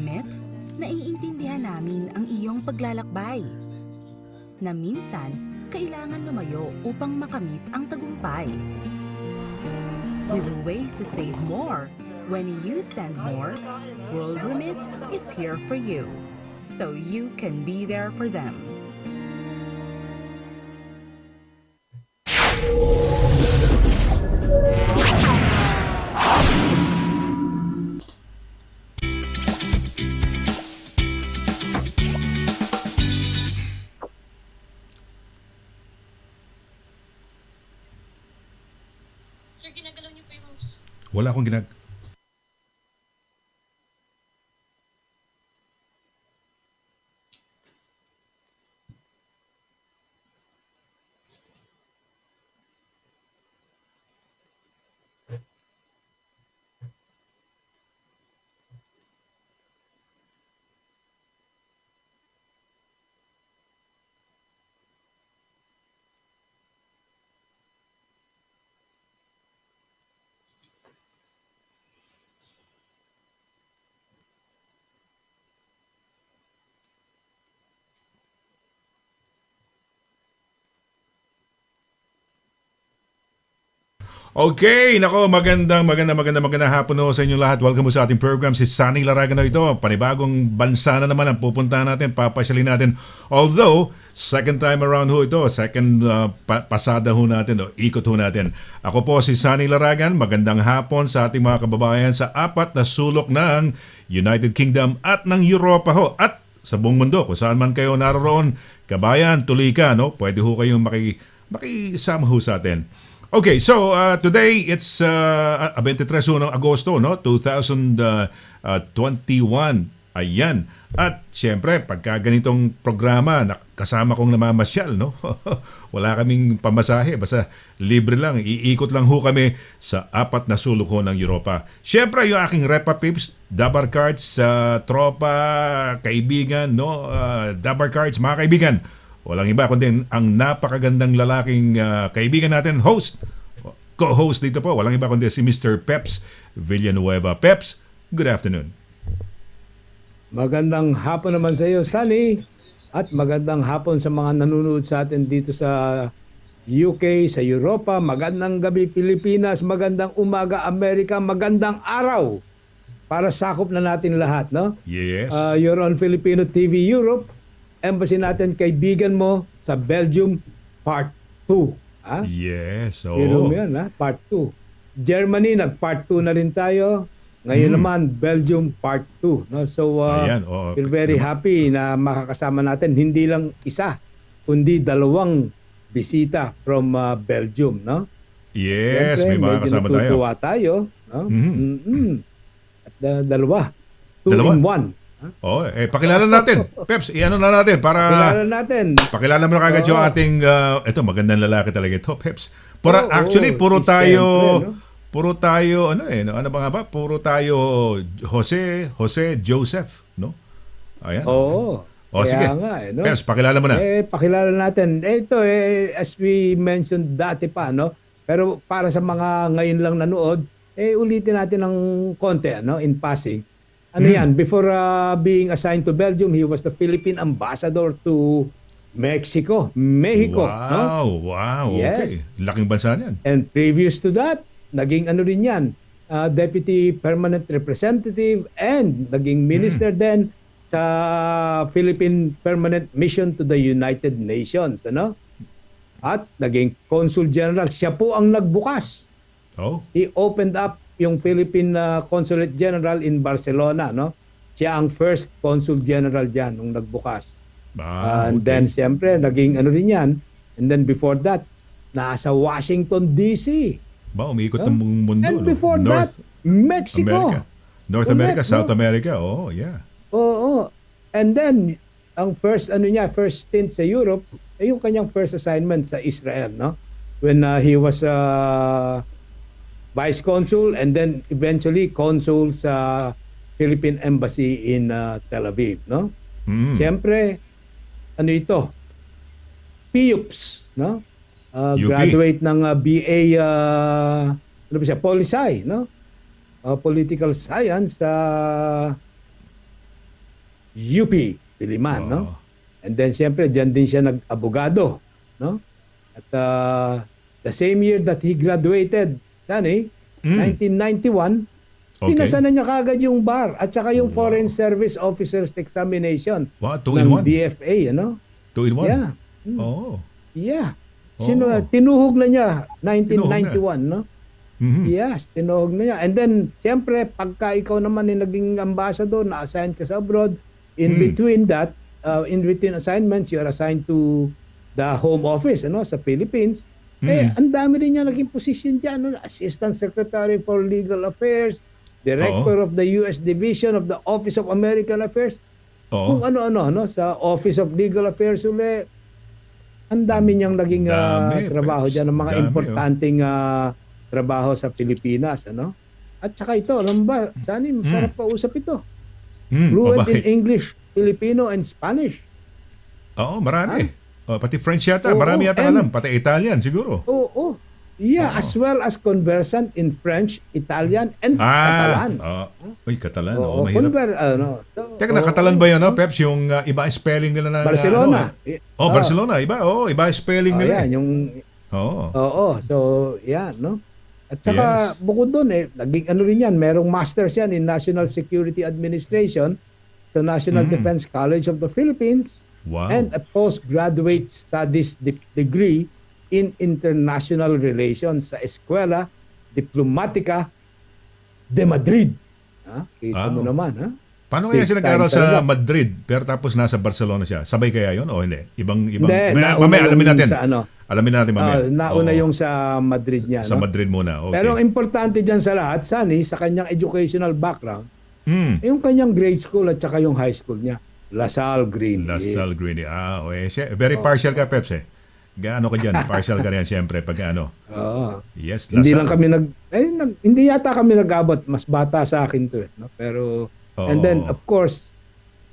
remit, naiintindihan namin ang iyong paglalakbay. Na minsan, kailangan lumayo upang makamit ang tagumpay. With ways to save more, when you send more, World Remit is here for you, so you can be there for them. Wala akong Okay, nako, magandang hapon ho sa inyo lahat. Welcome sa ating program. Si SONNY LARAGAN ito. Panibagong bansa na naman ang pupuntahan natin, papasyalin natin. Although, second time around ho ito, second pasada ho natin, o ikot ho natin. Ako po si SONNY LARAGAN. Magandang hapon sa ating mga kababayan sa apat na sulok ng United Kingdom at ng Europa ho. At sa buong mundo, kung saan man kayo naroon, kabayan, tulika, no? Pwede ho kayong makisama ho sa atin. Okay, so today it's 23 ng Agosto, no? 2021. Ayan. At syempre, pagka ganitong programa, kasama kong namamasyal, no? Wala kaming pamasahe, basta libre lang, iikot lang ho kami sa apat na sulok ho ng Europa. Syempre, yung aking Repa Pips, Dabar Cards, tropa, kaibigan, no? Dabar Cards, mga kaibigan. Walang iba kundi ang napakagandang lalaking kaibigan natin, co-host dito po. Walang iba kundi si Mr. PEPS Villanueva. PEPS, good afternoon. Magandang hapon naman sa iyo, SONNY. At magandang hapon sa mga nanonood sa atin dito sa UK, sa Europa. Magandang gabi, Pilipinas. Magandang umaga, Amerika. Magandang araw para sakop na natin lahat, no? Yes. You're on Filipino TV Europe. Embassy natin, kaibigan mo sa Belgium, Part 2. Ha? Yes. Oh. Yun yan, ha? Part 2. Germany, nag-Part 2 na rin tayo. Ngayon naman, Belgium, Part 2. No? So, Ayan, we're very happy na makakasama natin. Hindi lang isa, kundi dalawang bisita from Belgium. No? Yes, siyempre, may mga kasama tayo. Natutuwa tayo. No? At dalawa. 2 Dalawa? in 1. Oh, pakilala natin. Peps, iano na natin para pakilala mo na kagad yung ating ito magandang lalaki talaga ito, Peps. Actually puro tayo ano ba nga ba? Puro tayo Jose Joseph, no? Ayan. Oo. Sige. Nga, no? Peps, pakilala mo na. Pakilala natin. Ito as we mentioned dati pa, no? Pero para sa mga ngayon lang nanood, ulitin natin ng konti, no? In passing. Yan, before being assigned to Belgium, he was the Philippine ambassador to Mexico. Wow, no? Wow, yes. Okay. Laking bansa niyan. And previous to that, naging ano rin yan, Deputy Permanent Representative and naging minister din sa Philippine Permanent Mission to the United Nations. Ano? At naging Consul General. Siya po ang nagbukas. Oh. He opened up yung Philippine Consulate General in Barcelona, no? Siya ang first Consul General diyan nung nagbukas. And then siyempre naging ano rin yan. And then before that, nasa Washington DC. Umiikot ng mundo. And before that, Mexico. North America, South America. Oh, yeah. Oo. And then ang first stint sa Europe, yung kanyang first assignment sa Israel, no? When he was Vice Consul and then eventually Consul sa Philippine Embassy in Tel Aviv, no? Siyempre, ano ito? PEPS, no? Graduate ng BA ano ba siya? Policy, no? Political Science UP, Diliman, no? Oo. And then siyempre diyan din siya nag-abogado, no? At the same year that he graduated, Sunny, 1991, Okay. pinasa na niya kagad yung bar at saka yung Wow. Foreign Service Officers Examination Wow, 2 in ng 1. BFA, ano? 2 in 1. Yeah. Oo. Yeah. Oo. Tinuhog na niya 1991, no? Mhm. Yes, tinuhog na niya. And then, siyempre, pagka ikaw naman ay naging ambassador, na-assign ka sa abroad, in between that, in between assignments, you are assigned to the Home Office, ano, sa Philippines. Eh, ang dami rin niya naging position dyan, no? Assistant Secretary for Legal Affairs, Director of the U.S. Division of the Office of American Affairs, Oo. kung ano-ano, no, sa Office of Legal Affairs uli. Ang dami niyang naging Dami, trabaho Peps. dyan, ng mga Dami, importanteng trabaho sa Pilipinas, ano? At saka ito, alam ba, Sunny, masarap pa usap ito. Fluent in bakit? English, Filipino, and Spanish. Oo, marami. Pati French yata, Oo, marami yata and- alam. Pati Italian siguro. Oo. Yeah, Oo. as well as conversant in French, Italian, and Catalan. Uy, Catalan. Oo, Mahirap. Teka, nakatalan ba yun, Peps? Yung iba spelling nila na... Barcelona. Barcelona. Iba. Iba spelling nila. Yan, yung Oo. Oo, so yan, no? At saka bukod doon naging ano rin yan, merong masters yan in National Security Administration sa National Defense College of the Philippines Wow. and a postgraduate studies degree in international relations sa Escuela Diplomática de Madrid. Kita mo naman, ha? Paano kaya siya Big nag-aral time sa talaga. Madrid pero tapos nasa Barcelona siya? Sabay kaya yun o hindi? Ibang Hindi, nauna mamaya alamin yung natin. sa ano, Alamin natin mamaya. nauna Oo. yung sa Madrid niya, Sa no? Madrid muna. Okay. Pero ang importante dyan sa lahat, Sunny, sa kanyang educational background, Mm. yung kanyang grade school at saka yung high school niya, LaSalle Green. Lasal Greeny. Okay. Very partial ka, Peps eh. Gaano ka dyan? Partial ka rin siyempre pag ano. Oo. Yes, Hindi Lasal. lang kami hindi yata kami nag-abot, mas bata sa akin to, no? Pero and then of course,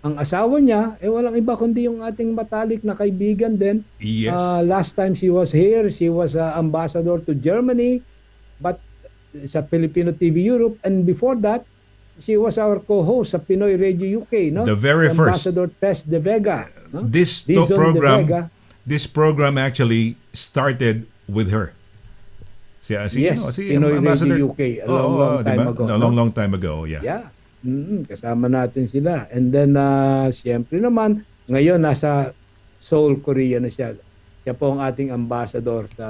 ang asawa niya walang iba kundi yung ating matalik na kaibigan din. Yes. Last time she was here, she was ambassador to Germany, but sa Filipino TV Europe, and before that, she was our co-host sa Pinoy Radio UK, no? The very first. Ambassador Tess de Vega, no? This Dizon de program, Vega. this program actually started with her. Si Yes, Pinoy Ambassador. Radio UK, a long time ago, A no? long time ago, yeah. Yeah. Kasama natin sila. And then, siyempre naman, ngayon nasa Seoul, Korea na siya. Siya po ang ating ambassador sa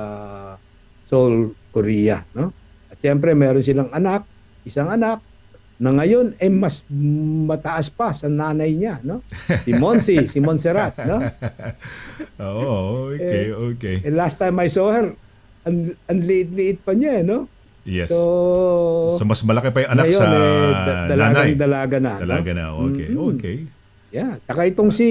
Seoul, Korea. No? At siyempre, meron silang isang anak, na ngayon ay mas mataas pa sa nanay niya. No? Si Montserrat. No? Okay. And last time I saw her, ang liit-liit pa niya, no? Yes. So mas malaki pa yung anak ngayon, sa nanay. dalaga na. Dalaga no? na, okay. Okay. Yeah. Saka itong si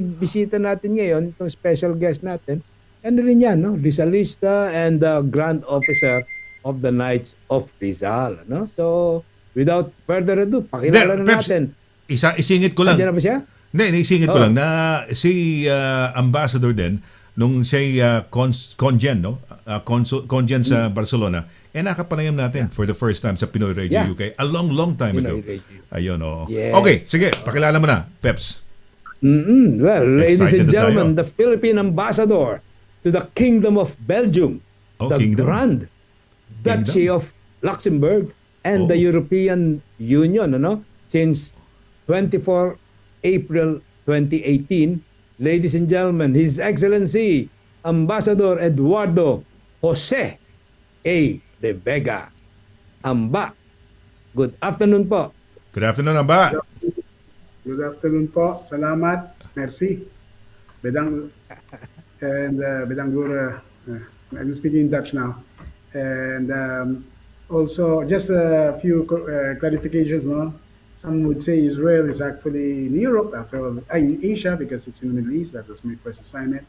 bisita natin ngayon, itong special guest natin, ano rin yan, no? Rizalista and Grand Officer of the Knights of Rizal. No? So, without further ado, pakilala na Peps, natin. Isingit ko lang. Andiyan na ba siya? Hindi, isingit ko lang na si Ambassador din, nung siya congen, no? Congen sa Barcelona, nakapanayam natin for the first time sa Pinoy Radio Yeah. UK a long time ago. Pinoy Radio. Ayun, oo. Yes. Okay, sige, pakilala mo na, Peps. Well, ladies Excited and na gentlemen, tayo. the Philippine Ambassador to the Kingdom of Belgium, the Kingdom. Grand Duchy of Luxembourg, and the European Union, since 24 April 2018. Ladies and gentlemen, His Excellency Ambassador Eduardo Jose A. de Vega. Amba. Good afternoon po. Good afternoon, Amba. Good afternoon po. Salamat. Merci. Bedang and Bedangur. I'm speaking in Dutch now. And also, just a few clarifications. No, some would say Israel is actually in Europe in Asia because it's in the Middle East. That was my first assignment.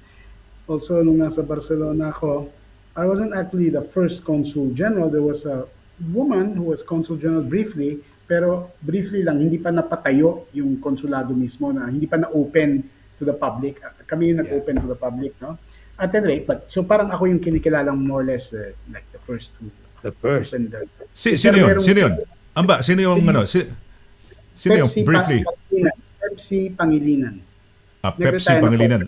Also, nung nasa Barcelona ako, I wasn't actually the first consul general. There was a woman who was consul general briefly, pero briefly lang, hindi pa napatayo yung konsulado mismo, na hindi pa na-open to the public. Kami yung nag-open to the public, no? At any rate, so parang ako yung kinikilalang more or less like the first to The first. open the... Sino yun? Amba, sino yung sino yung briefly? Pepsi Pangilinan. Pepsi Nag-retire na po. Pangilinan.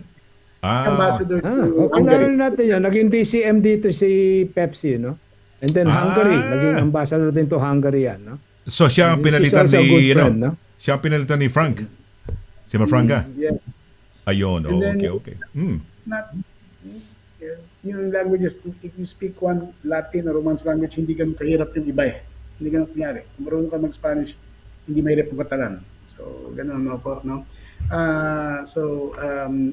Ambassador to kilala Hungary. natin yan. Naging DCM dito si Pepsi, no? And then Hungary. Naging ambassador din to Hungary yan, no? So siya ang She's pinalitan also a good friend, no? Siya ang pinalitan ni Frank. Si Franca. Yes. Ayun, And then- okay. Not, yung languages, if you speak one Latin or Romance language, hindi ganun kahirap yung iba eh. Hindi ganun kunyari. Kung marunong ka mag-Spanish, hindi mahirap yung Catalan. So, ganun no po, no?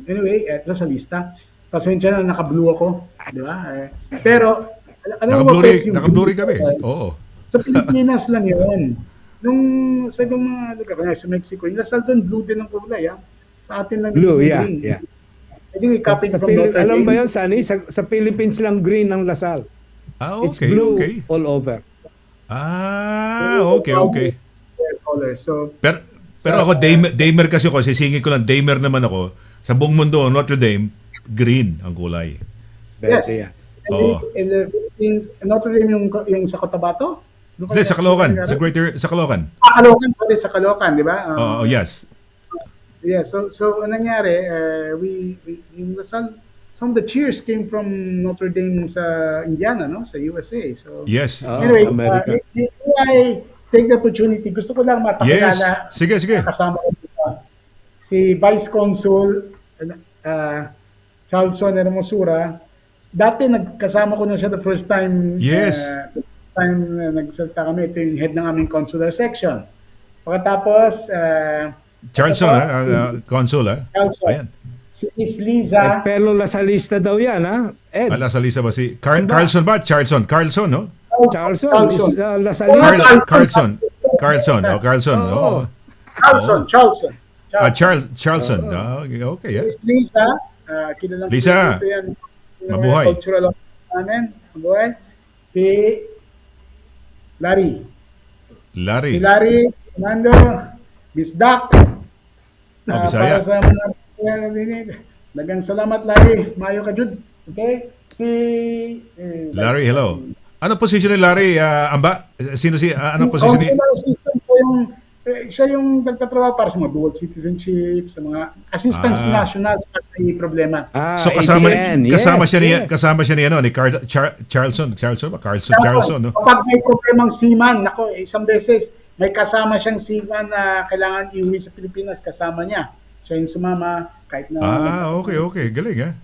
Anyway, ito sa lista. Pasensya na, naka-blue ako. Di ba? Pero, alam mo, Peps, yung Naka-blurry kami. blue, Oo. sa Pilipinas lang yun. Nung sa ibang mga lugar, kaya sa Mexico, yung lasal doon, blue din ang kulay, ha? Sa atin lang Blue, yung yeah, green. yeah. Hindi, copy Sa from Philip, Notre alam Dame. ba yun, Sunny? Sa Philippines lang green ang Lasal. It's Okay, blue okay. all over. Okay. Color. So, Pero ako, Damer kasi ako, sisingin ko lang, Damer naman ako. Sa buong mundo, Notre Dame, green ang kulay. yes. Yeah. And Oo. in Notre Dame yung sa Cotabato? Hindi, sa Caloocan. Sa Caloocan. Caloocan, sorry, sa Caloocan, di ba? Yes. Yeah, so ang nangyari, yung Lasal, some of the cheers came from Notre Dame sa Indiana, no? Sa USA. So, Yes. anyway, America. I take the opportunity. Gusto ko lang Yes. mapakilala. Sige. Kasama ko dito. Si Vice Consul Charlson Hermosura. Dati nagkasama ko na siya the first time. Yes. Nagsalita kami. Ito yung head ng aming consular section. Pagkatapos, Charlson, Consul, Charlson. Ayan. Si Miss Liza. Fellow Lasalista daw yan, ha? Ed. Sa lisa ba si Carlson ba? Carlson, no? Charlson is Lasalista. Carlson. Carlson. Oo. Charlson. Charlson. Okay, yeah. Miss Liza. Kilalang Lisa, dito yan, yung mabuhay. Cultural officer namin. Mabuhay. Si Larry. Si Larry, Fernando, Miss Doc. Bisaya. Para sa mga dinig. Dagang salamat, Larry. Mayo ka, Jud. Okay? Larry, hello. Ano position ni Larry? Amba? Sino ano position ni? Consular assistant po yung siya yung nagtatrabaho para sa mga dual citizenship, sa mga assistance national sa may problema. So kasama siya ni ano ni Charlson, no? Kapag may problemang seaman, nako, isang beses may kasama siyang seaman na kailangan iuwi sa Pilipinas, kasama niya. Siya yung sumama kahit na okay. Galing.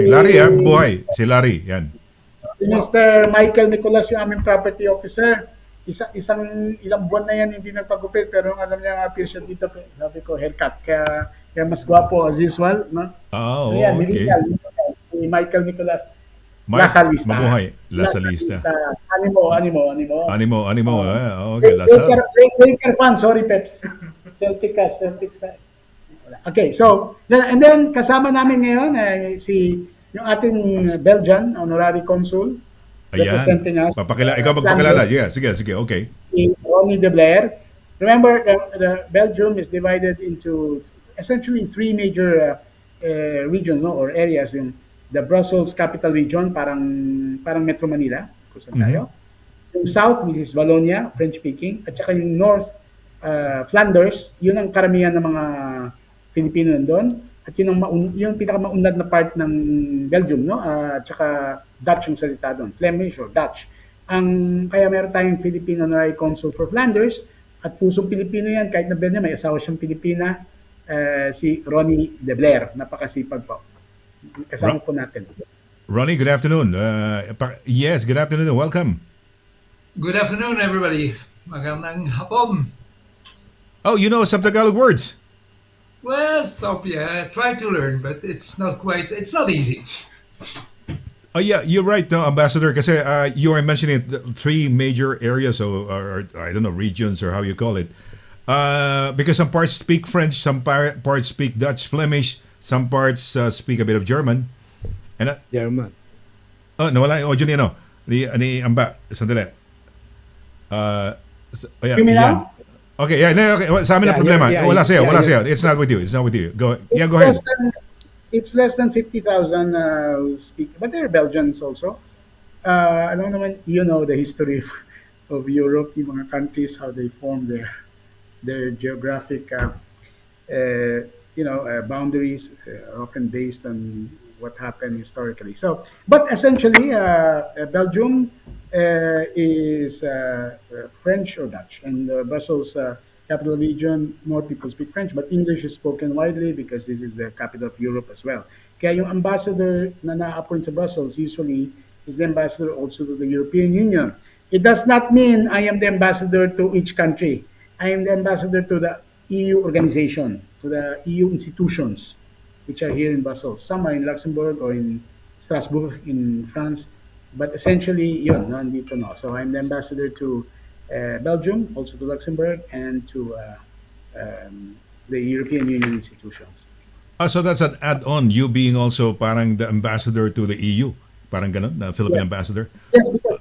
Larry, buhay. Si Larry, yan. Si Mr. Michael Nicolas, yung aming property officer. Ilang buwan na yan hindi nagpagupit, pero alam niya nga appear siya dito, sabi ko haircut, kaya mas gwapo as usual, no? Okay. Si Michael Nicolas, Lasalista. Mabuhay. Lasalista. Animo. Okay, Lasal. Laker fan, sorry Peps. Celtic style. Okay, so, and then kasama namin ngayon yung ating Belgian Honorary Consul, representing us. Ikaw magpakilala. Yeah, sige, okay. RONNY de BLAERE. Remember, the Belgium is divided into essentially three major regions, no, or areas. The Brussels Capital Region, parang Metro Manila, kung saan tayo. Yung South, which is Wallonia, French-speaking, at saka yung North, Flanders, yun ang karamihan ng mga Filipino nandun. At yung pinakamaunlad na part ng Belgium, no? At saka Dutch yung salita doon, Flemish or Dutch. Kaya meron tayong Philippine Honorary Consul for Flanders, at pusong Pilipino yan, kahit na Belgium, may asawa siyang Pilipina, si RONNY de BLAERE, napakasipag po. Kasama po natin. Ronnie, good afternoon. Yes, good afternoon. Welcome. Good afternoon, everybody. Magandang hapon. Oh, you know some Tagalog words? Well, I try to learn, but it's not easy. Oh yeah, you're right, no, Ambassador. Kasi you were mentioning three major areas, or I don't know, regions, or how you call it. Because some parts speak French, some parts speak Dutch, Flemish, some parts speak a bit of German. And German. nawala yung audio ni ano? Ni Amba. Sandali. Hear me now? Okay, okay. Sa amin ang problema. Wala sa'yo. It's not with you. Go ahead. It's less than 50,000 who speak, but they're Belgians also. Alam naman, you know the history of Europe, yung mga countries, how they form their geographic boundaries are often based on what happened historically. So, but essentially, Belgium is French or Dutch, and Brussels capital region, more people speak French, but English is spoken widely because this is the capital of Europe as well. Kaya yung ambassador na na-appoint sa Brussels usually is the ambassador also to the European Union. It does not mean I am the ambassador to each country. I am the ambassador to the EU organization, to the EU institutions, which are here in Brussels. Some are in Luxembourg or in Strasbourg in France. But essentially, yun, nandito no. So I'm the ambassador to Belgium, also to Luxembourg, and to the European Union institutions. So that's an add-on, you being also parang the ambassador to the EU. Parang ganun, na Philippine ambassador. Yes, because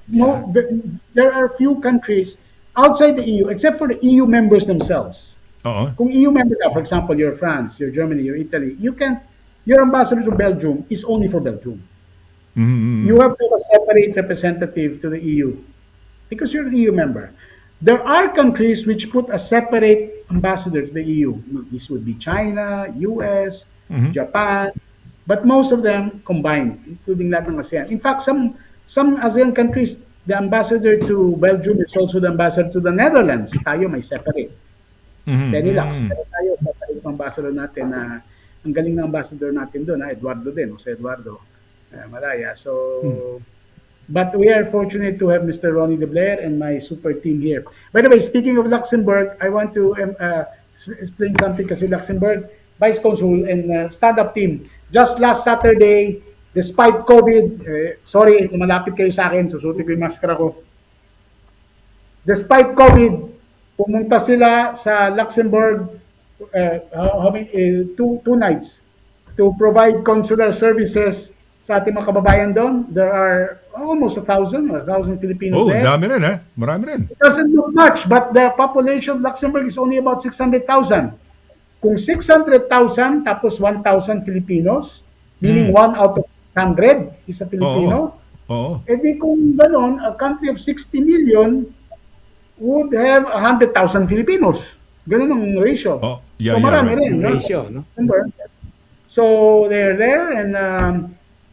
there are few countries outside the EU, except for the EU members themselves. Oo. Kung EU member ka, for example, you're France, you're Germany, you're Italy, your ambassador to Belgium is only for Belgium. Mm-hmm. You have to have a separate representative to the EU because you're an EU member. There are countries which put a separate ambassador to the EU. This would be China, US, Japan, but most of them combined, including lahat ng ASEAN. In fact, some ASEAN countries, the ambassador to Belgium is also the ambassador to the Netherlands. Tayo may separate. Benelux, pero tayo separate ng ambassador natin na ang galing ng ambassador natin doon, Eduardo din, Jose Eduardo Malaya. So, but we are fortunate to have Mr. Ronnie de Blaere and my super team here. By the way, speaking of Luxembourg, I want to explain something kasi Luxembourg, Vice Consul and stand-up team. Just last Saturday, despite COVID, sorry, malapit kayo sa akin, susuti ko yung maskara ko. Despite COVID, pumunta sila sa Luxembourg two nights to provide consular services sa ating mga kababayan doon. There are almost 1,000 Filipinos there. Dami rin, ha? Marami rin. It doesn't look much, but the population of Luxembourg is only about 600,000. Kung 600,000 tapos 1,000 Filipinos, meaning 1 out of 100 is a Filipino, edi kung gano'n, a country of 60 million would have 100,000 Filipinos. Ganun ang ratio. So marami rin. Ratio, no? So they're there and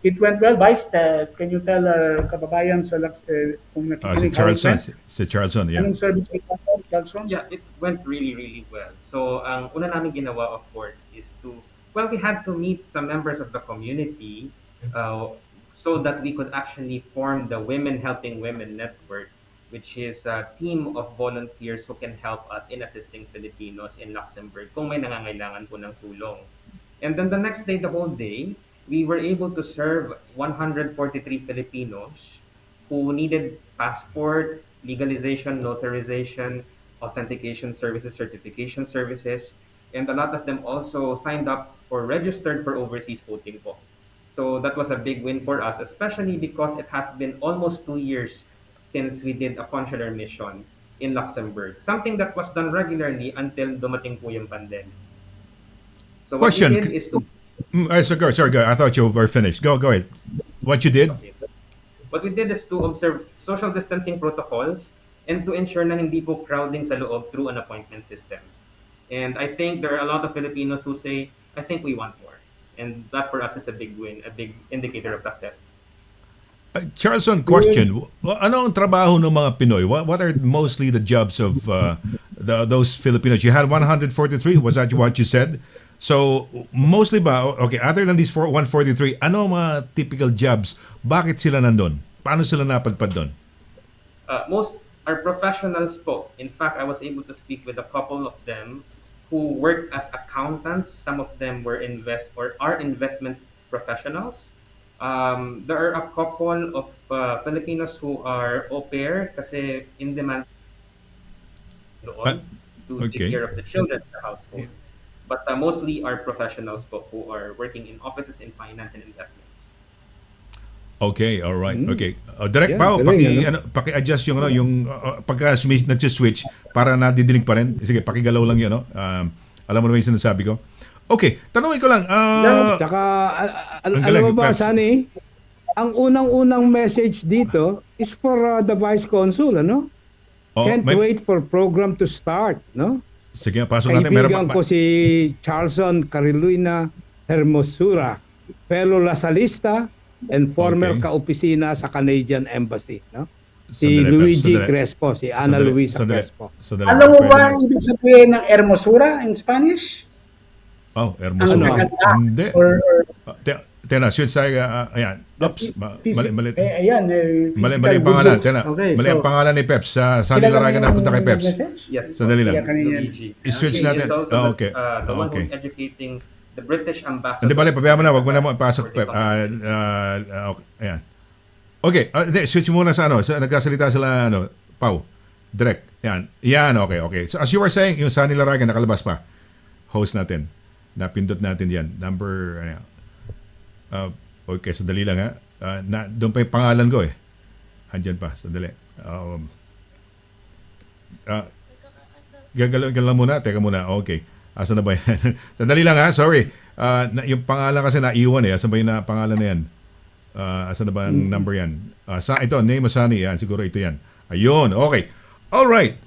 it went well. Vice, can you tell our kababayan sa kung Si Charleston, yeah. Anong service kay Charleston? Yeah, it went really, really well. So, ang una namin ginawa, of course, is we had to meet some members of the community so that we could actually form the Women Helping Women Network, which is a team of volunteers who can help us in assisting Filipinos in Luxembourg kung may nangangailangan po ng tulong. And then the next day, the whole day, we were able to serve 143 Filipinos who needed passport, legalization, notarization, authentication services, certification services, and a lot of them also signed up or registered for overseas voting po. So that was a big win for us, especially because it has been almost 2 years since we did a consular mission in Luxembourg, something that was done regularly until dumating po yung pandemic. So what Question. we did is to... Sorry, go. I thought you were finished. Go ahead. What you did? Okay, so what we did is to observe social distancing protocols and to ensure na hindi po crowding sa loob through an appointment system. And I think there are a lot of Filipinos who say, I think we want more. And that for us is a big win, a big indicator of success. Charleston, question. Ano ang trabaho ng mga Pinoy? What are mostly the jobs of those Filipinos? You had 143, was that what you said? So, mostly ba, okay, other than these 143, ano mga typical jobs? Bakit sila nandun? Paano sila napadpad doon? Most are professionals po. In fact, I was able to speak with a couple of them who worked as accountants. Some of them were are investment professionals. There are a couple of Filipinos who are au pair kasi in demand to take care of the children in the household. But mostly are professionals po who are working in offices in finance and investments. Okay, all right. Okay. Direct Pao, paki-adjust yung pagka nag-switch para nadidinig pa rin. Sige, pakigalaw lang 'yan, no. Alam mo naman yung sinasabi ko. Okay, tanungin ko lang. Tsaka, alam mo ba, Sonny, ang unang-unang message dito is for the Vice Consul, ano? Can't wait for program to start, no? Sige, pasok natin. Meron Kaibigan ko si Charlson Carolina Hermosura, fellow Lasalista and former Okay. kaopisina sa Canadian Embassy. No? Si Sandali, Luigi sandali. Crespo, si Ana Luisa Crespo. Sandali. Alam mo Pwede ba na- ang ibig sabihin ng hermosura in Spanish? Oh, hermoso. Ano? Hindi. Or Tena, should say, ayan. Oops, mali. Ayan. Mali physical ang pangalan. good looks. Tena, Okay, mali ang so, pangalan ni Peps. Sunny kilala Laragan mo na punta kay yung Peps. message? Yes. Sandali lang. Yeah, kanina. Luigi. I-switch He natin. is also Oh, okay. the one Okay. who's educating the British ambassador. Hindi, bali, pabayaan mo na. Wag mo na pasok, Pep. Okay, ayan. Okay, hindi, switch muna sa ano. Nagkasalita sila, Pau. Direct. Yan, okay. So, as you were saying, yung Sunny Laragan, nakalabas pa. Host natin. Napindot natin yan. Number, okay, sandali lang ha. Doon pa yung pangalan ko eh. Andyan pa, sandali. Gagalaw muna, teka muna. Okay. Asan na ba yan? Sandali lang ha, sorry. Yung pangalan kasi naiwan eh. Asan ba yung pangalan na yan? Asan na ba ang number yan? Ito, name of Sunny. Yan, siguro ito yan. Ayun, okay. Alright.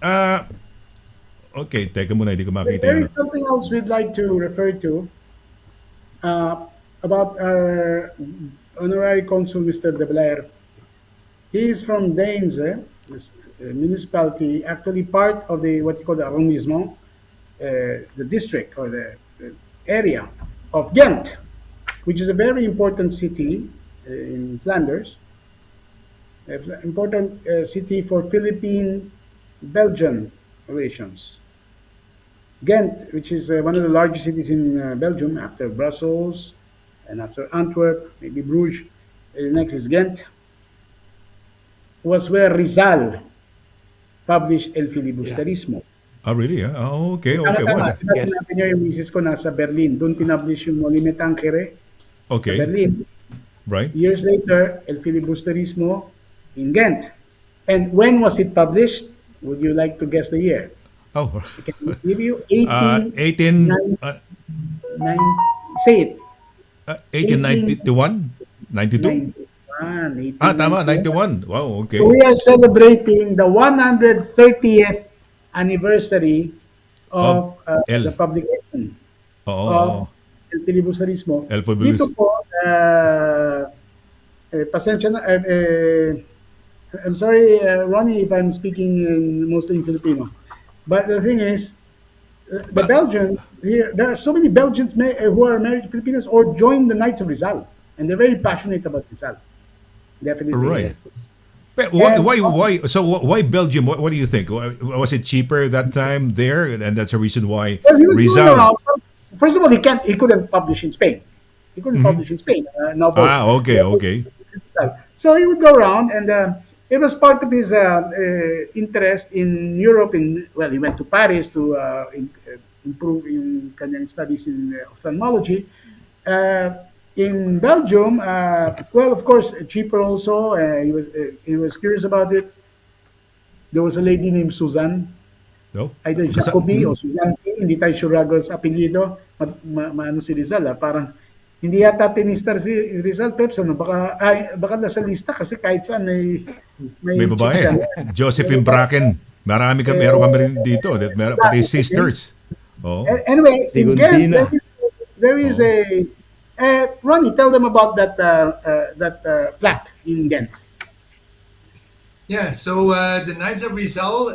Okay, teka muna, hindi ko makita There yan. is something else we'd like to refer to about our Honorary Consul, Mr. De BLAERE. He is from Dainze, this municipality, actually part of the what you call the arrondissement, the district or the area of Ghent, which is a very important city in Flanders, important city for Philippine-Belgian relations. Ghent, which is one of the largest cities in Belgium after Brussels and after Antwerp, maybe Bruges, next is Ghent, was where Rizal published El Filibusterismo. Really? Okay. Tama, What? sinabi niyo yung misis ko nasa Berlin. Doon pinablish yung Molime Tankere sa Okay, Berlin. right. Years later, El Filibusterismo in Ghent. And when was it published? Would you like to guess the year? Oh, I can give you 18... 18, say it. 1891? 92? 91. Tama, 91. Wow, okay. So we are celebrating the 130th anniversary of El. the publication Oo. of El Filibusterismo. El Filibusterismo. Dito po, pasensya na, I'm sorry, Ronnie, if I'm speaking mostly in Filipino. But the thing is, the Belgians, here, there are so many Belgians who are married to Filipinos or joined the Knights of Rizal. And they're very passionate about Rizal. Definitely. Right. But why? So why Belgium? What do you think? Was it cheaper that time there, and that's the reason why Well, he was going Rizal? around. First of all, he couldn't publish in Spain. He couldn't publish in Spain. Okay. So he would go around, and it was part of his interest in Europe. He went to Paris to improve in kanyang studies in ophthalmology. In Belgium, of course, cheaper also. He was curious about it. There was a lady named Suzanne, No. either Jacobi o Suzanne. Hindi tayo sure sa apelyido. Maano si Rizal, parang hindi yata tinistar si Rizal. Peps, baka nasa lista kasi kahit saan May babae. Josephine Bracken. Meron kami rin dito. Meron pati sisters. Oh. Anyway, in Siguntina. Ghent, there is a... Ronnie, tell them about that plaque in Ghent. Yeah, so the Knights of Rizal,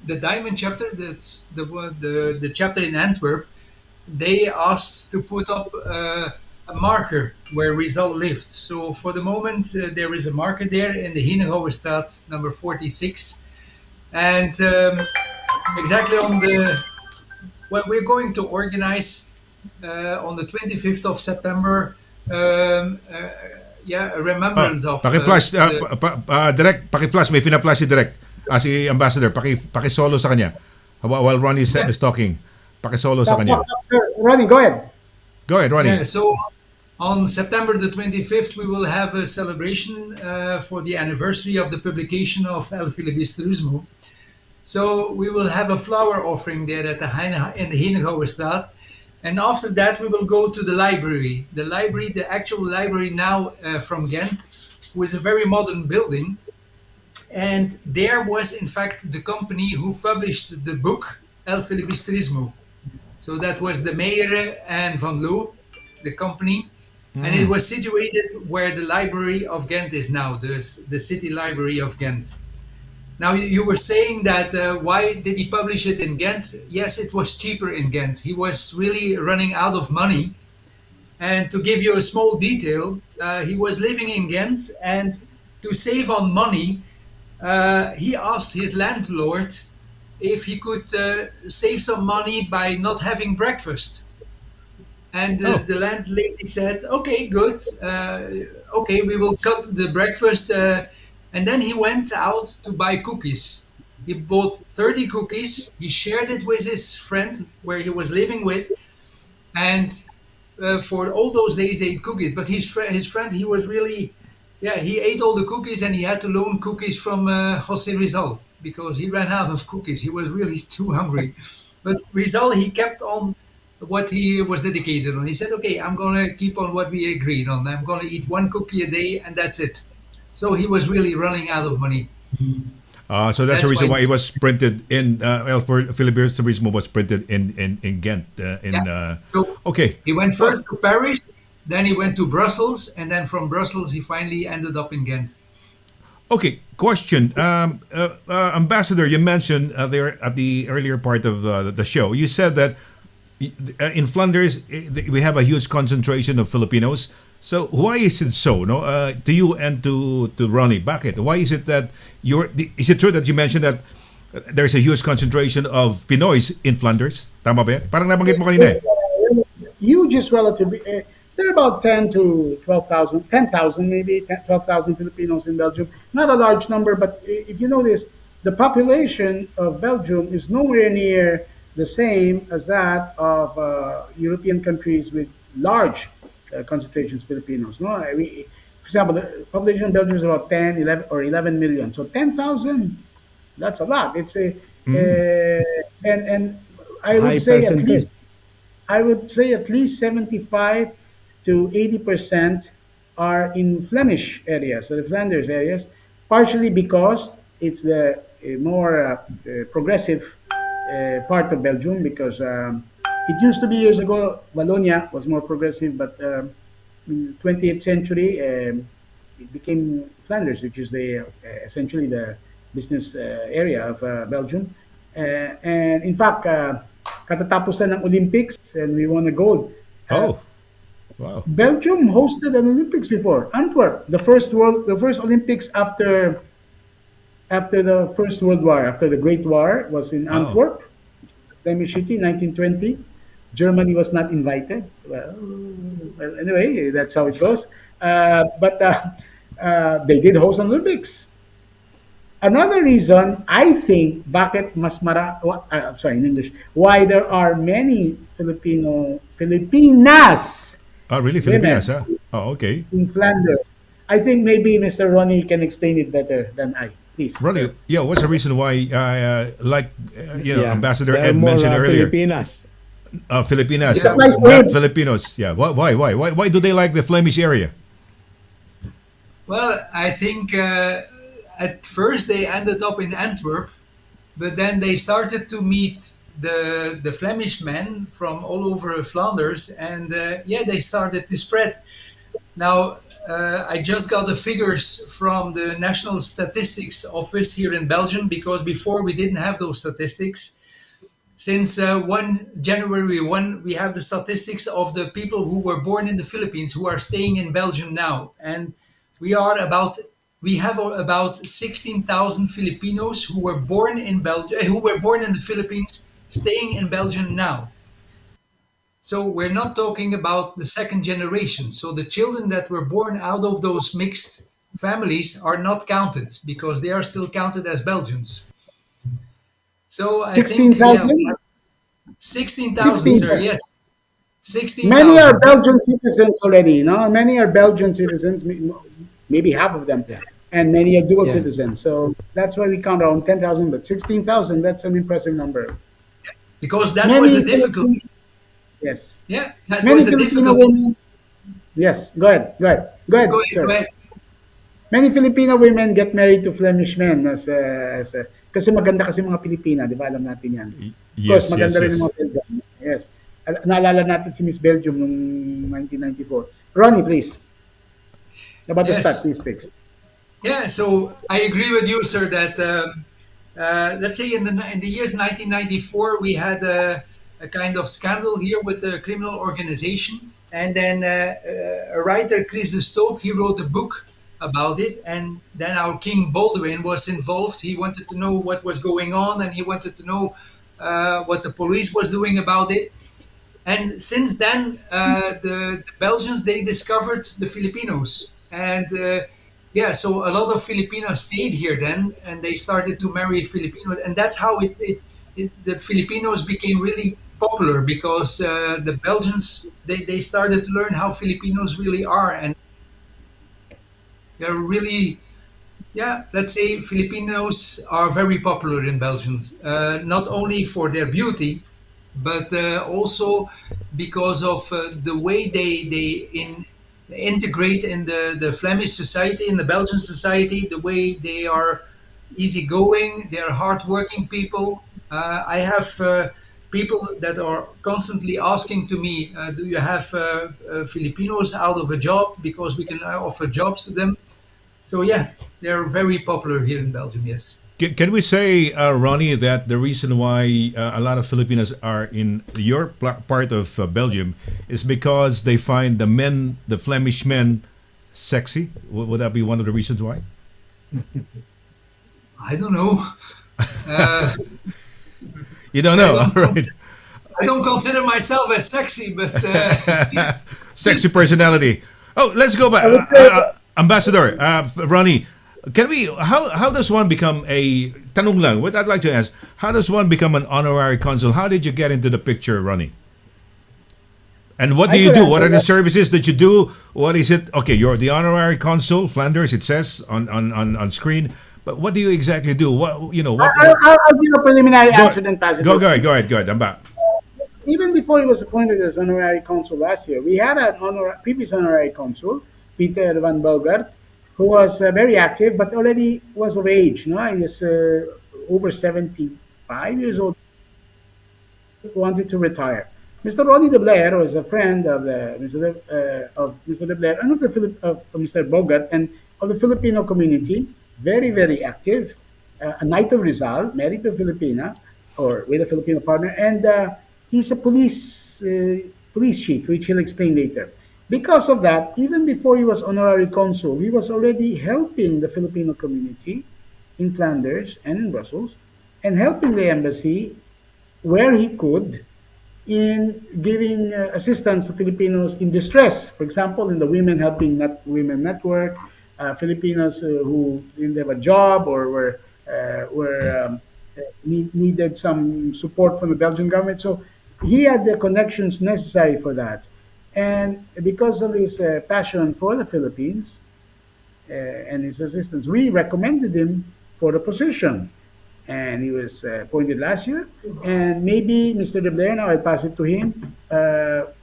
the Diamond chapter, that's the chapter in Antwerp, they asked to put up a marker where Rizal lived. So for the moment, there is a marker there in the Hinegouwenstraat, number 46. And exactly we're going to organize on the 25th of September, a remembrance of... Paki-flash, direct, paki-flash, may pina-flash si direct. Si Ambassador, paki-solo sa kanya. While Ronnie is talking, paki-solo sa kanya. Ronnie, go ahead. Go ahead, Ronnie. Yeah, so on September the 25th, we will have a celebration for the anniversary of the publication of El Filibusterismo. So we will have a flower offering there at in the Hinegouwenstraat. And after that, we will go to the library. The actual library now from Ghent, was a very modern building. And there was, in fact, the company who published the book, El Filibustrismo. So that was the Mayer and Van Loo, the company. And it was situated where the Library of Ghent is now, the City Library of Ghent. Now, you were saying that why did he publish it in Ghent? Yes, it was cheaper in Ghent. He was really running out of money. And to give you a small detail, he was living in Ghent, and to save on money, he asked his landlord if he could save some money by not having breakfast. And the landlady said, okay, good. Okay, we will cut the breakfast. And then he went out to buy cookies. He bought 30 cookies. He shared it with his friend where he was living with. And for all those days, they ate cookies. But his friend, he was really, he ate all the cookies, and he had to loan cookies from Jose Rizal because he ran out of cookies. He was really too hungry. But Rizal, he kept on what he was dedicated on. He said, okay, I'm going to keep on what we agreed on. I'm going to eat one cookie a day, and that's it. So he was really running out of money. So that's the reason why it was printed in El Filibustrismo was printed in Ghent. So okay, he went first to Paris, then he went to Brussels, and then from Brussels he finally ended up in Ghent. Okay, question. Ambassador, you mentioned there at the earlier part of the show, you said that in Flanders we have a huge concentration of Filipinos. So why is it so? No, to you and to Ronnie, bakit? Why is it that is it true that you mentioned that there's a huge concentration of Pinoys in Flanders? Tama ba yan? Parang nabanggit mo kanina eh. Huge is relatively. There are about 10 to 12,000, 10,000 maybe, 12,000 Filipinos in Belgium. Not a large number, but if you notice, the population of Belgium is nowhere near the same as that of European countries with large concentrations of Filipinos. No, for example, the population of Belgium is about 10, 11, or 11 million. So 10,000, that's a lot. It's and I would say at least 75 to 80% are in Flemish areas, so the Flanders areas, partially because it's the more progressive part of Belgium, because it used to be years ago, Wallonia was more progressive, but in the 20th century, it became Flanders, which is essentially the business area of Belgium. And in fact, katatapos na ng Olympics, and we won a gold. Wow! Belgium hosted an Olympics before. Antwerp, the first Olympics after the First World War, after the Great War, was in Antwerp, Flemish city, 1920. Germany was not invited. Well, anyway, that's how it goes. But they did host an Olympics. Another reason, I think, bakit mas in English, why there are many Filipinas. Oh, really? Filipinas, huh? Oh, okay. In Flanders. I think maybe Mr. Ronnie can explain it better than I. Please. Ronnie, what's the reason why, Ambassador there are Ed more, mentioned earlier? Filipinas. Filipinas, Yeah. not Filipinos. Yeah, why do they like the Flemish area? Well, I think at first they ended up in Antwerp, but then they started to meet the Flemish men from all over Flanders, and they started to spread. Now, I just got the figures from the National Statistics Office here in Belgium, because before we didn't have those statistics. Since January 1, we have the statistics of the people who were born in the Philippines who are staying in Belgium now. And we have about 16,000 Filipinos who were born in Belgium, who were born in the Philippines, staying in Belgium now. So we're not talking about the second generation. So the children that were born out of those mixed families are not counted, because they are still counted as Belgians. So I 16,000? think 16,000, sir. Yes, 16,000. Many are Belgian citizens already. No, many are Belgian citizens. Maybe half of them, and many are dual citizens. So that's why we count around 10,000, but 16,000. That's an impressive number. Because that was the difficulty. Yes. Yeah, that Many was the Filipino difficulty. women. Yes. Go ahead, sir. Go ahead. Many Filipino women get married to Flemish men kasi maganda kasi mga Pilipina, di ba? Alam natin yan. Of course, Yes, yes, maganda rin yes. yung mga Belgium. Yes. Naalala natin si Miss Belgium noong 1994. Ronnie, please. About the Yes. statistics. Yeah, so I agree with you, sir, that let's say in the years 1994, we had a kind of scandal here with the criminal organization. And then a writer, Chris de Stoop, he wrote a book about it. And then our King Baldwin was involved. He wanted to know what was going on, and he wanted to know what the police was doing about it. And since then, the Belgians, they discovered the Filipinos, and yeah, so a lot of Filipinos stayed here then, and they started to marry Filipinos, and that's how the Filipinos became really popular, because the Belgians, they started to learn how Filipinos really are, and they're really, yeah, let's say Filipinos are very popular in Belgium, not only for their beauty, but also because of the way they integrate in the Flemish society, in the Belgian society, the way they are easygoing, they're hardworking people. I have people that are constantly asking to me, do you have Filipinos out of a job, because we can offer jobs to them. So yeah, they're very popular here in Belgium, yes. Can we say, Ronnie, that the reason why a lot of Filipinos are in your part of Belgium is because they find the men, the Flemish men, sexy? Would that be one of the reasons why? I don't know. Uh, You don't know, I all don't, right. consider, I don't consider myself as sexy, but Sexy personality. Oh, let's go back. I would say Ambassador, Ronnie, can we? How does one become a tanong lang? What I'd like to ask: how does one become an honorary consul? How did you get into the picture, Ronnie? And what do I you could do? What are answer the that. services that you do? What is it? Okay, you're the honorary consul, Flanders. It says on screen. But what do you exactly do? What you know? I'll give a preliminary Go, answer, then pass it go, over. go ahead, go ahead, go ahead. I'm back. Even before he was appointed as honorary consul last year, we had a previous honorary consul, Peter van Bogart, who was very active, but already was of age. No, he was over 75 years old. Wanted to retire. Mr. Ronnie de Blaere was a friend of Mr. de Blaere and of Mr. Bogart and of the Filipino community. Very, very active. A knight of Rizal, married to a Filipina, or with a Filipino partner, and he's a police chief, which he'll explain later. Because of that, even before he was honorary consul, he was already helping the Filipino community in Flanders and in Brussels, and helping the embassy where he could in giving assistance to Filipinos in distress. For example, in the Women Network, Filipinos who didn't have a job or needed some support from the Belgian government. So he had the connections necessary for that. And because of his passion for the Philippines and his assistance, we recommended him for the position. And he was appointed last year. And maybe, Mr. De Blaere, now I'll pass it to him.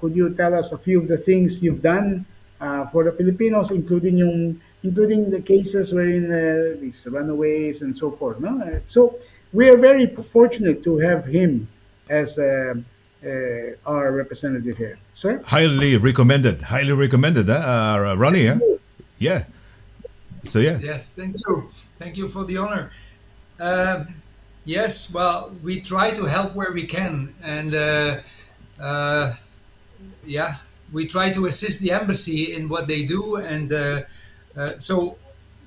Could you tell us a few of the things you've done for the Filipinos, including the cases wherein these runaways and so forth? No? So we are very fortunate to have him as our representative here. Sir? Highly recommended. Highly recommended, Ronnie. Huh? Yeah. So yeah. yes, thank you for the honor. Yes, well, we try to help where we can, and yeah, we try to assist the embassy in what they do, and so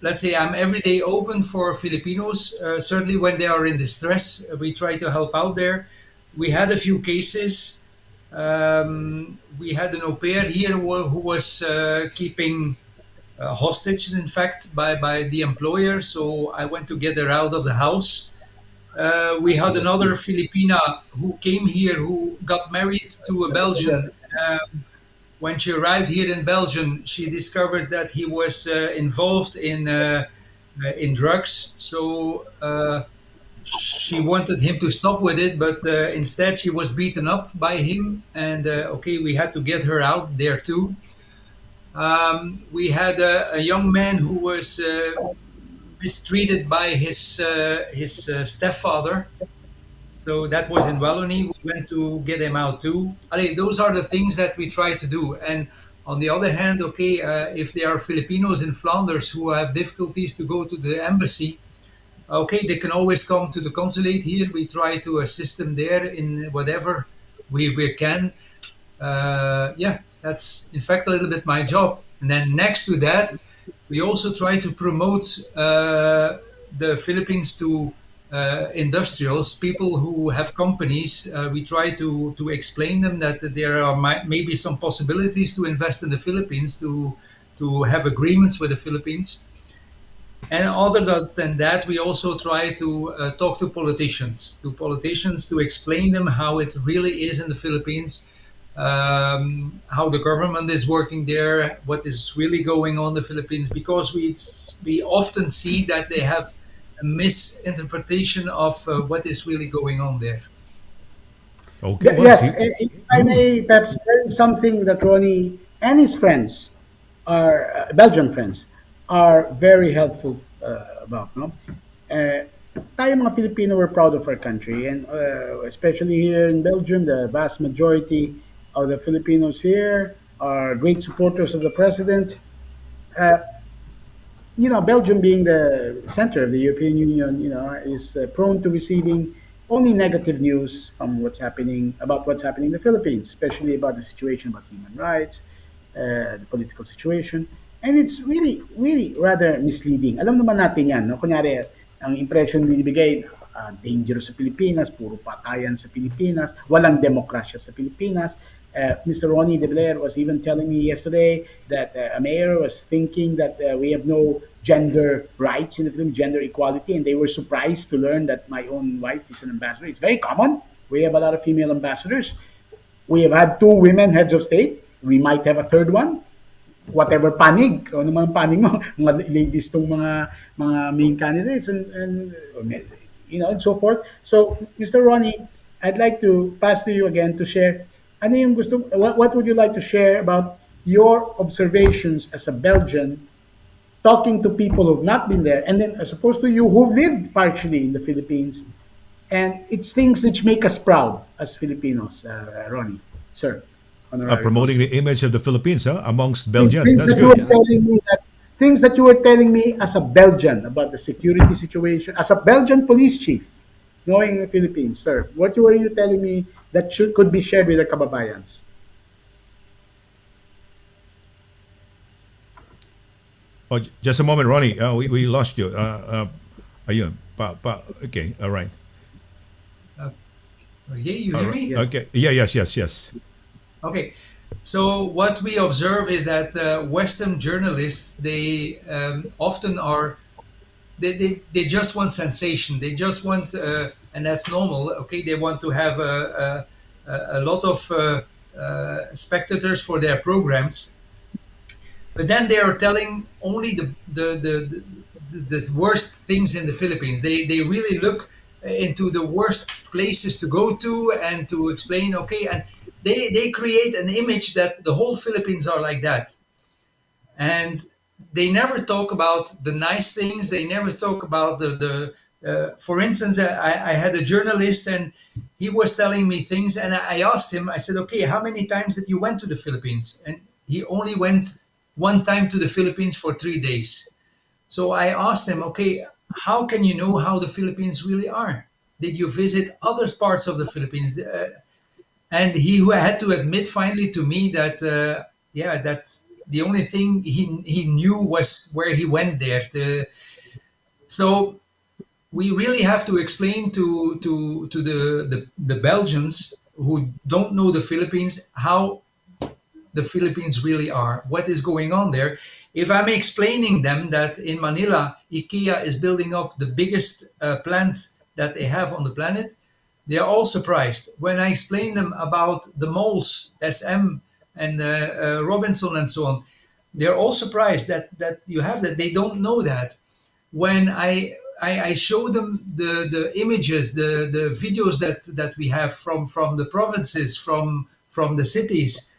let's say I'm every day open for Filipinos. Certainly when they are in distress, we try to help out there. We had a few cases. We had an au pair here who was keeping hostage, in fact, by the employer. So I went to get her out of the house. We had another Filipina who came here who got married to a Belgian. When she arrived here in Belgium, she discovered that he was involved in drugs. So she wanted him to stop with it, but instead she was beaten up by him. And okay, we had to get her out there too. We had a young man who was mistreated by his stepfather, So that was in Wallonie. We went to get them out too. I mean, those are the things that we try to do. And on the other hand, okay, if there are Filipinos in Flanders who have difficulties to go to the embassy, okay, they can always come to the consulate here. We try to assist them there in whatever we can. Yeah, that's in fact a little bit my job. And then next to that, we also try to promote the Philippines to industrials, people who have companies. We try to explain them that there are maybe some possibilities to invest in the Philippines, to have agreements with the Philippines. And other than that, we also try to talk to politicians, to explain them how it really is in the Philippines, how the government is working there, what is really going on in the Philippines, because we often see that they have a misinterpretation of what is really going on there. Okay, well, Yes, if I may, perhaps there is something that Ronnie and his friends, our Belgian friends, are very helpful about. No? Tayo mga Filipino, we're proud of our country, and especially here in Belgium, the vast majority of the Filipinos here are great supporters of the president. Uh, Belgium being the center of the European Union, is prone to receiving only negative news from what's happening in the Philippines, especially about the situation about human rights, the political situation. And it's really, really rather misleading. Alam naman natin yan, no? Kunyari, ang impression binibigay, dangerous sa Pilipinas, puro patayan sa Pilipinas, walang demokrasya sa Pilipinas. Mr. Ronnie de Blair was even telling me yesterday that a mayor was thinking that we have no gender rights in the Philippines, gender equality, and they were surprised to learn that my own wife is an ambassador. It's very common. We have a lot of female ambassadors. We have had 2 women heads of state. We might have a third one. Whatever panig, o naman panig mo, mga ladies tong mga main candidates and and so forth. So, Mr. Ronnie, I'd like to pass to you again to share. What would you like to share about your observations as a Belgian, talking to people who've not been there, and then as opposed to you who lived partially in the Philippines, and it's things which make us proud as Filipinos, Ronnie, sir. Honorary promoting the image of the Philippines amongst Belgians. things That's that you were good. telling me things that you were telling me as a Belgian about the security situation, as a Belgian police chief, knowing the Philippines, sir. What were you telling me that could be shared with our kababayans? Oh, just a moment, Ronnie. We lost you. Ayun. Okay, all right. Okay, you All hear right. me? Okay. Yeah, yes. Okay, so what we observe is that Western journalists, they often are, they just want sensation. They just want, and that's normal. Okay, they want to have a lot of spectators for their programs, but then they are telling only the worst things in the Philippines. They really look into the worst places to go to and to explain. Okay, and they create an image that the whole Philippines are like that, and they never talk about the nice things. They never talk about for instance, I had a journalist and he was telling me things, and I asked him, I said, okay, how many times did you went to the Philippines? And he only went 1 time to the Philippines for 3 days. So I asked him, okay, how can you know how the Philippines really are? Did you visit other parts of the Philippines? And he had to admit finally to me that, that the only thing he knew was where he went there. So we really have to explain to the Belgians who don't know the Philippines how the Philippines really are, what is going on there. If I'm explaining them that in Manila, IKEA is building up the biggest plant that they have on the planet, they are all surprised. When I explain them about the malls, SM and Robinson and so on, they're all surprised that you have that. They don't know that. When I show them the images, the videos that we have from the provinces, from the cities,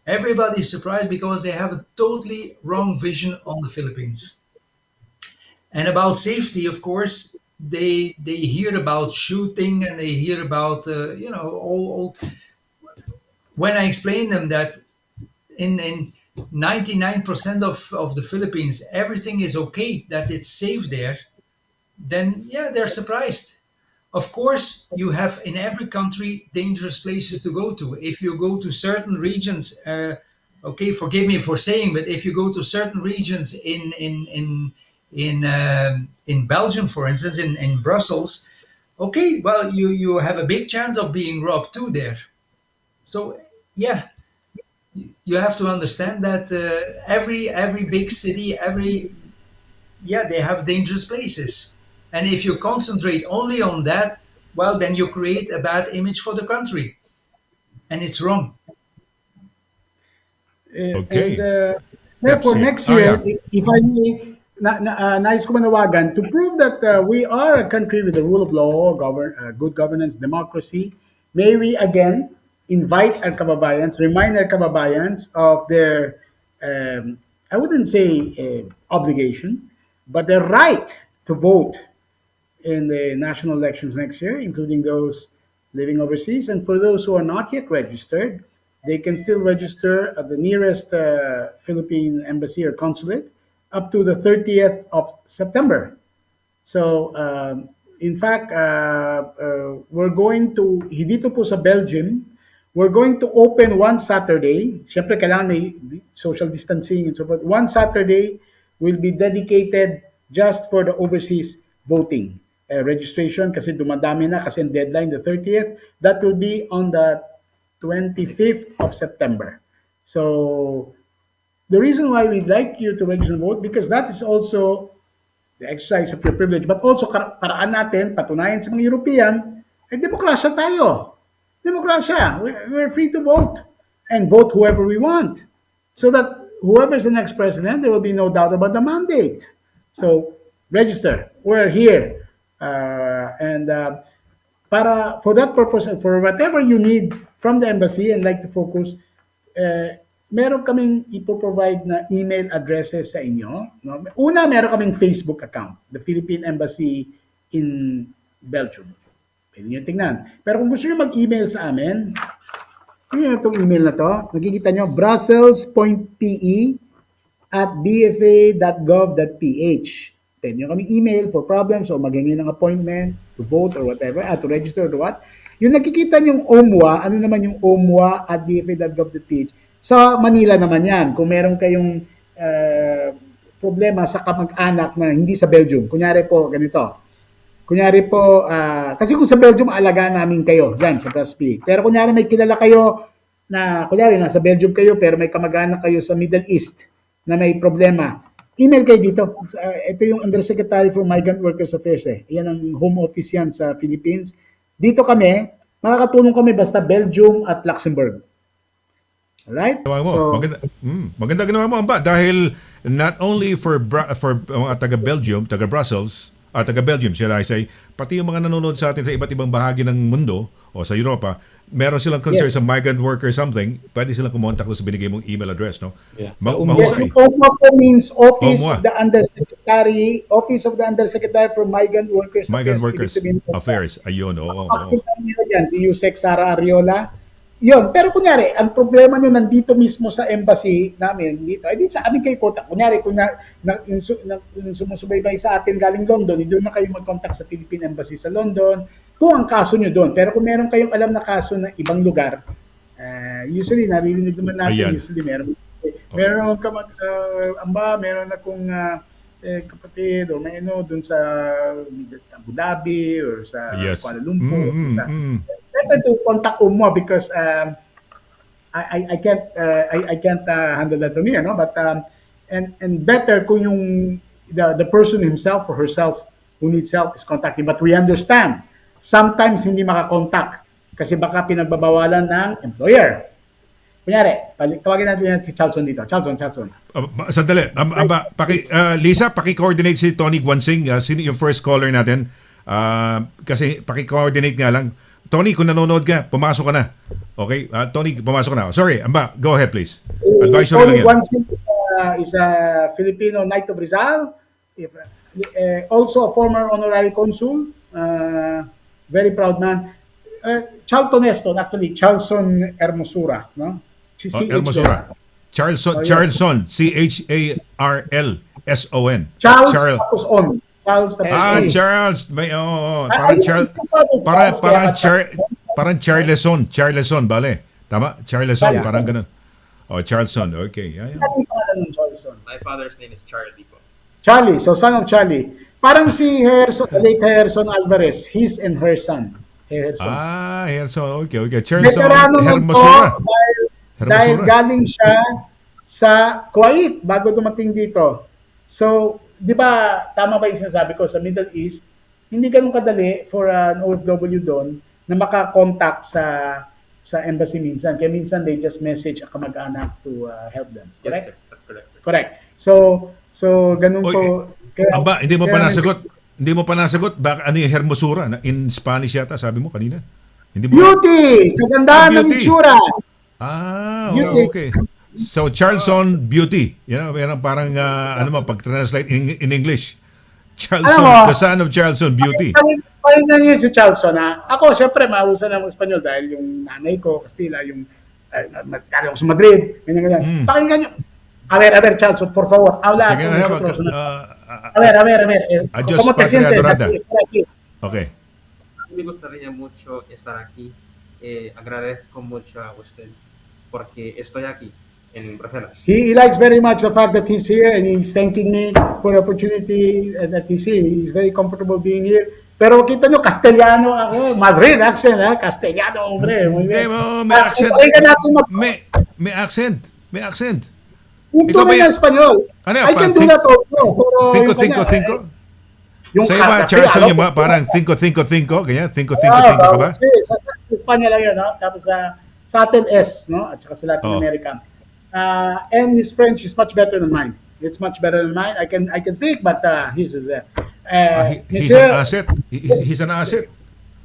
everybody's surprised because they have a totally wrong vision on the Philippines. And about safety, of course, they hear about shooting and they hear about all. When I explain them that in 99% of the Philippines everything is okay, that it's safe there, then yeah, they're surprised. Of course, you have in every country dangerous places to go to. If you go to certain regions, okay, forgive me for saying, but if you go to certain regions in Belgium, for instance, in Brussels, okay, well, you have a big chance of being robbed too there. So yeah, you have to understand that every big city, they have dangerous places. And if you concentrate only on that, well, then you create a bad image for the country. And it's wrong. Okay. And therefore, Pepsi. next year, Yeah. if I may, nais ko manawagan, to prove that we are a country with the rule of law, good governance, democracy, may we again invite our kababayans, remind our kababayans of their, I wouldn't say obligation, but their right to vote in the national elections next year, including those living overseas. And for those who are not yet registered, they can still register at the nearest Philippine embassy or consulate up to the 30th of September. So, in fact, we're going to, dito po sa Belgium, we're going to open one Saturday. Siyempre, kailangan may social distancing and so forth. One Saturday will be dedicated just for the overseas voting registration kasi dumadami na kasi ang deadline the 30th. That will be on the 25th of September. So, the reason why we'd like you to register and vote because that is also the exercise of your privilege, but also paraan natin, patunayan sa mga European, demokrasya tayo. Demokrasya. We're free to vote and vote whoever we want. So that whoever is the next president, there will be no doubt about the mandate. So, register. We're here. For that purpose, and for whatever you need from the embassy and like to focus, meron kaming ipoprovide na email addresses sa inyo. No? Una, meron kaming Facebook account, the Philippine Embassy in Belgium. Pwede nyo tingnan. Pero kung gusto nyo mag-email sa amin, tingnan itong email na to. Nakikita nyo, brussels.pe@bfa.gov.ph. Pwede nyo kami email for problems o maghingi ng appointment to vote or whatever, to register or what. Yung nakikita nyo yung OMWA, ano naman yung OMWA at bfa.gov.ph? Sa Manila naman yan. Kung meron kayong problema sa kamag-anak na hindi sa Belgium, kunyari po, ganito. Kunyari po, kasi kung sa Belgium, alagaan namin kayo, dyan sa Brasby. Pero kunyari may kilala kayo na, kunyari nasa Belgium kayo, pero may kamag-anak kayo sa Middle East na may problema, email kayo dito. Ito yung Undersecretary for Migrant Workers Affairs. Yan ang home office yan sa Philippines. Dito kami, makakatulong kami basta Belgium at Luxembourg. Alright? Ginawa mo. So, Maganda ginawa mo, Amba. Dahil not only for mga taga-Belgium, taga-Brussels, taga-Belgium, shall I say, pati yung mga nanonood sa atin sa iba't ibang bahagi ng mundo o sa Europa, meron silang concern sa migrant worker something, pwede silang kumontak sa binigay mong email address, no? Yeah. yes, Mahusay. OMWA po means Office OMWA. of the Undersecretary for Migrant Workers Migrant Affairs. Workers Ibig sabihin po, Affairs. Ayun, oo. Pakita nyo dyan, si Yusek Sara Ariola. Yun, pero kunyari, ang problema nyo nandito mismo sa embassy namin, dito, ay di sa amin kayo kontak. Kunyari, kung yung sumusubaybay sa atin galing London, doon na kayo mag-contact sa Philippine Embassy sa London, kung ang kaso nyo doon. Pero kung meron kayong alam na kaso na ibang lugar, usually, naririnig naman natin, Ayan. usually meron amba, meron akong kapatid o may doon sa Abu Dhabi or sa Kuala Lumpur. Better to contact UMWA because I can't handle that from here, no? But and better kung yung the person himself or herself who needs help is contacting. But we understand sometimes hindi makakontak kasi baka pinagbabawalan ng employer. Kunyari, tawagin natin yan si Charlson dito. Charlson. Sandali. Lisa, paki-coordinate si Tony Guansing, sino yung first caller natin. Kasi paki-coordinate nga lang. Tony, kung nanonood ka, pumasok ka na. Okay? Tony, pumasok ka na. Sorry, Amba, go ahead please. Advisory lang Tony yan. Guansing is a Filipino Knight of Rizal. also a former honorary consul, very proud man. Charlton Eston, actually, Charlson Hermosura, no? Hermosura. Charlson, yes. Charlson, Charlson. Charles Charles. tapos on. Charles tapos on. Charles. May, Ay, parang Charleson, bale. Tama? Charleson, Yeah. parang ganun. Oh, Charlson, okay. Yeah, yeah. Ano yung pangalan ng Charlson? My father's name is Charlie po. Charlie, so son of Charlie. Parang si late Herson Alvarez, his and her son. Herson. Herson, okay. Charlson Veterano nun po Hermosura. dahil galing siya sa Kuwait bago dumating dito. So, di ba, tama ba yung sinasabi ko, sa Middle East, hindi ganun kadali for an OFW doon na makakontakt sa embassy minsan. Kaya minsan they just message a kamag-anak to help them. Correct? Yes, sir. That's correct, sir. Correct. So ganun Oy, po. Kaya, Aba, hindi mo pa kaya- nasagot. Hindi mo pa nasagot. Ano yung Hermosura? In Spanish yata, sabi mo kanina. Hindi mo. Beauty! Kagandahan ng Beauty. itsura! Beauty. Okay. So, Charlson Beauty. Yan ang parang, pag-translate in English. Charlson, Alam mo, the son of Charlson Beauty. Pakinggan niyo si Charlson, ha? Ako, syempre, mahusan ng Espanyol dahil yung nanay ko, Kastila, yung nagkari ako sa Madrid, ganyan. Pakinggan niyo. A ver, Charlson, por favor, habla Sige, con nosotros. A ver. Adiós, ¿Cómo te Padre sientes Adorada. estar aquí? Okay. Me gustaría mucho estar aquí. Agradezco mucho a usted porque estoy aquí en Bruselas. He likes very much the fact that he's here and he's thanking me for the opportunity that he's here. He's very comfortable being here. Pero kita nyo, Castellano, Madrid accent, ha? Castellano, hombre. Muy Hindi bien. mo, may accent. Pakinggan natin May accent. May accent. Yung Ikaw ba tunay yan? na Espanyol. Ano yan? I can do that also. Pero Cinco, yung kanya, yung Sa'yo ba, karte, Charlson, alam yung ko- mga parang 5-5-5, ganyan? 5-5-5 Ah, ka ba? Sa Espanya lang yun, no? Tapos sa atin S, no? At saka sa Latin Oh. America. And his French is much better than mine. It's much better than mine. I can speak, but his is He's an asset. He's an asset.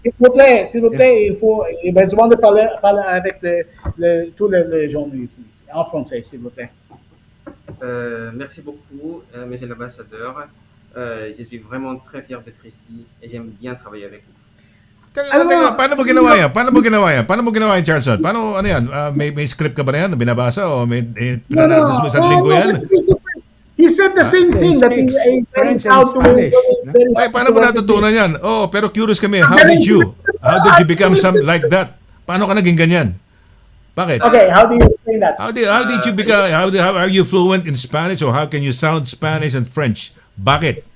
s'il vous plaît, il faut il a besoin de parler avec tous les gens ici, en français, s'il vous plaît. Merci beaucoup, monsieur l'ambassadeur. Je suis vraiment très fier d'être ici et j'aime bien travailler avec vous. Teka, paano mo ginawa yan? Paano mo ginawa yan, Charlson? Paano, ano yan? May script ka ba na yan? Binabasa o may pinanalisis mo isang linggo yan? He said the same thing that he's very French and proud to Spanish, Ay, paano mo natutunan yan? Oh, pero curious kami. How did you become like that? Paano ka naging ganyan? Bakit? Okay, how do you explain that? How did you become, how are you fluent in Spanish or how can you sound Spanish and French? Bakit?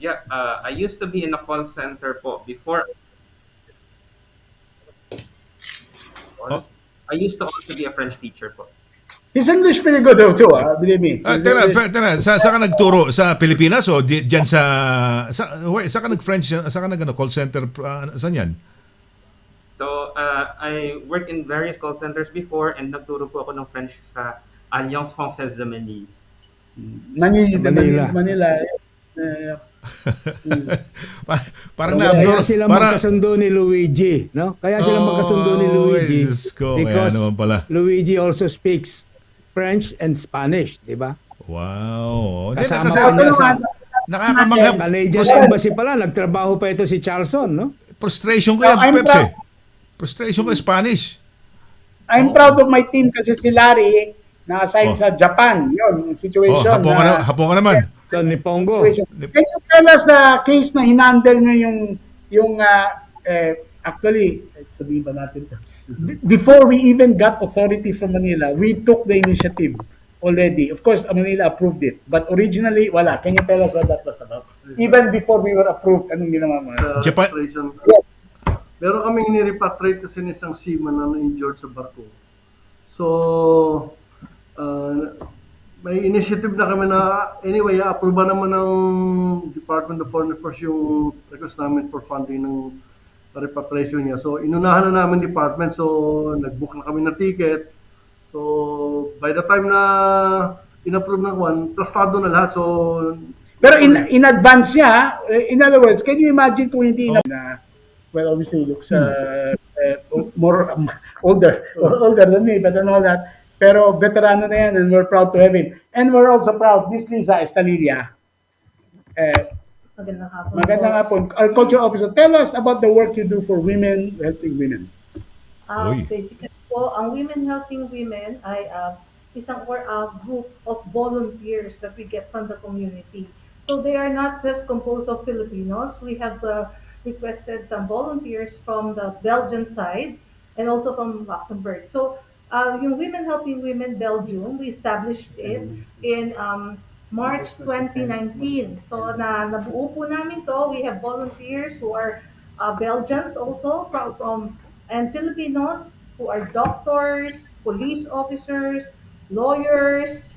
Yeah, I used to be in a call center po before. I used to also be a French teacher po. His English pretty good though too, believe me. Tara, saan ka nagturo? Sa Pilipinas o diyan saan ka nag-French, saan ka call center, saan yan? So, I worked in various call centers before and nagturo po ako ng French sa Alliance Française de Manille. Manila. Parang Kaya sila para magkasundo ni Luigi, no? Kaya sila magkasundo ni Luigi Diyos ko, kaya because naman pala. Luigi also speaks French and Spanish, di ba? Wow. Kasama Kasi, ko niya sa nakakamangha Canadian Embassy pala, nagtrabaho pa ito si Charlson, no? frustration ko yan, I'm Peps eh. Frustration ko Spanish. I'm proud of my team kasi si Larry na-assign sa Japan. Yun, yung situation. Hapon ka naman. So, ni Pongo. Can you tell us the case na hinandle nyo yung actually, sabihin ba natin before we even got authority from Manila, we took the initiative already. Of course, Manila approved it. But originally, wala. Can you tell us what that was about? Even before we were approved, anong ginawa mo? Japan. Meron kaming ni-repatriate kasi ng isang seaman na na-injured sa barko. So, may initiative na kami na, anyway, approve naman ng Department of Foreign Affairs yung request namin for funding ng repatriation niya. So, inunahan na namin department. So, nag-book na kami ng ticket. So, by the time na in-approve ng one, trustado na lahat. So, pero in advance niya, in other words, can you imagine kung hindi na, well, obviously he looks more older than me, but and all that. Pero veterano na yan and we're proud to have him. And we're also proud, this Lisa Estalilia, Uh, Magandang hapon Magandang po. hapon. Our culture officer, tell us about the work you do for women, helping women. Uy. Basically po, ang Women Helping Women ay isang or group of volunteers that we get from the community. So they are not just composed of Filipinos. We have requested some volunteers from the Belgian side and also from Luxembourg. So yung Women Helping Women Belgium, we established it in March 2019. So nabuo po namin to. We have volunteers who are Belgians also from and Filipinos who are doctors, police officers, lawyers,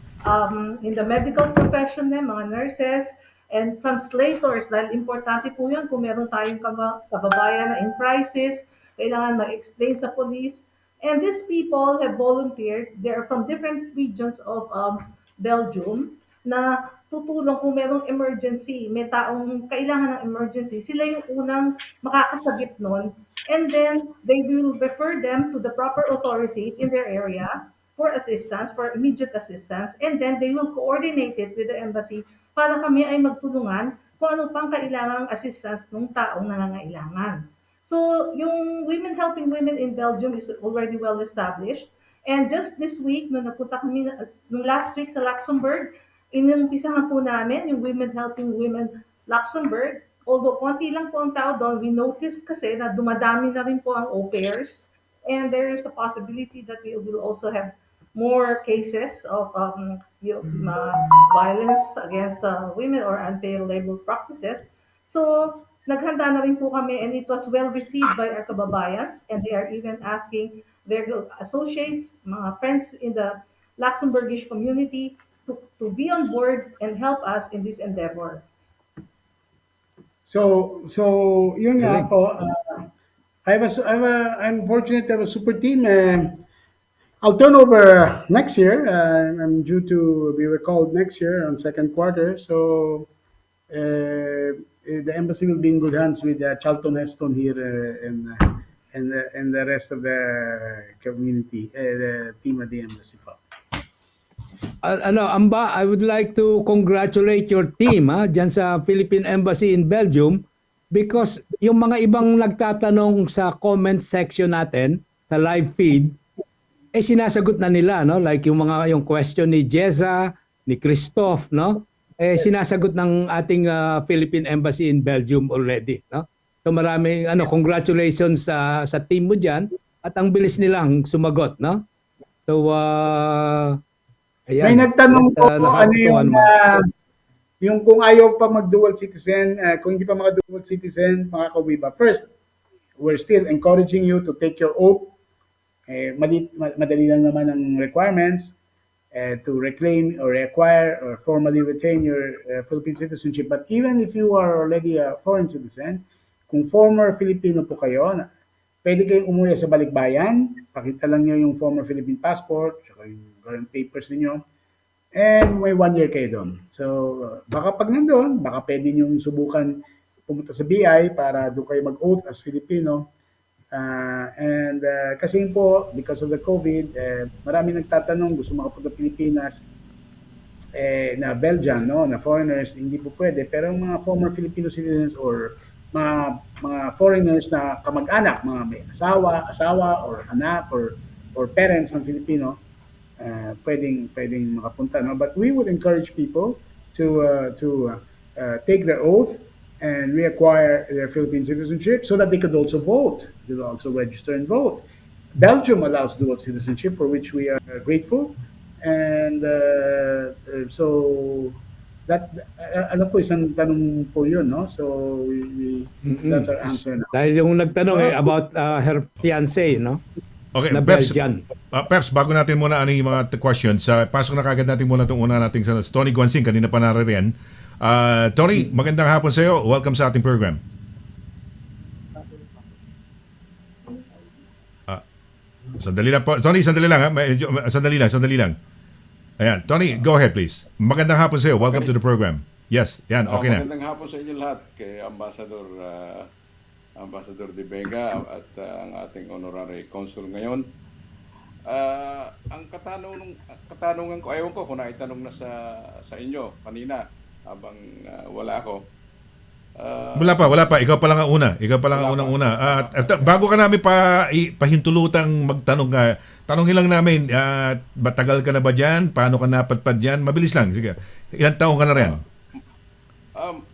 in the medical profession din, mga nurses, and translators. Dahil importante po yun kung meron tayong kababayan na in crisis, kailangan ma-explain sa police. And these people have volunteered. They are from different regions of Belgium na tutulong kung merong emergency, may taong kailangan ng emergency, sila yung unang makakasagip nun. And then they will refer them to the proper authorities in their area for assistance, for immediate assistance, and then they will coordinate it with the embassy para kami ay magtulungan kung ano pang kailangang assistance ng taong nangangailangan. So, yung Women Helping Women in Belgium is already well established. And just this week, nung napunta kami, nung last week sa Luxembourg, inumpisahan po namin yung Women Helping Women Luxembourg. Although konti lang po ang tao doon, we noticed kasi na dumadami na rin po ang au pairs. And there is a possibility that we will also have more cases of violence against women or unfair labor practices. So, naghanda na rin po kami and it was well received by our kababayans and they are even asking their associates, mga friends in the Luxembourgish community to be on board and help us in this endeavor. So yun nga Galing. po. I'm fortunate to have a super team. I'll turn over next year. I'm due to be recalled next year on second quarter. So the embassy will be in good hands with Charlton Heston here and the rest of the community, the team at the embassy. Amba, I would like to congratulate your team dyan sa Philippine Embassy in Belgium because yung mga ibang nagtatanong sa comment section natin sa live feed sinasagot na nila, no? Like yung question ni Jeza, ni Christoph, no? Sinasagot ng ating Philippine Embassy in Belgium already, no? So maraming congratulations sa team mo diyan at ang bilis nilang sumagot, no? So ayan. May nagtanong po naman. yung kung ayaw pa mag-dual citizen, kung hindi pa dual citizen, mga kawiba. First, we're still encouraging you to take your oath. Madali lang naman ang requirements to reclaim or reacquire or formally retain your Philippine citizenship. But even if you are already a foreign citizen, kung former Filipino po kayo, pwede kayong umuwi sa balikbayan, pakita lang nyo yung former Philippine passport, saka yung current papers niyo, and may 1 year kayo doon. So, baka pag nandun, baka pwede nyo subukan pumunta sa BI para doon kayo mag-oath as Filipino. Kasi po, because of the COVID, marami nagtatanong, gusto makapunta Pilipinas, na Belgian, no, na foreigners, hindi po pwede. Pero mga former Filipino citizens or mga foreigners na kamag-anak, mga may asawa or anak or parents ng Filipino, pwedeng makapunta, no? But we would encourage people to take their oath and reacquire their Philippine citizenship so that they could also vote. They will also register and vote. Belgium allows dual citizenship, for which we are grateful, and so that alam po isang tanong po yun, no? So that's our answer now. Dahil yung nagtanong about her fiancé, no? Okay, Na Peps, Belgian. Peps, bago natin muna yung mga questions, pasok na kagad natin muna itong una nating sa Tony Guansing, kanina pa naririyan. Tony, magandang hapon sa iyo. Welcome sa ating program. Sandali lang po. Tony, sandali lang. Sandali lang. Ayan, Tony, go ahead please. Magandang hapon sa iyo. Welcome to the program. Yes, yan, okay na. Magandang hapon sa inyo lahat kay Ambassador de VEGA at ang ating Honorary Consul ngayon. Ang katanungan ko, ayaw ko kung naitanong na sa inyo kanina, habang wala ako. Wala pa. Ikaw pa lang ang una. Ikaw pa lang ang unang-una. Bago ka namin pahintulutang magtanong ka, tanongin lang namin, matagal ka na ba dyan? Paano ka napadpad dyan? Mabilis lang. Sige. Ilang taong ka na rin?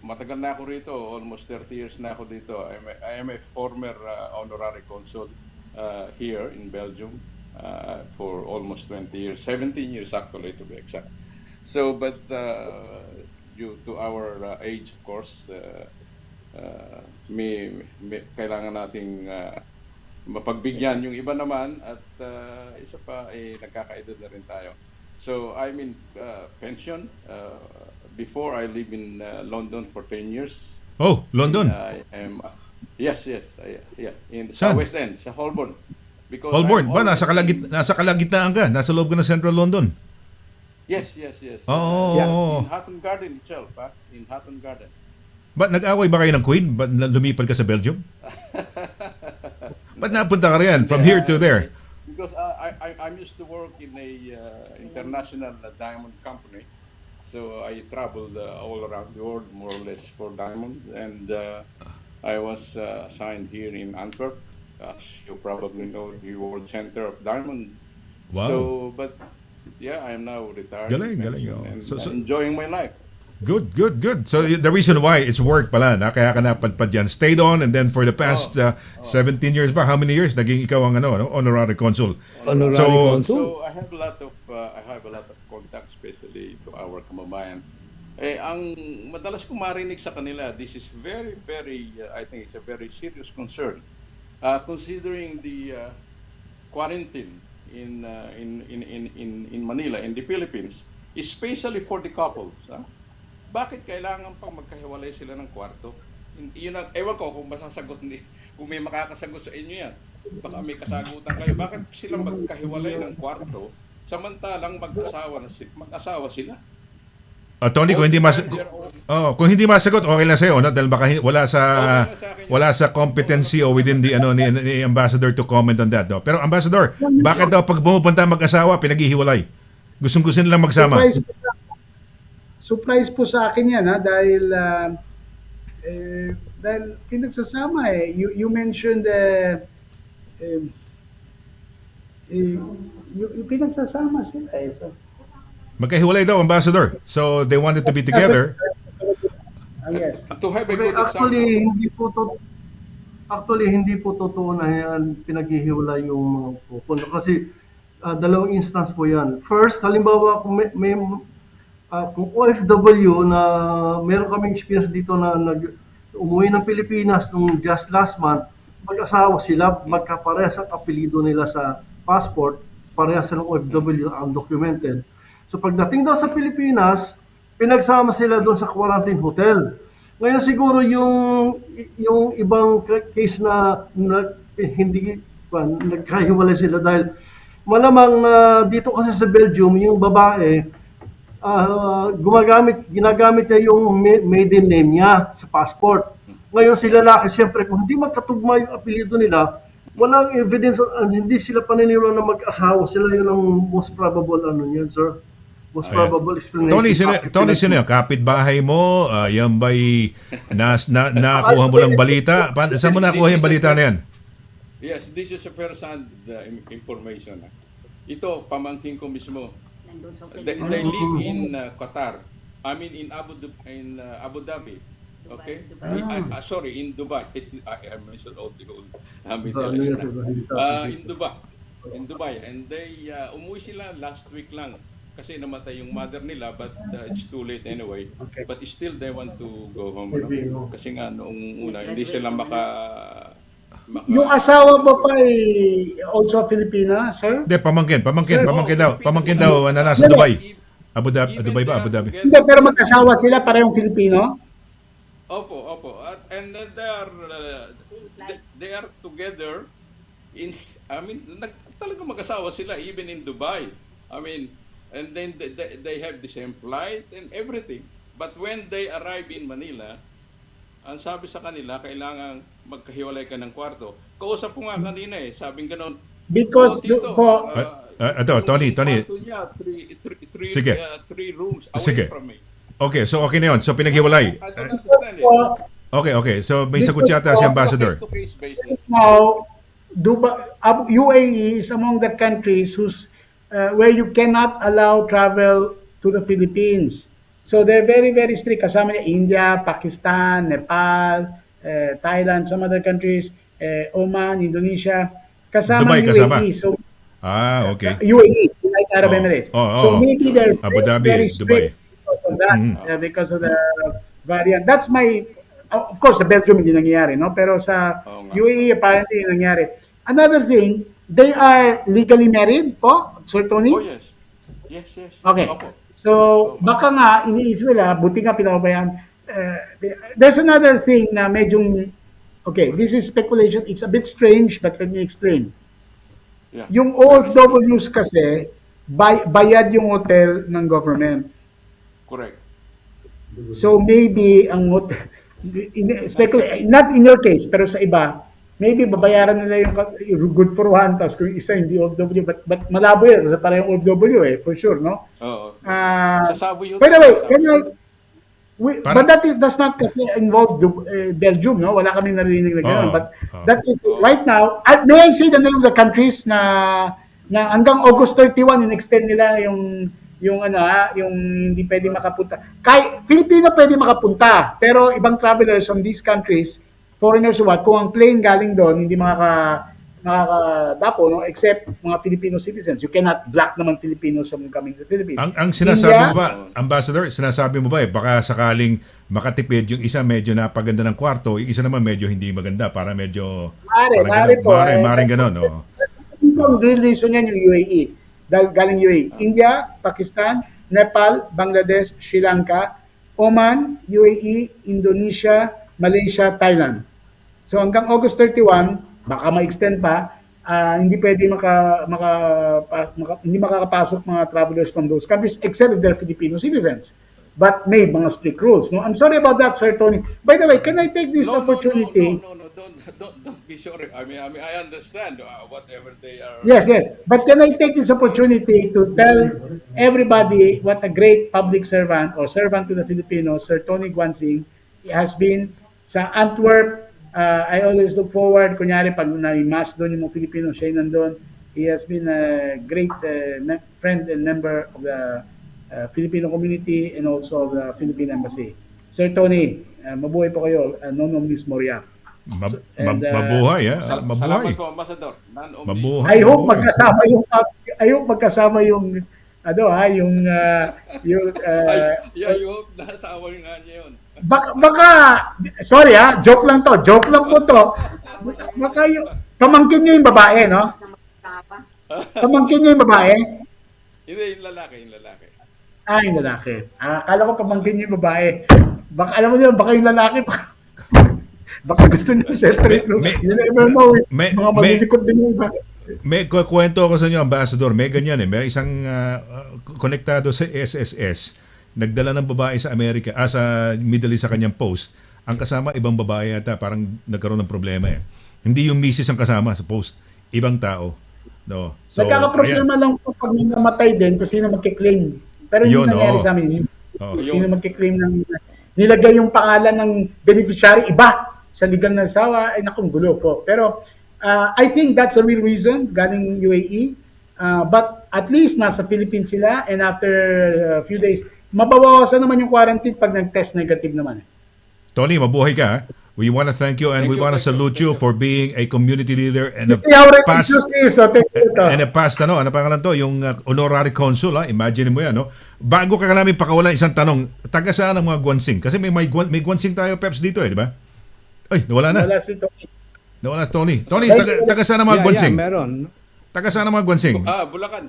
Matagal na ako rito. Almost 30 years na ako dito. I am a former Honorary Consul here in Belgium for almost 20 years. 17 years actually, to be exact. So, but due to our age, of course, kailangan nating mapagbigyan yung iba naman at isa pa nagkakaedad na rin tayo. So I'm in pension. Before I live in London for 10 years. Oh, London. I am yes, in Saan? sa West End, sa Holborn. Because Holborn. I'm Ba, always nasa kalagitnaan ka. Nasa loob ka ng Central London. Yes. Oh. In Hatton Garden itself, in Hatton Garden. Ba't nag-away ba kayo ng Queen? Ba't lumipad ka sa Belgium? Ba't napunta ka riyan? From here to there? Because I'm used to work in a international diamond company. So I traveled all around the world, more or less, for diamond. And I was assigned here in Antwerp. As you probably know, the World Center of Diamond. Wow. So, but yeah, I am now retired. Galing. And So- enjoying my life. Good. So the reason why it's work pala, kaya ka napadpad yan. Stayed on and then for the past 17 years ba? How many years naging ikaw ang honorary consul? Honorary So- Consul. So I have a lot of contact, especially to our kababayan. Ang madalas ko marinig sa kanila, this is very, very, I think it's a very serious concern. Considering the quarantine in Manila, in the Philippines, especially for the couples. Bakit kailangan pang magkahiwalay sila ng kwarto? Yun ang, ewan ko kung masasagot kung may makakasagot sa inyo yan. Baka may kasagutan kayo. Bakit sila magkahiwalay ng kwarto samantalang mag-asawa sila? Tony, kung hindi masagot, okay lang sa'yo, no? Dahil baka wala sa competency o within the ni ambassador to comment on that, no? Pero ambassador, bakit daw pag pumupunta mag-asawa pinaghihiwalay? Gusto nila magsama. Surprise po sa akin yan, dahil pinagsasama You mentioned yung pinagsasama sila So, Magkahiwalay daw, ambassador. So they wanted to be together. yes. To have a good Actually, example. hindi po totoo na yan pinaghihiwalay yung mga pupunta. Kasi dalawang instance po yan. First, halimbawa kung kung OFW na meron kaming experience dito na umuwi ng Pilipinas nung just last month, mag-asawa sila, magkaparehas ang apelido nila sa passport, parehas silang OFW undocumented. So pagdating daw sa Pilipinas, pinagsama sila doon sa quarantine hotel. Ngayon siguro yung ibang case na hindi nagkahiwalay sila dahil malamang dito kasi sa Belgium yung babae ginagamit niya yung maiden name niya sa passport. Ngayon sila lalaki, siyempre kung hindi magkatugma yung apelyido nila, walang evidence, hindi sila paniniwala na mag-asawa sila. Yun ang most probable yan, sir. Most probable explanation. Tony, sino yun? Kapitbahay mo? Yan ba'y nakuha mo ng balita? Saan mo nakuha yung balita na yan? Yes, this is a first-hand information. Ito, pamangkin ko mismo. They live in Qatar. I mean in Abu Dhabi. Okay? Sorry, in Dubai. I mentioned all the old in Dubai. And they umuwi sila last week lang kasi namatay yung mother nila, but it's too late anyway. But still they want to go home. Kasi nga noong una hindi sila Yung asawa ba pa also Filipina, sir? Hindi, pamangkin daw na nasa Dubai. Dubai ba? Abu Dhabi. Hindi, pero mag-asawa sila parehong Filipino? Opo. And they are together talaga mag-asawa sila even in Dubai. I mean, and then they have the same flight and everything. But when they arrive in Manila, ang sabi sa kanila, kailangan magkahiwalay ka ng kwarto. Kausap ko nga kanina sabing gano'n. Because Tony. Niya, three rooms away Sige. from me. Okay, so okay na yun. So pinaghiwalay. I don't understand it. Okay. So may sagot yata si Ambassador. Case-to-case basis. Now, UAE is among the countries where you cannot allow travel to the Philippines. So they're very, very strict. Kasama niya India, Pakistan, Nepal, Thailand, some other countries, Oman, Indonesia. Kasama Dubai ng kasama. UAE. So Okay. UAE, United Arab Oh. Emirates. Oh, So oh. maybe they're Abu very, Dhabi, very Dubai. strict because of that, Mhm. because of the variant. That's my, of course, sa Belgium hindi nangyayari, no? Pero sa Oo nga. UAE apparently nangyari. Another thing, they are legally married po, Sir Tony? Oh, yes. Yes. Okay. Opo. So, baka nga, iniisip nila, buti nga pinababayaan. There's another thing na medyo, okay, this is speculation. It's a bit strange, but let me explain. Yeah. Yung OFWs kasi, bayad yung hotel ng government. Correct. So, maybe, ang hotel, not in your case, pero sa iba, maybe babayaran nila yung good for one, tapos kung isa hindi OFW, but malabo yun, kasi parang OFW for sure, no? Oo. Uh, Sasabi yun. by the way, Parang- but that does not kasi involve Belgium, no? Wala kami narinig na gano'n. Oo. But that is right now. May I say the name of the countries na hanggang August 31 in-extend nila yung yung hindi pwede makapunta. Filipino pwede makapunta, pero ibang travelers from these countries, foreigners what, kung ang plane galing doon, hindi makakadapo, no? Except mga Filipino citizens. You cannot block naman Filipinos from coming to the Philippines. Ang sinasabi India, mo ba, Ambassador, sinasabi mo ba baka sakaling makatipid yung isa medyo napaganda ng kwarto, yung isa naman medyo hindi maganda para medyo Maaari po. Maring ganun, no? Ang real reason yan yung UAE. Dahil galing UAE. India, Pakistan, Nepal, Bangladesh, Sri Lanka, Oman, UAE, Indonesia, Malaysia, Thailand. So hanggang August 31, baka ma-extend pa, hindi pwede hindi makakapasok mga travelers from those countries except if they're Filipino citizens. But may mga strict rules. No, I'm sorry about that, Sir Tony. By the way, can I take this opportunity? No. Don't be sorry. I mean, I understand whatever they are. Yes. But can I take this opportunity to tell everybody what a great public servant or servant to the Filipinos, Sir Tony Guansing, has been sa Antwerp. I always look forward, kunyari pag na-mass doon yung mga Filipino, siya nandun. He has been a great friend and member of the Filipino community and also of the Philippine Embassy. Sir Tony, mabuhay po kayo. Non omnis moriar. Mabuhay, mabuhay. Salamat po, Ambassador. Mabuhay. I hope magkasama yung You hope nasawa yung nga niya yun. baka sorry joke lang po to. Baka yung pamangkin niyo yung babae, no? Pamangkin niyo yung babae? Hindi, yung lalaki. Yung lalaki. Akala ko pamangkin niyo yung babae. Baka alam mo niyo, baka yung lalaki baka gusto niya separate. You never know. Mga malilikot din yung iba. May kwento ako sa inyo, Ambassador. May ganyan May isang konektado sa SSS. Nagdala ng babae sa Amerika, sa Middle East sa kanyang post. Ang kasama, ibang babae yata, parang nagkaroon ng problema Hindi yung misis ang kasama sa post. Ibang tao. No? So, nagkakaproblema lang po pag may namatay din kasi sino magkiklaim. Pero hindi nangyari sa amin. Sino magkiklaim ng nilagay yung pangalan ng beneficiary iba sa legal na asawa, nakong gulo po. Pero I think that's the real reason galing UAE. But at least nasa Philippines sila and after a few days, mabawasan naman yung quarantine pag nag-test negative naman. Tony, mabuhay ka. We want to thank you and we want to salute you for being a community leader and a past ano pangalan to, yung Honorary Consul, Imagine mo yan, no? Bago ka namin pakawalan isang tanong, taga saan ang mga Guansing? Kasi may Guansing tayo, PEPS dito di ba? Ay, nawala na. Wala si Tony. Nawala si Tony. Tony, taga saan ang mga Guansing? Meron. Taga saan ang mga Guansing? Bulacan.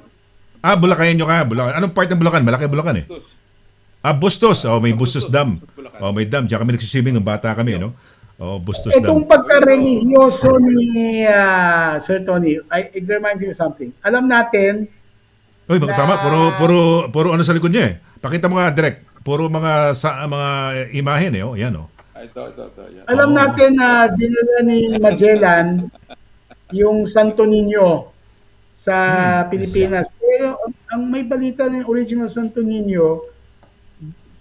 Bulacaneño ka. Bulacan. Anong part ng Bulacan? Malaki Bulacan Bustos. May Bustos Dam. May dam. Diyan kami nagsiswimming ng bata kami, no? Bustos Dam. Itong pagka-religyoso ni Sir Tony, it reminds you of something. Alam natin, Uy, tama. Puro ano sa likod niya Pakita mo nga direct. Puro mga imahen Yan, Ito. Yeah. alam natin na dinala ni Magellan yung Santo Niño sa Pilipinas. Pero ang may balita ng original Santo Niño,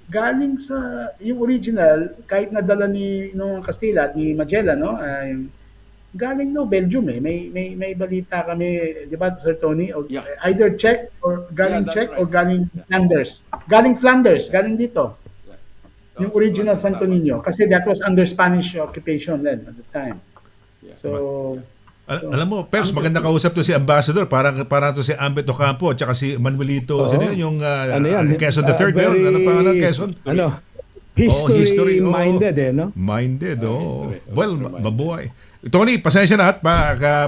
galing sa yung original, kahit nadala ni nung Castilla at ni Magellan, no? Galing no Belgium eh. May balita kami, 'di ba, Sir Tony? Or, Yeah. either Czech or galing Yeah, that's Czech or right. galing Yeah. Flanders. Galing Flanders, galing dito. Yeah. Yung original Santo Niño kasi that was under Spanish occupation then at the time. Yeah. So Alam mo, Peps, maganda kausap to si Ambassador. Parang to si Ambet Ocampo at saka si Manuelito. Oo. Sino yun? Yung Ano yan? Quezon the Third ba yun? Ano pangalan? Quezon? History oo. minded no? Minded, history. Well, History minded. mabuhay. Tony, pasensya na at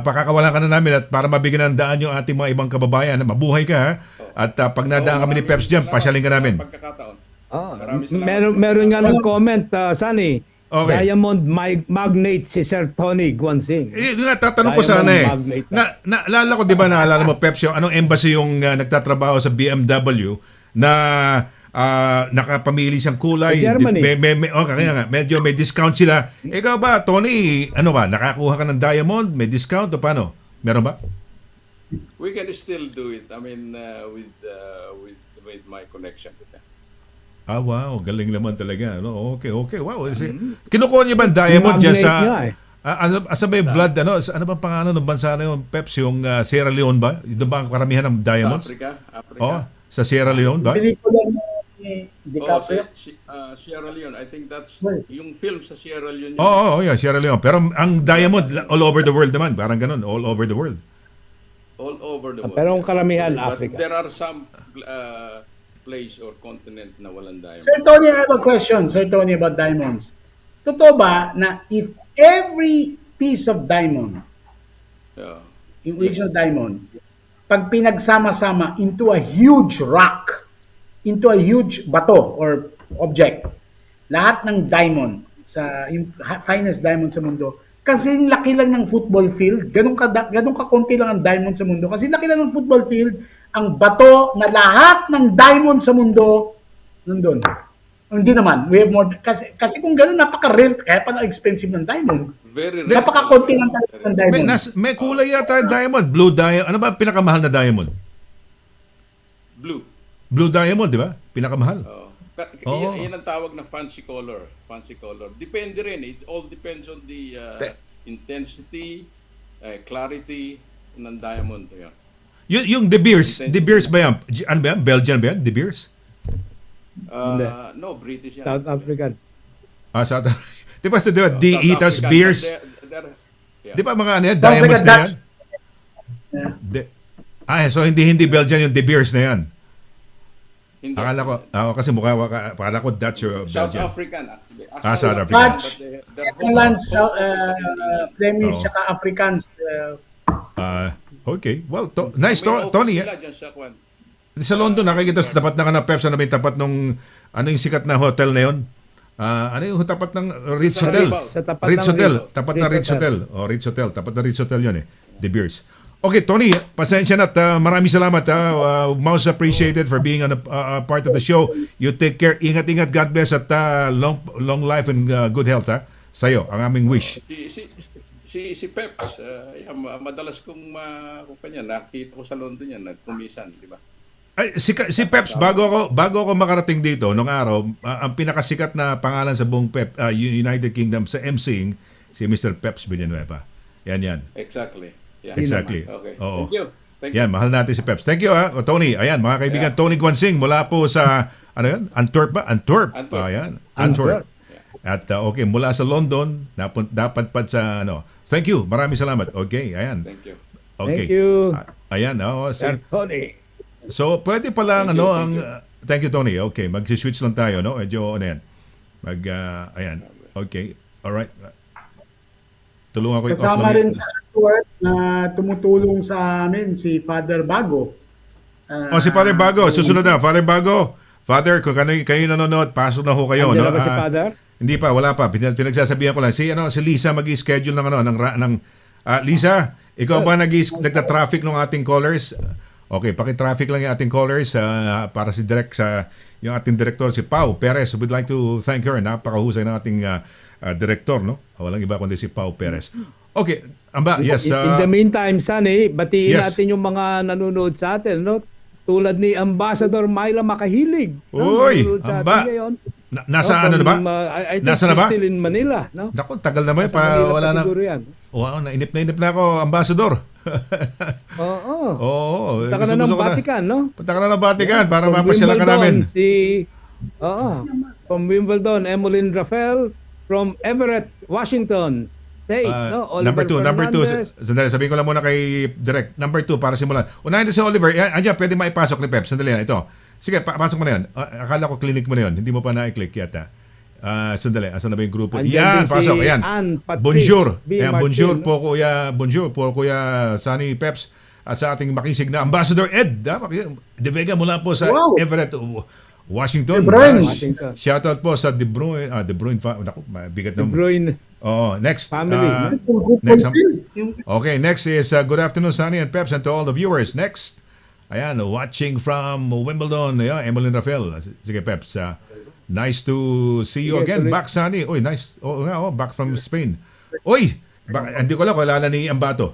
pakakawalan ka na namin at para mabigyan ng daan yung ating mga ibang kababayan. Mabuhay ka ha. At pag nadaan kami ni Peps dyan, pasyalin ka namin. Pagkakataon. Ah, Maraming salamat. Meron nga nag-comment, Sunny. Okay. Diamond magnate si Sir Tony Guansing. Nga, tatanong ko sana Diamond magnate. Naalala ko, di ba, naalala mo, Peps, yung anong embassy yung nagtatrabaho sa BMW na nakapamili siyang kulay. Sa Germany. Kaya nga, medyo may discount sila. Ikaw ba, Tony, ano ba, nakakuha ka ng diamond? May discount o paano? Meron ba? We can still do it. I mean, with my connection with them. Ah, wow. Galing naman talaga. No? Okay. Wow. Kinukuha niyo ba ang diamond dyan sa... Magnate nga eh. Asa ba yung blood, ano ba pangalan ng bansa na yung Peps? Yung Sierra Leone ba? Doon ba ang karamihan ng diamonds? Africa. Oh, sa Sierra Leone ba? pelikula ni DiCaprio. Sierra Leone. I think that's Yes. yung film sa Sierra Leone. Oo, yeah, Sierra Leone. Pero ang diamond, all over the world naman. Parang ganun, all over the world. All over the world. Pero ang karamihan, But Africa. there are some place or continent na walang diamond. Sir Tony, I have a question, Sir Tony, about diamonds. Totoo ba na if every piece of diamond, Yeah. yung original diamond, pag pinagsama-sama into a huge rock, into a huge bato or object, lahat ng diamond, yung finest diamond sa mundo, kasi laki lang ng football field, ganun kakonti lang ang diamond sa mundo, kasi laki lang ng football field, ang bato na lahat ng diamond sa mundo, nandun. Hindi naman. We have more, kasi kung gano'n, napaka-rare, kaya pa na-expensive ng diamond. Very rare. Napaka-konti lang talaga ng diamond. May kulay yata yung diamond. Blue diamond. Ano ba ang pinakamahal na diamond? Blue. Blue diamond, di ba? Pinakamahal. Oh. Yan ang tawag na fancy color. Fancy color. Depende rin. It all depends on the intensity, clarity ng diamond. Yeah. Yung De Beers. De Beers ba yan? Ano ba yan? Belgian ba yan? De Beers? No, British yan. South African. South Africa. Di ba? DE tas Beers. Yeah. Di ba mga ano yan? Sounds like Diamonds a na Dutch. yan? So hindi Belgian yung De Beers na yan. Hindi. Akala ko, kasi akala ko Dutch or South Belgian. African. Actually. South African. Dutch, Netherlands, Flemish, Oo. tsaka Africans. Okay. Well, nice, Tony. Sa London, nakikita sa tapat na Peps, ano ba yung tapat nung, ano yung sikat na hotel na yun? Ano yung tapat ng Ritz Sa Hotel? Ribaw. Sa tapat Ritz ng Hotel. Ritz- Tapat na Ritz Ritz Hotel. Ritz Hotel. Tapat na Ritz Hotel yun eh. De Beers. Okay, Tony, pasensya na at maraming salamat. Most appreciated for being on a part of the show. You take care. Ingat-ingat. God bless at long life and good health sa'yo. Ang aming wish. Si Peps, madalas kong nakita ko sa London yan, nagkumisan, di ba? Ay, si Peps, bago ako makarating dito nung araw, ang pinakasikat na pangalan sa buong United Kingdom sa emceeing, si Mr. Peps Villanueva. Yan. Exactly. Yeah. Exactly. Okay. Oo. Thank you. Yan, mahal natin si Peps. Thank you Tony. Ayan, mga kaibigan, Yeah. Tony Guansing mula po sa, ano yan? Antwerp ba? Antwerp. Antwerp. Ayan. Antwerp. At okay, mula sa London, dapat pa sa Thank you. Maraming salamat. Okay, ayan. Thank you. Okay. Thank you. Ayan, Sir Tony. So, pwede pa lang, Thank you, ang... Thank you, Tony. Okay, mag-switch lang tayo, no? Medyo, yan. Ayan. Okay. Alright. Tulungan ko yung off Kasama lang rin yun. sa Antwerp na tumutulong sa amin si Father Bago. Si Father Bago. Susunod na. Father Bago. Father, kung kayo nanonood, pasok na ho kayo, Andiyan no? na ba si Father? Hindi pa, wala pa. Pinagsasabihan ko lang. Si Lisa mag-schedule ng Lisa, ikaw ba nagta-traffic ng ating callers? Okay, paki-traffic lang yung ating callers para si yung ating director, si Pau Perez. We'd like to thank her. Napakahusay ng ating director, no? Walang iba kundi si Pau Perez. Okay, yes. In the meantime, Sunny, batiin Yes. natin yung mga nanonood sa atin, no? tulad ni Ambassador Myla Makahilig. Uy, Nanonood sa amba. atin ngayon. Nasa ano na ba? I think Nasa na ba? she's still in Manila. No? Naku, tagal naman. Nasa Manila Wala pa na. siguro yan. Wow, nainip na ako, Ambassador. Oo. Oo. Punta ka na ng gusto ko Vatican, no? Punta ka na ng Vatican para From mapasyalan ka namin. From Wimbledon, Emmeline Rafael. From Everett, Washington State, no? Number two. Fernandez. Sandali, sabihin ko lang muna kay Direk. Number 2 para simulan. Unahin na si Oliver. Andiyan, pwede maipasok ni Peps. Sandali yan. Ito. Sige, pasok mo na yan. Akala ko clinic mo na yun. Hindi mo pa na-click yata. Sandali, asan na ba yung grupo? Andyan Yan, din pasok. si Ayan. Ann Patrice Bonjour. B. Ayan, Martin, bonjour no? po kuya. Bonjour po kuya Sonny Peps. At sa ating makisig na Ambassador Ed. De Vega mula po sa Wow. Everett, Washington. De Bruyne. Washington. Shoutout po sa De Bruyne. De Bruyne. Naku, bigat De naman. Bruyne Oh, next. family. Next. Okay, next is good afternoon, Sonny and Peps, and to all the viewers. Next, ayan, watching from Wimbledon, Emmeline Rafael. Sige, Peps. Nice to see you Sige, again. tuloy. Back, Sonny. Uy, nice. Back from Spain. Uy, hindi ko lang kilala ni Ambato.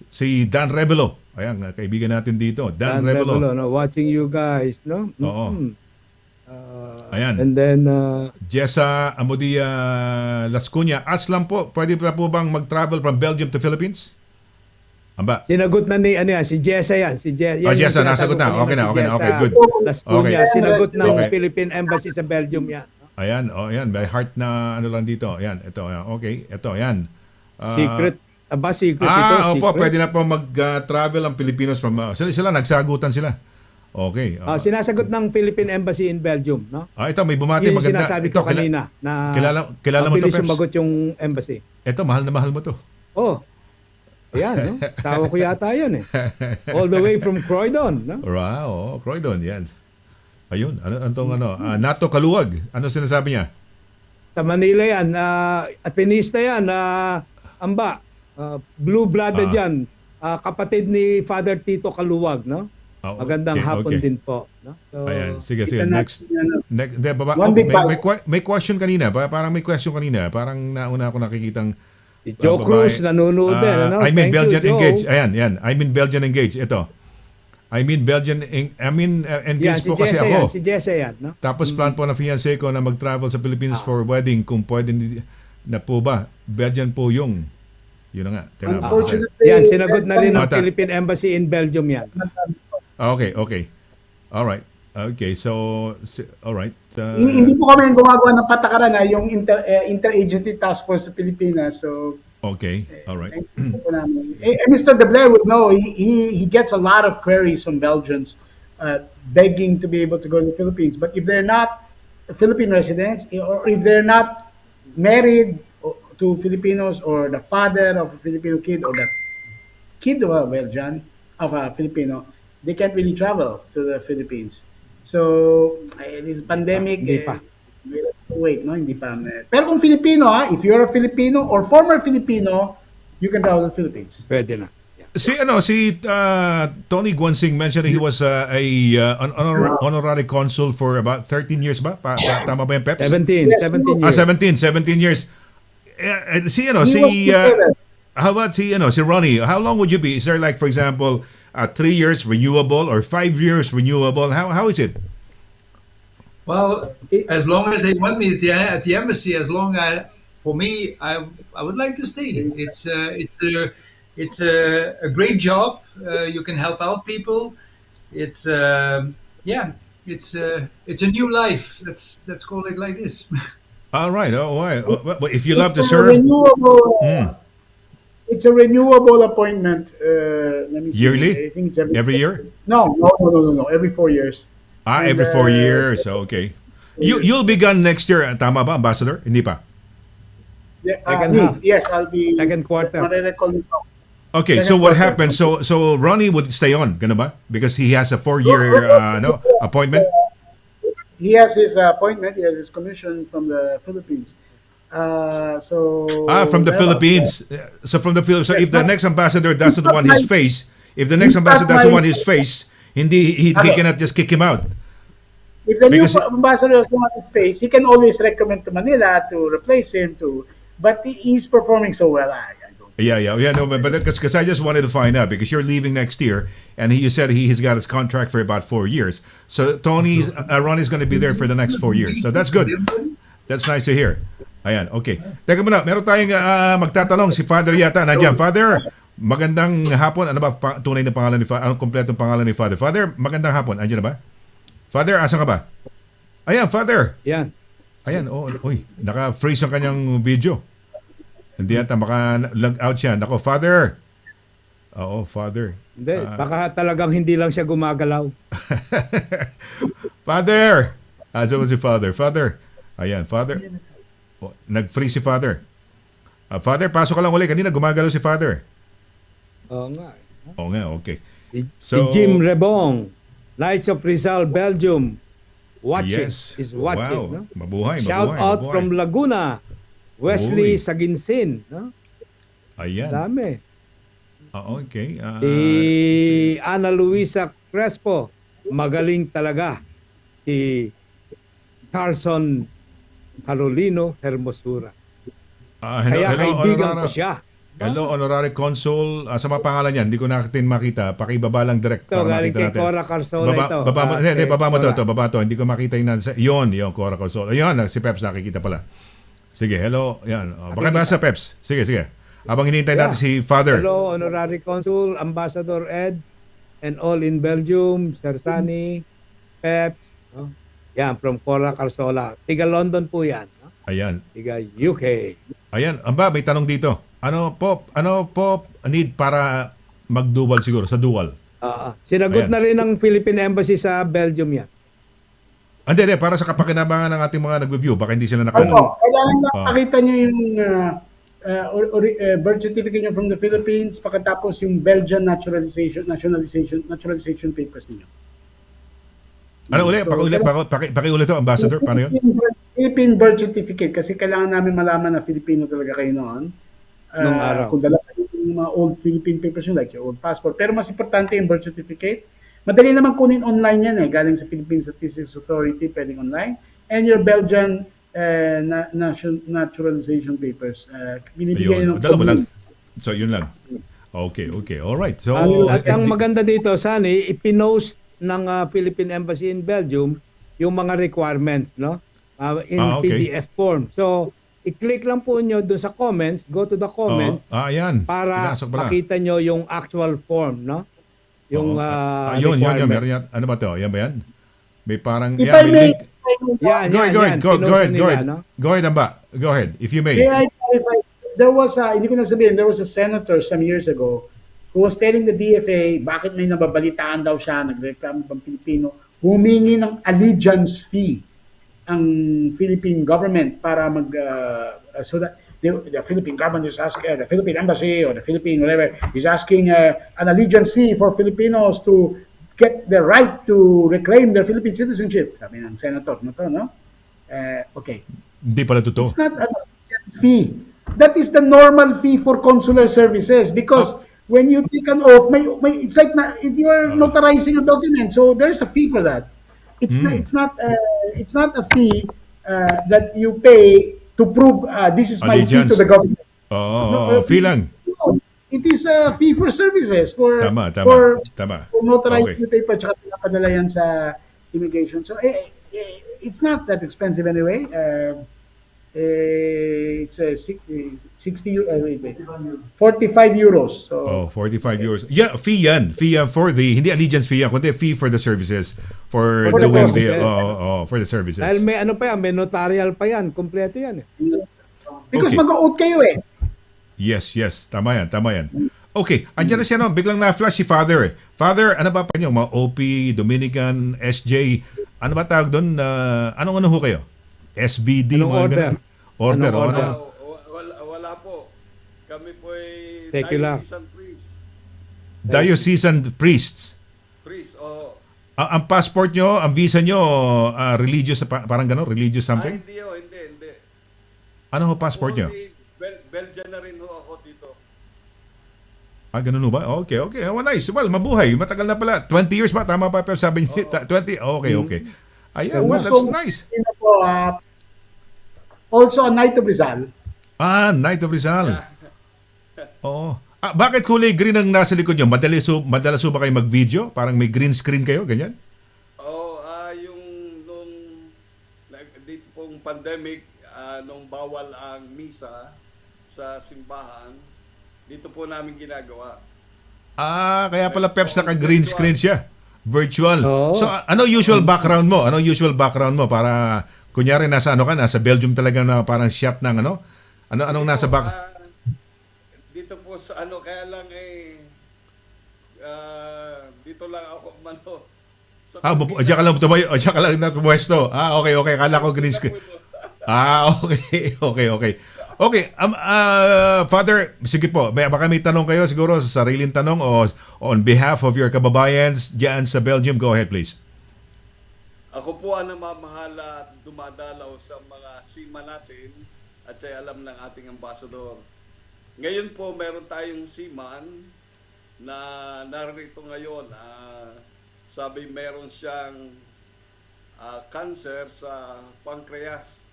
Si Dan Rebelo. Ayan, kaibigan natin dito. Dan Rebelo. No? Watching you guys, no? Oo. Mhm. Ayan. And then, Jessa Amodia Lascuña. Aslam po, pwede pa po bang mag-travel from Belgium to Philippines? Amba. sinagot na ni, si Jessa yan. Si Jessa, Jessa, nasagot na. Okay na. Okay, good. Lascuña, Okay. sinagot ng Okay. Philippine Embassy sa Belgium yan. Ayan, ayan, may heart na ano lang dito. Ayan, ito, ayan. Okay, ito, ayan. Secret. Secret ito? Opo, Secret? pwede na po mag-travel ang Pilipinos from, sila, nagsagutan sila. Okay. Sinasagot ng Philippine Embassy in Belgium, no? Ito, may bumati, Yun yung maganda. sinasabi Ito, ko kanina na kilala mo to, mabilis Peps? sumagot yung embassy. Ito, mahal na mahal mo to. Oh, ayan, no? Tawa ko yata yan eh. All the way from Croydon, no? Wow, Croydon, yan. Ayun, NATO Kaluwag. Ano sinasabi niya? Sa Manila yan, Atenista yan, Amba, blue-blooded yan, kapatid ni Father Tito Kaluwag, no? Magandang hapon din po. No? So, Ayan, sige. Kita Next. One big May question kanina. Parang may question kanina. Parang nauna ako nakikitang si Joe Cruz nanonood din. Ano? I mean Thank Belgian you, Joe. engaged. Ayan. I mean Belgian engaged. Ito. Engaged si po kasi Jessa ako. yan, si Jessa yan, no? Tapos plan po ng fiancé ko na mag-travel sa Philippines for wedding. Kung pwede na po ba? Belgian po yung. Yun na nga. Unfortunately, Yan, sinagot na rin ng Mata. Philippine Embassy in Belgium yan. Okay. All right. Okay, so all right. Hindi po kami ang gumagawa ng patakaran yung interagency task force sa Pilipinas. So Okay, all right. Mr. De Blaere would know he gets a lot of queries from Belgians begging to be able to go to the Philippines. But if they're not Philippine residents or if they're not married to Filipinos or the father of a Filipino kid or the kid of a Belgian, of a Filipino, they can't really travel to the Philippines. So, this pandemic, Hindi pa. wait, no, hindi pa. Pero kung Filipino, if you're a Filipino or former Filipino, you can travel to the Philippines. Pwede na. Si Tony Guansing mentioned he was an honorary consul for about 13 years ba? Tama ba yung Peps? 17 years. 17 years. How about si Ronnie? How long would you be? Is there like, for example, 3 years renewable or 5 years renewable? How is it? Well, as long as they want me at the embassy, for me, I would like to stay. It's a great job. You can help out people. It's a new life. Let's call it like this. All right. Oh, why? But if you love to It's a serve, renewable. It's a renewable appointment. Let me see. Yearly? I think it's every year? No. Every 4 years. Every 4 years. Okay. You'll be gone next year. Tama ba, Ambassador? Hindi pa. Second half. Yes, I'll be. Second quarter. Okay, so what happened? So Ronnie would stay on, gano ba? Because he has a 4-year appointment. He has his appointment. He has his commission from the Philippines. From the Philippines. So from the Philippines. So if the next ambassador doesn't want his face, he cannot just kick him out. If the new ambassador doesn't want his face, he can always recommend to Manila to replace him. But he's performing so well. I don't Yeah. No, but because I just wanted to find out because you're leaving next year, and you said he's got his contract for about 4 years. So Ronnie's going to be there for the next 4 years. So that's good. That's nice to hear. Ayan, okay. Teka muna, meron tayong magtatanong si Father yata. Nandiyan, Father. Magandang hapon. Ano ba tunay na pangalan ni Father? Anong kompletong pangalan ni Father? Father, magandang hapon. Andiyan na ba? Father, asan ka ba? Ayan, Father. Yan. Ayan, naka-freeze ang kanyang video. Hindi yata maka-log out siya. Nako, Father. Oo, Father. Hindi, baka talagang hindi lang siya gumagalaw. Father! So si Father. Father. Ayan, Father. Nag-freeze si Father. Father, pasok ka lang ulit. Kanina gumagalaw si Father. Oo nga. Oo nga, okay. Si Jim Rebong, Knights of Rizal, Belgium. Watching. Yes. Is watching. Wow. No? Mabuhay. Shout out from Laguna. Wesley Uy. Saginsin. No? Ayan. Dami. Okay. Si Ana Luisa Crespo. Magaling talaga. Si Carson Carolino Hermosura. Kaya kaibigan ko siya. Hello, Honorary Consul. Sa mga pangalan niyan, hindi ko natin makita. Pakibaba lang direct Ito, para galing makita kay natin. Cora Carsola ito. Baba mo to. Baba to. Hindi ko makita yung Yun, Cora Consul. Ayun, si Peps nakikita pala. Sige, hello. Yan. Baka ba sa Peps? Sige. Habang hinihintay natin si Father. Hello, Honorary Consul, Ambassador Ed, and all in Belgium, Sir SONNY, PEPS. No? Yan, from Cora Carsola. Tiga London po yan. No? Ayan. Tiga UK. Ayan. May tanong dito. Ano po need para mag-dual siguro, sa dual? Sinagot Ayan. na rin ng Philippine Embassy sa Belgium yan. Hindi, para sa kapakinabangan ng ating mga nag-review, baka hindi sila nakano. Kailangan lang pakita nyo yung birth certificate nyo from the Philippines, pagkatapos yung Belgian naturalization papers niyo. Ano ulit? Pakiulit to, Ambassador. Paano yun? Philippine birth certificate kasi kailangan namin malaman na Filipino talaga kayo noon. Nung araw. Kung dala kayo yung mga old Philippine papers nyo, like your old passport. Pero mas importante yung birth certificate. Madali naman kunin online yan galing sa Philippine Statistics Authority, pwedeng online. And your Belgian naturalization papers. Binibigyan ng Dala mo lang. So, yun lang. Okay. Alright. So, At ang maganda dito, Sunny, ipinost ng Philippine Embassy in Belgium yung mga requirements, no? In okay. PDF form. So, i-click lang po nyo doon sa comments, go to the comments, ayan. para Pinasok pala. makita nyo yung actual form, no? Yung yun, requirement. meron yan. Ano ba to? Yan ba yan? May parang... If I may, Go ahead. Pinost nila, no? Go ahead, Amba. Go ahead, if you may. may I clarify, there was hindi ko na sabihin, there was a senator some years ago who was telling the DFA bakit may nababalitaan daw siya, nagreklamo bang Pilipino, humingi ng allegiance fee ang Philippine government para so that the Philippine government is asking, the Philippine embassy or the Philippine whatever is asking an allegiance fee for Filipinos to get the right to reclaim their Philippine citizenship. Sabi ng senator na to, no? Okay. Hindi pala totoo. It's not an allegiance fee. That is the normal fee for consular services because when you take an oath, it's like you are notarizing a document, so there's a fee for that. It's not a fee that you pay to prove this is my fee to the government. Fee lang. No, it is a fee for services for Tama. for Tama. notarizing the paper tsaka pinapadala yan sa immigration. So it's not that expensive anyway. It's 45 euros. So 45 euros. Yeah, fee yan. Fee yan for hindi allegiance fee yan, kundi fee for the services. For the doing services. for the services. Dahil may may notarial pa yan, kompleto yan. because Okay. mag-oath kayo eh. Yes. Tama yan. Okay, andyan na siya, no? Biglang na-flash si Father. Father, ano ba pa niyo? Mga OP, Dominican, SJ, ano ba tawag doon? Anong ho kayo? SBD? Anong mga order? ganun? Order, Anong order? Wala po. Kami po ay Secular. diocesan priest. Diocesan priests. Priest, oo. Ang passport nyo, ang visa nyo, religious, parang gano'n? Religious something? Hindi. Ano ho passport nyo? Belgian na rin ho ako dito. Ganun ho ba? Okay. Oh, nice. Well, mabuhay. Matagal na pala. 20 years ba? Tama pa, Pep? Sabi niyo, 20? Okay. Ayan, well, that's nice. Also a Knight of Rizal. Knight of Rizal. Oo. Bakit kulay green ang nasa likod nyo? Madalas ba kayo mag-video? Parang may green screen kayo, ganyan? Oh, yung nung dito pong pandemic, nung bawal ang misa sa simbahan, dito po namin ginagawa. Kaya pala PEPS naka-green screen siya. Virtual. Oo. So, ano usual background mo? Ano usual background mo para kunyari nasa nasa Belgium talaga na parang shot ng ano? Anong nasa back? Dito po sa kaya lang dito lang ako sa Diyan ka lang tumayo, diyan ka lang pumuesto. Okay. Akala ko green screen. Okay. Okay, Father, sige po, baka may tanong kayo siguro, sa sariling tanong o on behalf of your kababayans diyan sa Belgium. Go ahead, please. Ako po ang namamahala at dumadalaw sa mga sima natin at siya alam ng ating ambassador. Ngayon po, meron tayong seaman na narito ngayon. Sabi meron siyang cancer sa pancreas.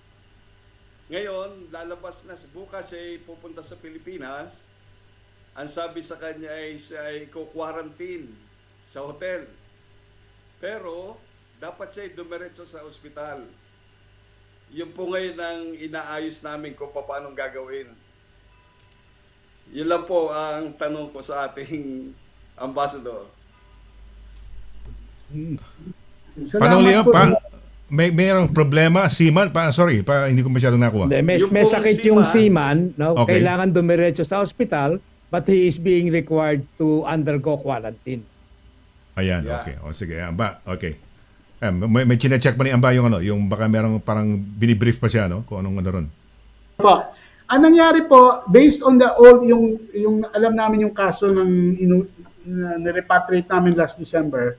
Ngayon, lalabas na bukas ay pupunta sa Pilipinas. Ang sabi sa kanya ay siya ay quarantine sa hotel. Pero dapat siya ay dumiretso sa ospital. Yun po ngayon ang inaayos namin kung paano gagawin. Yun lang po ang tanong ko sa ating ambassador. Paano Leo? po. Mayroong problema, seaman? Hindi ko masyadong nakuha. May Yung pong sakit yung seaman, no? Okay. Kailangan dumiretso sa hospital, but he is being required to undergo quarantine. Ayan, Yeah. okay. O sige, Amba, okay. May chine-check pa ni Amba yung baka merong parang binibrief pa siya, no? Kung anong ron. Po. Ang nangyari po, based on the old, yung alam namin yung kaso ng na-repatriate namin last December,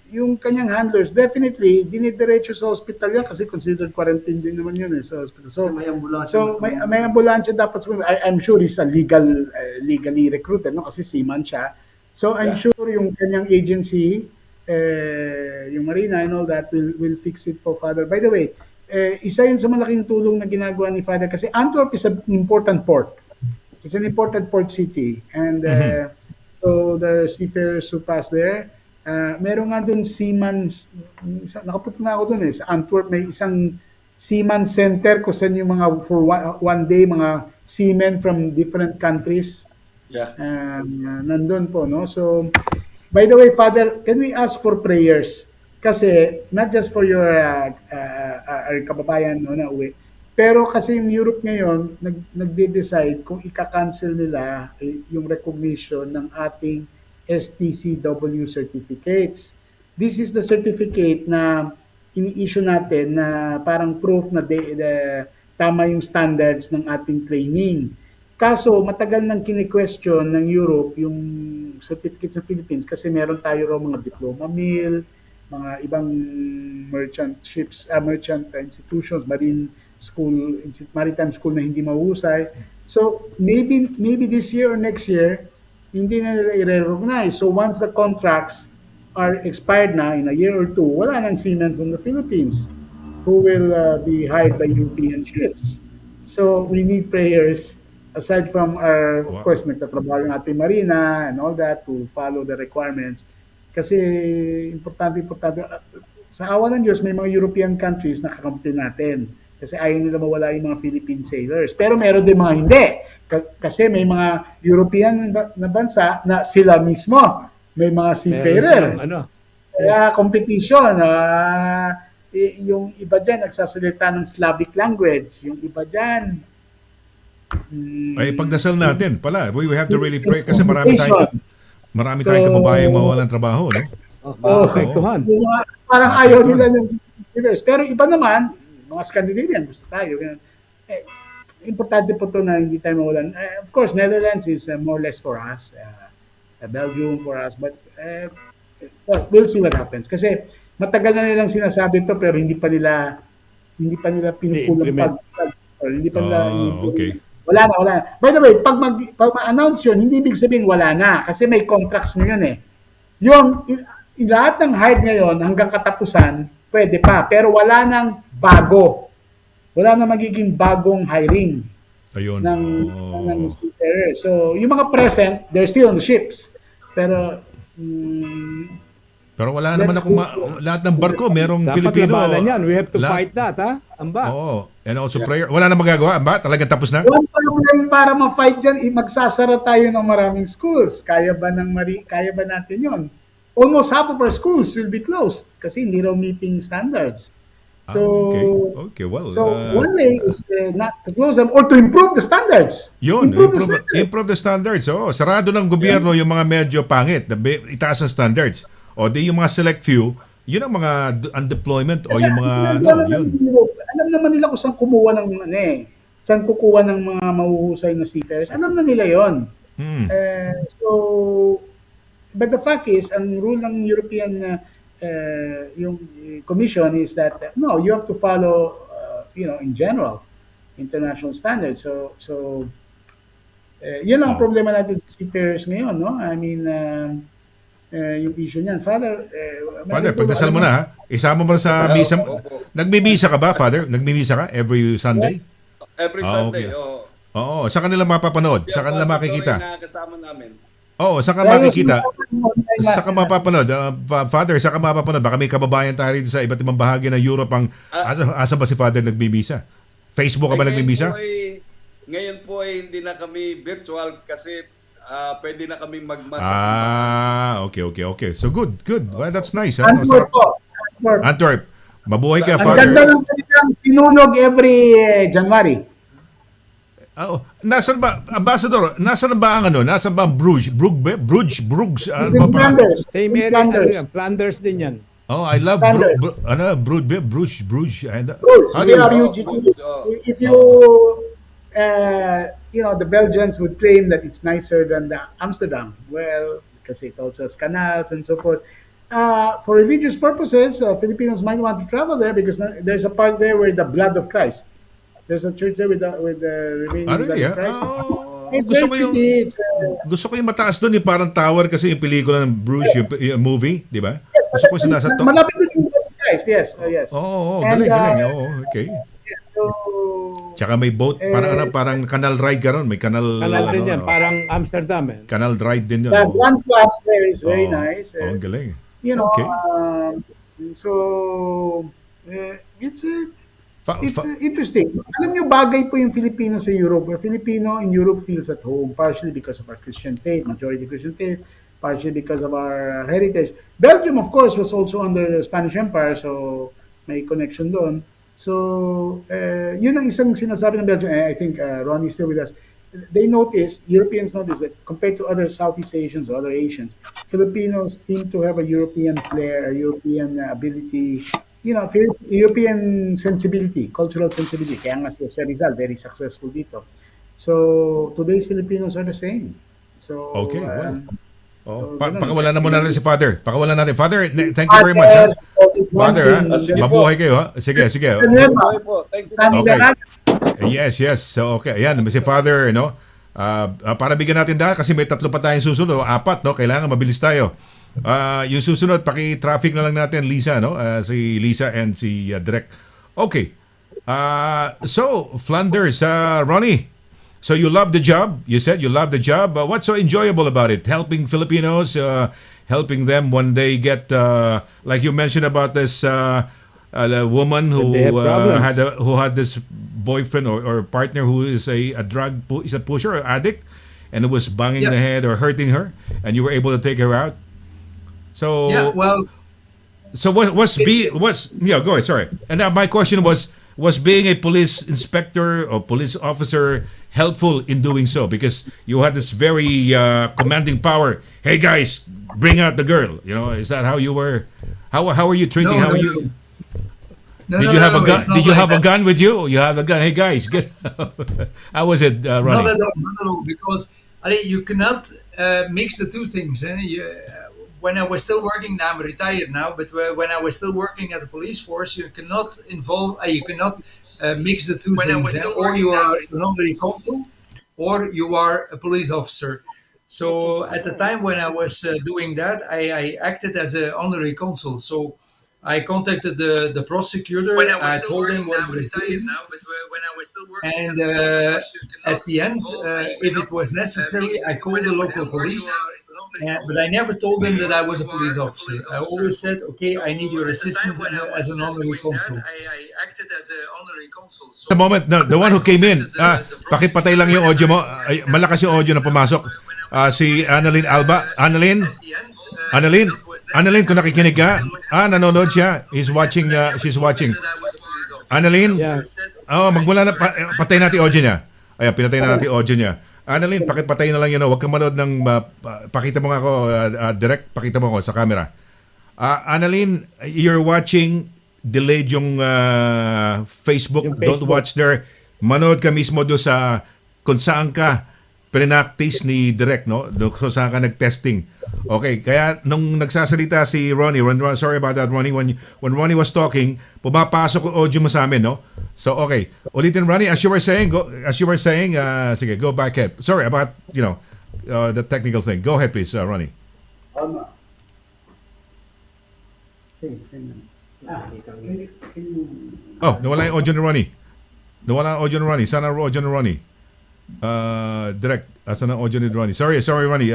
yung kanyang handlers, definitely, dinidiretso sa hospital yan kasi considered quarantine din naman yun sa hospital. So, May ambulansya. may ambulansya dapat. I'm sure he's a legally recruited, no? Kasi seaman siya. So, I'm sure yung kanyang agency, yung Marina and all that, will fix it po, Father. By the way, isa yun sa malaking tulong na ginagawa ni Father kasi Antwerp is an important port. It's an important port city. And so, the seafarers who pass there, meron nga doon seaman, nakapunta na ako doon sa Antwerp, may isang seaman center kung saan yung mga, for one day, mga seamen from different countries. Yeah. Nandun po, no? So, by the way, Father, can we ask for prayers? Kasi, not just for your kababayan, no, na uwi, pero kasi yung Europe ngayon, nagde-decide kung ika-cancel nila yung recognition ng ating STCW certificates. This is the certificate na ini-issue natin na parang proof na tama yung standards ng ating training. Kaso matagal nang kini-question ng Europe yung certificate sa Philippines kasi meron tayo raw mga diploma mill, mga ibang merchant institutions, maritime school na hindi mahusay. So maybe this year or next year, hindi na nila i-recognize. So once the contracts are expired na in a year or two, wala nang seamen from the Philippines who will be hired by European ships. So we need prayers aside from our, of course, nagtatrabaho yung ating marina and all that to follow the requirements. Kasi importante. Sa awa ng Diyos, may mga European countries na kakampi natin. Kasi ayaw nila mawala yung mga Philippine sailors. Pero meron din mga hindi. Kasi may mga European na bansa na sila mismo may mga seafarer. Kaya competition. Yung iba dyan nagsasalita ng Slavic language. Yung iba dyan ay pagdasal natin pala. We have to really pray kasi marami tayong kababayan mawawalan ng trabaho, no? Apektuhan. Parang ayaw nila ng seafarers. Pero iba naman, mga Scandinavian, gusto tayo. Importante po ito na hindi tayo mawalan. Of course, Netherlands is more or less for us. Belgium for us. But we'll see what happens. Kasi matagal na nilang sinasabi ito pero hindi pa nila pinupulang hindi pa nila okay. Wala na. By the way, pag ma-announce yun, hindi ibig sabihin wala na. Kasi may contracts ngayon eh. Yung lahat ng hired ngayon hanggang katapusan, pwede pa. Pero wala nang bago. Wala na magiging bagong hiring. Ayun. ng Oh. seafarer. So, yung mga present, they're still on the ships. Pero, mm, Pero wala naman let's akong hope. lahat ng barko merong Dapat Pilipino. labanan yan. We have to Lahat. fight that, ha? Amba. Oo. And also prayer. Wala na magagawa, ba? Talagang tapos na? One problem para ma-fight dyan, magsasara tayo ng maraming schools. Kaya ba natin yon? Almost half of our schools will be closed kasi hindi raw meeting standards. So, Okay. Okay, well. one way is not to close them or to improve the standards. Yun, Improve the standards. improve the standards. Oh, sarado ng gobyerno yung mga medyo pangit. Itaas ang standards. O di yung mga select few, yun ang mga undeployment o yung mga yun. Alam naman nila kung saan kumuha ng saan kukuha ng mga mahuhusay na seafarers. Alam na nila yon. Hmm. But the fact is, ang rule ng European yung commission is that no, you have to follow, in general, international standards. So yun lang ang problema natin sa seafarers ngayon, no? I mean, yung issue niyan. Father, Pagdasal mo na ha. Isama mo na sa misa. Nagbibisa ka ba, Father? Nagbibisa ka every Sunday? Every Sunday, oo. Oo, sa kanila mapapanood, sa kanila makikita. Nakakasama namin. Oo, sa kanila makikita. Sa kanila mapapanood. Father, sa kanila mapapanood. Baka may kababayan tayo rito sa iba't ibang bahagi ng Europe ang asa ba si Father nagbibisa? Facebook ka ba nagbibisa? Ngayon po ay hindi na kami virtual kasi pwede na kami magmasa. Okay. So good. Well, that's nice. Antwerp po. Antwerp. Mabuhay ka, Ang Father. ganda ng kanilang sinunog every January. Nasaan ba, Ambassador, nasaan ba ang Nasaan ba ang Bruges? Bruges? It's in Flanders. Same In area. Flanders. Flanders din yan. Oh, I love Flanders. Bruges. Bruges, How do you- B-R-U-G-E. If you, the Belgians would claim that it's nicer than the Amsterdam. Well, because it also has canals and so forth. For religious purposes, Filipinos might want to travel there because there's a part there where the blood of Christ. There's a church there with the remaining blood Really? of Christ. It's Gusto ko very yung pretty. gusto ko yung mataas doon, yung parang tower kasi yung pelikula ng Bruges, yung movie, di ba? Gusto ko yung nasa to. Malapit doon yung blood of Christ, yes. Yes. Oo, And, galing. Oo, okay. So, Tsaka may boat, parang canal ride ka ron. May canal... Kanal din yan. Parang Amsterdam eh. Canal ride din yun. that one class there is very nice. Galing. Okay. It's interesting. Alam nyo, bagay po yung Filipino sa Europe. Filipino in Europe feels at home, partially because of our Christian faith, majority Christian faith, partially because of our heritage. Belgium, of course, was also under the Spanish Empire, so may connection doon. So, yun ang isang sinasabi ng Belgium. I think Ronnie is still with us. Europeans notice that compared to other Southeast Asians or other Asians, Filipinos seem to have a European flair, a European ability, European sensibility, cultural sensibility. Kaya nga si Rizal, very successful dito. So, today's Filipinos are the same. So, Okay, well. Pakawalan na muna natin si Father. Pakawalan natin. Father, thank you very much. Father, mabuhay kayo. Ha? Sige. Okay po. Thank you. Okay. Yes. So, okay. Ayan, si Father, para bigyan natin dahil kasi may 3 pa tayong susunod, 4, no? Kailangan mabilis tayo. Yung susunod, paki-traffic na lang natin, Lisa, no? Si Lisa and si Direk. Okay. So, Flanders, Ronnie, so you love the job. You said you love the job. What's so enjoyable about it? Helping Filipinos, helping them when they get, like you mentioned about this woman who had this boyfriend or partner who is a pusher or addict, and it was banging the head or hurting her, and you were able to take her out. So So go ahead. Sorry. And my question was being a police inspector or police officer helpful in doing so, because you had this very commanding power. Hey guys, bring out the girl. Is that how you were? How were you treating? No, how no, were you? No, Did no, you have no, a gun? it's not Did you like have a that. gun with you? You have a gun. Hey guys, get. How was it, Ronnie? No, because you cannot mix the two things. When I was still working, now I'm retired now, but when I was still working at the police force, you cannot mix the two things. Or you are an honorary consul, or you are a police officer. So at the time when I was doing that, I acted as an honorary consul. So I contacted the prosecutor. I told him what we were doing. And at the end, if it was necessary, I called the local police. But I never told them that I was a police officer. I always said, okay, I need your assistance as an honorary consul. Sa moment, no, the one who came in, pakipatay lang yung audio mo. Ay, malakas yung audio na pumasok. Si Annalyn Alba. Annalyn, kung nakikinig ka, nanonood siya. She's watching. Annalyn, magmula na, patay natin audio niya. Ayan, pinatay na natin audio niya. Annalyn, pakipatay na lang yun. Huwag kang manood ng, pakita mo nga ako, direct, pakita mo ako sa camera. Annalyn, you're watching, delayed yung Facebook. Don't watch there. Manood ka mismo doon sa, kung saan ka pre-practice ni Direct, no? Kung saan ka nag-testing. Okay, kaya nung nagsasalita si Ronnie, sorry about that, Ronnie, when Ronnie was talking, pumapasok yung audio mo sa amin, no? So, okay. Ulitin, Ronnie, as you were saying, sige, go back ahead. Sorry about, the technical thing. Go ahead, please, Ronnie. Nawala yung audio ni Ronnie. Sana ang audio ni Ronnie. Direct, asan ang audio ni Ronnie? Sorry, Ronnie.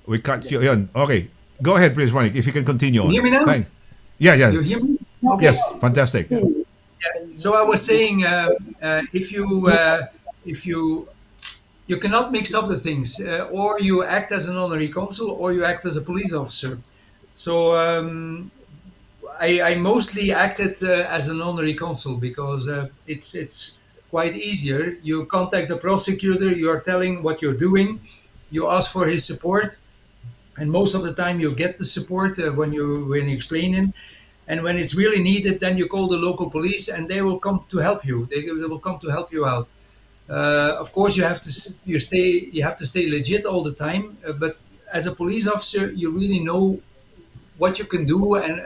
We cut you. Yan. Okay. Go ahead, please, Ronnie, if you can continue on. You hear me now? Thanks. Yeah. You hear me? Okay. Yes, fantastic. Yeah. So I was saying, if you cannot mix up the things, or you act as an honorary consul, or you act as a police officer. So I mostly acted as an honorary consul because it's quite easier. You contact the prosecutor, you are telling what you're doing, you ask for his support, and most of the time you get the support when you explain him. And when it's really needed, then you call the local police, and they will come to help you. They will come to help you out. Of course, you have to stay legit all the time. But as a police officer, you really know what you can do and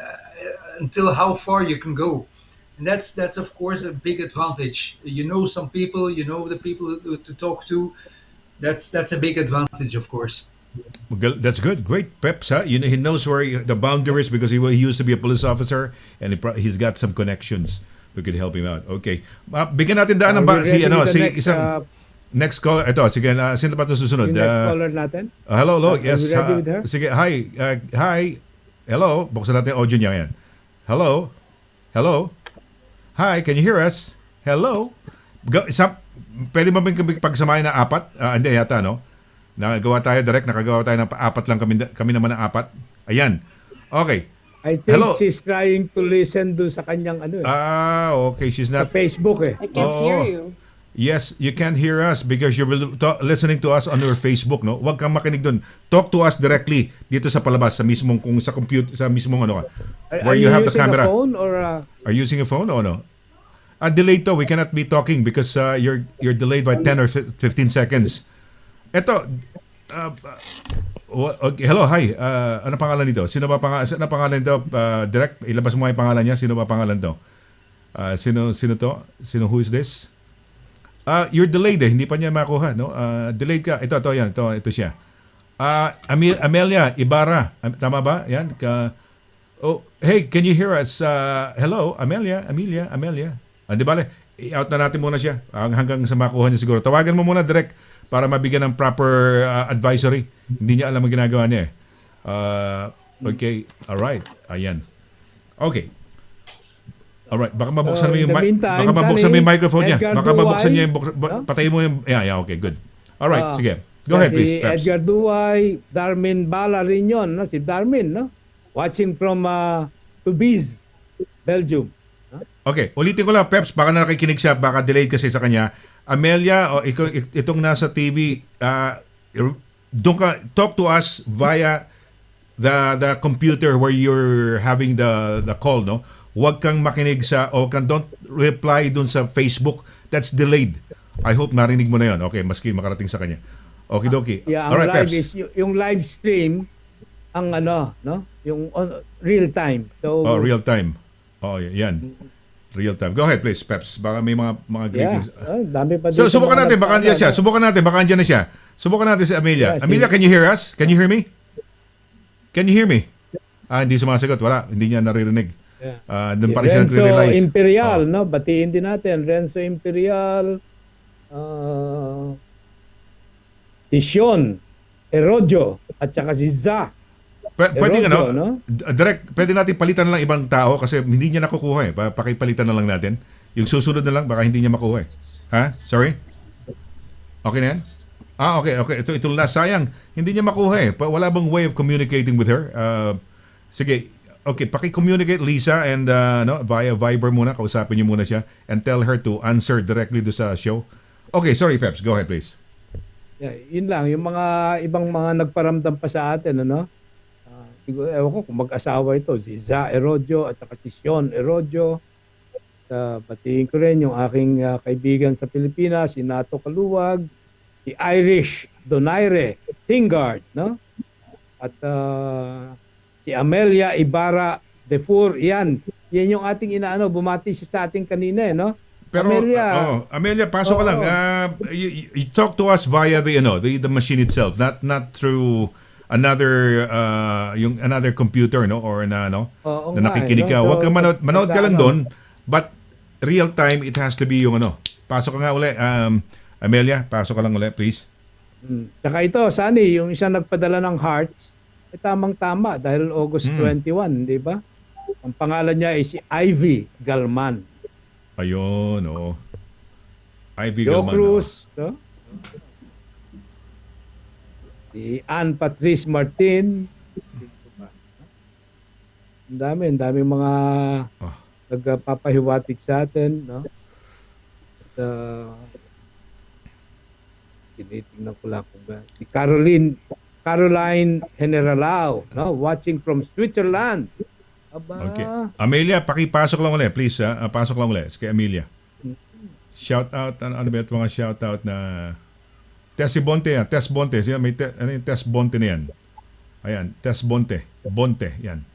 until how far you can go. And that's of course a big advantage. You know some people, you know the people to talk to. That's a big advantage, of course. That's good. Great. PEPS, huh? He knows where the boundaries because he used to be a police officer and he's got some connections who could help him out. Okay. Bigyan natin daan ng next caller. Ito, sige, sino ba ito susunod? Yung next caller natin. Hello. Yes. Ready with her? Sige, hi. Hi. Hello. Buksan natin yung audio niya yan. Hello. Hi, can you hear us? Hello. Pwede ba pagsamahin na apat? Hindi yata, no? Nakagawa tayo ng apat lang kami naman ng apat. Ayan. Okay. I think she's trying to listen doon sa kanyang okay. She's not sa Facebook I can't hear you. Yes, you can't hear us because you're listening to us on your Facebook, no? Huwag kang makinig doon. Talk to us directly dito sa palabas sa mismong sa mismong where you have the camera. Are you using a phone or Are you using a phone or no? Delayed to. We cannot be talking because you're delayed by 10 or 15 seconds. Ito, okay, hello, hi. Ano pangalan nito? Sino pangalan nito? Direct, ilabas mo nga yung pangalan niya. Sino ba pangalan to? Sino to? Who is this? You're delayed eh. Hindi pa niya makuha, no? Delayed ka. Ito siya. Amelia Ibarra. Tama ba? Yan. Hey, can you hear us? Hello, Amelia. Di bale, i-out na natin muna siya hanggang sa makuha niya siguro. Tawagan mo muna direct para mabigyan ng proper advisory. Hindi niya alam ang ginagawa niya eh. Okay, alright. Ayan. Okay. Alright, baka mabuksan mo yung microphone niya. Baka mabuksan niya yung patay mo yung okay, good. Alright, sige. Go ahead, please. Si Edgar Duay, Darmin Bala rin yun, no? Si Darmin, no? Watching from Tubize, Belgium. Okay, ulitin ko lang, Peps, baka nakikinig siya, baka delayed kasi sa kanya. Amelia, itong nasa TV, talk to us via the computer where you're having the call, no? Huwag kang makinig don't reply dun sa Facebook. That's delayed. I hope narinig mo na yun. Okay, maski makarating sa kanya. Okay, dokie. Yeah, alright, live Peps. yung live stream, ang yung real time. So, real time. Yan. Real time. Go ahead, please, Peps. Baka may mga greetings. Dami pa So, subukan natin. Baka andyan siya. Subukan na siya. Subukan natin si Amelia. Amelia, can you hear us? Can you hear me? Can you hear me? Hindi sumasagot. Wala. Hindi niya naririnig. Doon Si pa rin siya Renzo nagre-realize. Imperial, no? Batiin din natin. Renzo Imperial, si Sean Erodio, at saka si Za Pwede Erodio, no? direct, pwede natin palitan na lang ibang tao kasi hindi niya nakukuha eh. Pakipalitan na lang natin. Yung susunod na lang, baka hindi niya makuha eh. Ha? Sorry? Okay na yan? Okay. Ito last. Sayang. Hindi niya makuha eh. Wala bang way of communicating with her? Sige. Okay, paki-communicate Lisa and via Viber muna. Kausapin niyo muna siya and tell her to answer directly do sa show. Okay, sorry Peps. Go ahead please. Yeah, yun lang. Yung mga ibang mga nagparamdam pa sa atin, ano? Siguro, ewan ko kung mag-asawa ito. Si Za Erodio at saka si Sean Erodio. Batiin ko rin yung aking kaibigan sa Pilipinas, si Nato Kaluwag, si Irish Donaire Tingard, no? At si Amelia Ibarra Defur, yan yung ating bumati siya sa ating kanina, no? Pero Amelia, pasok ka lang. You talk to us via the machine itself, not through another another computer, no, or na nakikinig ka. Huwag ka manood ka lang doon, but real time it has to be yung Pasok ka nga uli. Amelia, pasok ka lang uli, please. Saka ito, Sunny, yung isang nagpadala ng hearts, tamang-tama dahil August 21, di ba? Ang pangalan niya ay si Ivy Galman. Ayun, Ivy Joe Galman. Cruz, no? Si Ann Patrice Martin. Ang dami mga nagpapahiwatig sa atin, no? At tinitingnan ko lang kung si Caroline Generalao, no? Watching from Switzerland. Aba. Okay. Amelia, pakipasok lang ulit, please. Pasok lang ulit kay Amelia. Shout out, ano ba ito mga shout out na Tess Bonte, Tess Bonte. Siya may Tess Bonte na yan. Ayan, Tess Bonte. Bonte, yan.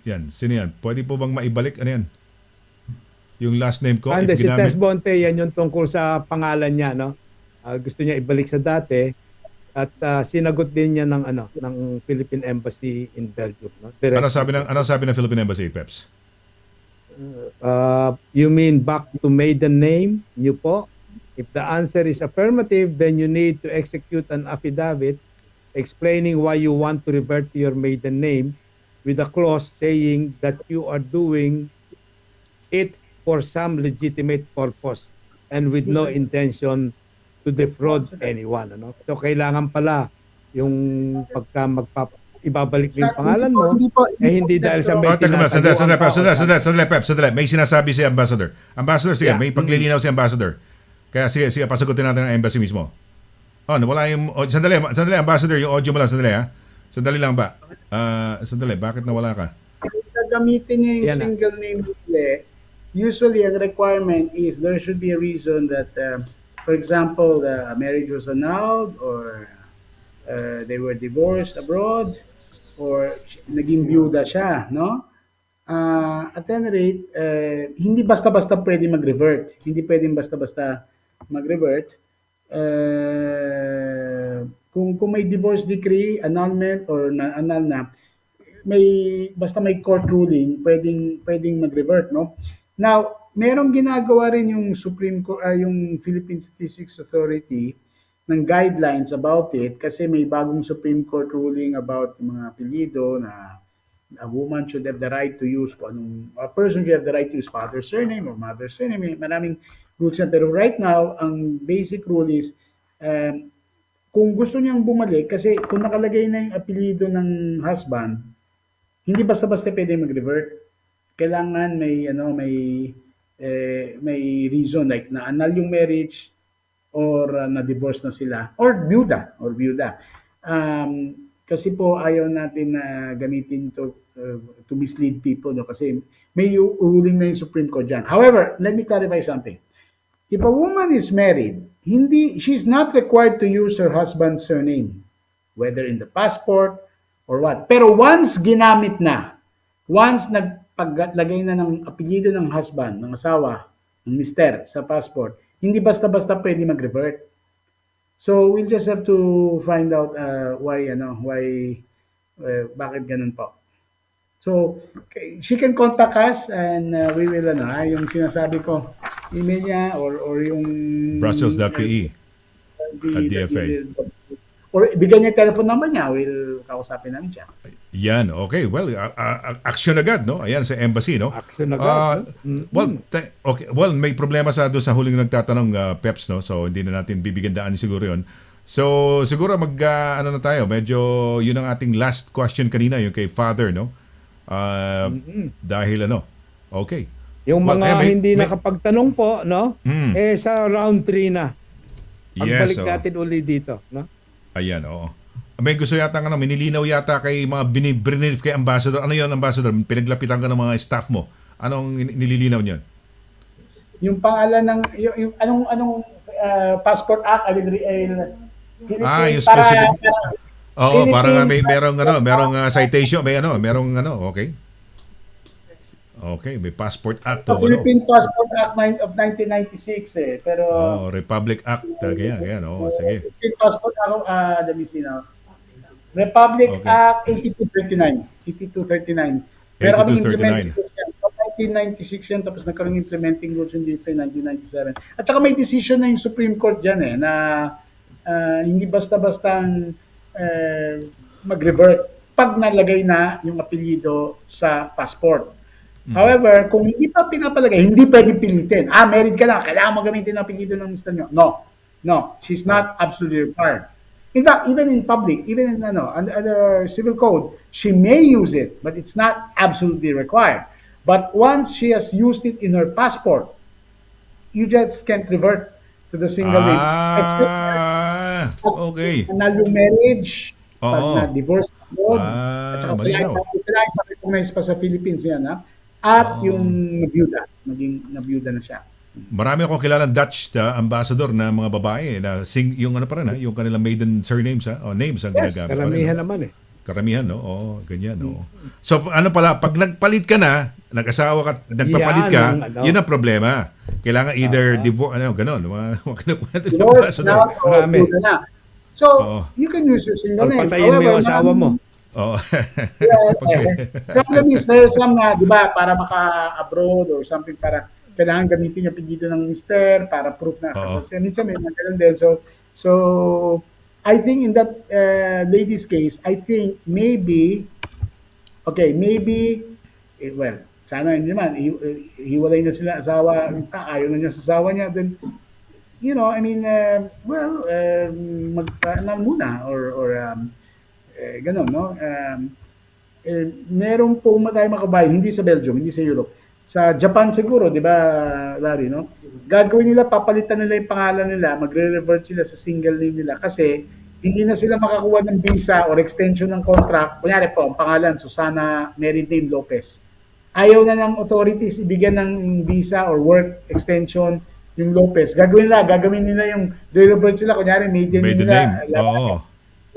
Yan, sino yan? Pwede po bang maibalik? Ano yan? Yung last name ko. Si Tess Bonte, yan yung tungkol sa pangalan niya, no? Gusto niya ibalik sa dati. At sinagot din niya ng Philippine Embassy in Belgium, no? Ano sabi ng Philippine Embassy, Peps? You mean back to maiden name? Niyo po? If the answer is affirmative, then you need to execute an affidavit explaining why you want to revert to your maiden name with a clause saying that you are doing it for some legitimate purpose and with no intention to defraud anyone, ano? So kailangan pala yung ibabalik mo yung pangalan mo hindi dahil sa may Sandali, Pep. May sinasabi si Ambassador. Ambassador, sige, may paglilinaw si Ambassador. Kaya sige, pasagutin natin ang embassy mismo. Wala yung sandali, Ambassador, yung audio mo lang, sandali ha. Sandali lang ba? Sandali, bakit nawala ka? Gagamitin niya yung single name nila. Usually, a requirement is there should be a reason that for example, the marriage was annulled or they were divorced abroad or naging byuda siya, no? At any rate, hindi basta-basta pwede mag-revert. Hindi pwedeng basta-basta mag-revert. Kung may divorce decree, annulment or annul na, basta may court ruling, pwedeng mag-revert, no? Now, merong ginagawa rin yung yung Philippine Statistics Authority ng guidelines about it kasi may bagong Supreme Court ruling about mga apelyido na a woman should have the right to use a person should have the right to use father's surname or mother's surname. Maraming rules na, pero right now ang basic rule is kung gusto niyang bumalik kasi kung nakalagay na yung apelyido ng husband, hindi basta-basta pwede mag-revert. Kailangan may reason like na-annul yung marriage or na-divorce na sila or byuda. Kasi po ayaw natin na gamitin to mislead people, no? Kasi may ruling na yung Supreme Court dyan. However, let me clarify something. If a woman is married, she's not required to use her husband's surname, whether in the passport or what. Pero once ginamit na, once paglagay na ng apelyido ng husband, ng asawa, ng mister sa passport, hindi basta-basta pwede mag-revert. So we'll just have to find out why bakit ganun po. So, she can contact us and we will, yung sinasabi ko, email niya or yung Brussels.pe at DFA. Or bigyan niya yung telephone number niya, we'll kausapin namin siya. Yan, okay. Well, action agad, no? Ayan, sa embassy, no? Action agad. Okay. Well, may problema doon sa huling nagtatanong, PEPS, no? So, hindi na natin bibigyan daan siguro yun. So, siguro ano na tayo, medyo yun ang ating last question kanina, yung kay Father, no? Dahil okay. Yung mga hindi nakapagtanong po, no? Sa round 3 na. Pagbalik natin uli dito, no? Ayan, oo. May gusto yata minilinaw yata kay mga binibrinif kay Ambassador. Ano yun, Ambassador? Pinaglapitan ka ng mga staff mo. Anong nililinaw niyon? Yung pangalan ng, yung anong Passport Act, yung specific. Oo, parang merong citation, merong okay. Okay, may Passport Act of Philippine Passport Act of 1996 pero Republic Act kaya sige. Philippine Passport Act, let me see now. Republic Act 8239. Pero kami implementing 1996 yan, tapos nagkaroon implementing rules dito in 1997. At saka may decision na yung Supreme Court dyan na hindi basta-bastang mag-revert pag nalagay na yung apelyido sa passport. However, kung hindi pa pinapalagay, hindi pwede pilitin. Married ka lang, kailangan mo gamitin ang apelyido ng mister nyo. No, she's not absolutely required. In fact, even in public, even in under civil code, she may use it, but it's not absolutely required. But once she has used it in her passport, you just can't revert to the single name. Except okay. Annul yung marriage, pag na-divorce na yun, at saka kailangan pa-recognize pa sa Philippines yan, at yung nabiyuda na siya. Marami akong kilalang Dutch ambassador na mga babae na yung yung kanilang maiden surnames names ang ginagamit. Karamihan naman Karamihan, no? Ganyan, no? So, pag nagpalit ka na, nag-asawa ka, nagpapalit ka, yun ang problema. Kailangan either divorce, ganon. Divorce na. So, you can use your single name. Patayin mo yung asawa mo. Problem is, there's some di ba, para maka-abroad or something, para kailangan gamitin yung apelyido ng mister para proof na kasal siya. Minsan may mga ganun din. So, I think in that lady's case, I think maybe, well, sana hindi naman, hiwalay na sila asawa, ayaw na niya sa asawa niya, then, muna, or ganun, no? Meron pong tayo makabayan, hindi sa Belgium, hindi sa Europe, sa Japan siguro, di ba, Larry, no? Gagawin nila, papalitan nila yung pangalan nila, magre-revert sila sa single name nila kasi hindi na sila makakuha ng visa or extension ng contract. Kunyari po, ang pangalan, Susana Married Name Lopez. Ayaw na ng authorities ibigyan ng visa or work extension yung Lopez. Gagawin nila yung re-revert sila, kunyari, maiden nila.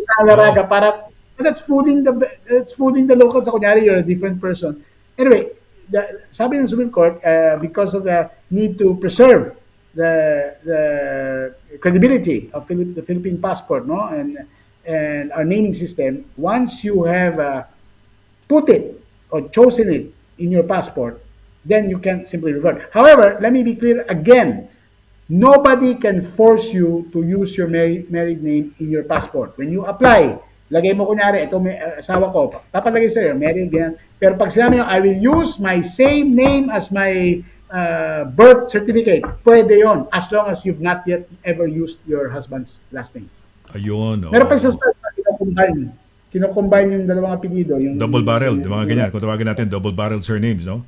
Sa LARAGA, para that's fooling the locals. Kunyari, you're a different person. Anyway, sabi ng Supreme Court, because of the need to preserve the credibility of the Philippine passport, no, and our naming system, once you have put it or chosen it in your passport, then you can simply revert. However, let me be clear again, nobody can force you to use your married name in your passport. When you apply, lagay mo kunyari, ito may asawa ko, papalagay sa'yo, married yan. Pero pag sinabi nyo, I will use my same name as my birth certificate, pwede yon as long as you've not yet ever used your husband's last name. Ayun. Meron pa isang start na kinocombine yung dalawang apelyido. Yung double barrel, mga ganyan. Kung tawagin natin, double barrel surnames, no?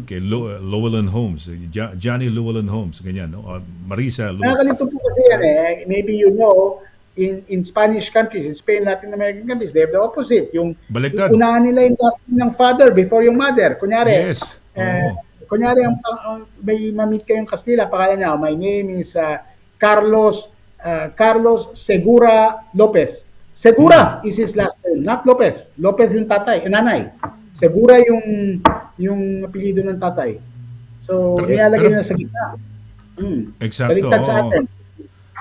Okay. Llewellyn Holmes. Johnny Llewellyn Holmes, ganyan, no? Marisa Llewellyn. Nakakalito po kasi yan Maybe you know, in Spanish countries, in Spain, Latin American countries, they have the opposite. Yung unahan nila yung last name ng father before yung mother. Kunyari, kunyari, may mamit kayong Kastila, pangalan niya, my name is Carlos Segura Lopez. Segura is his last name, not Lopez. Lopez yung nanay. Segura yung apelyido ng tatay. So, nilalagay na sa gitna. Exacto. Baliktad sa atin.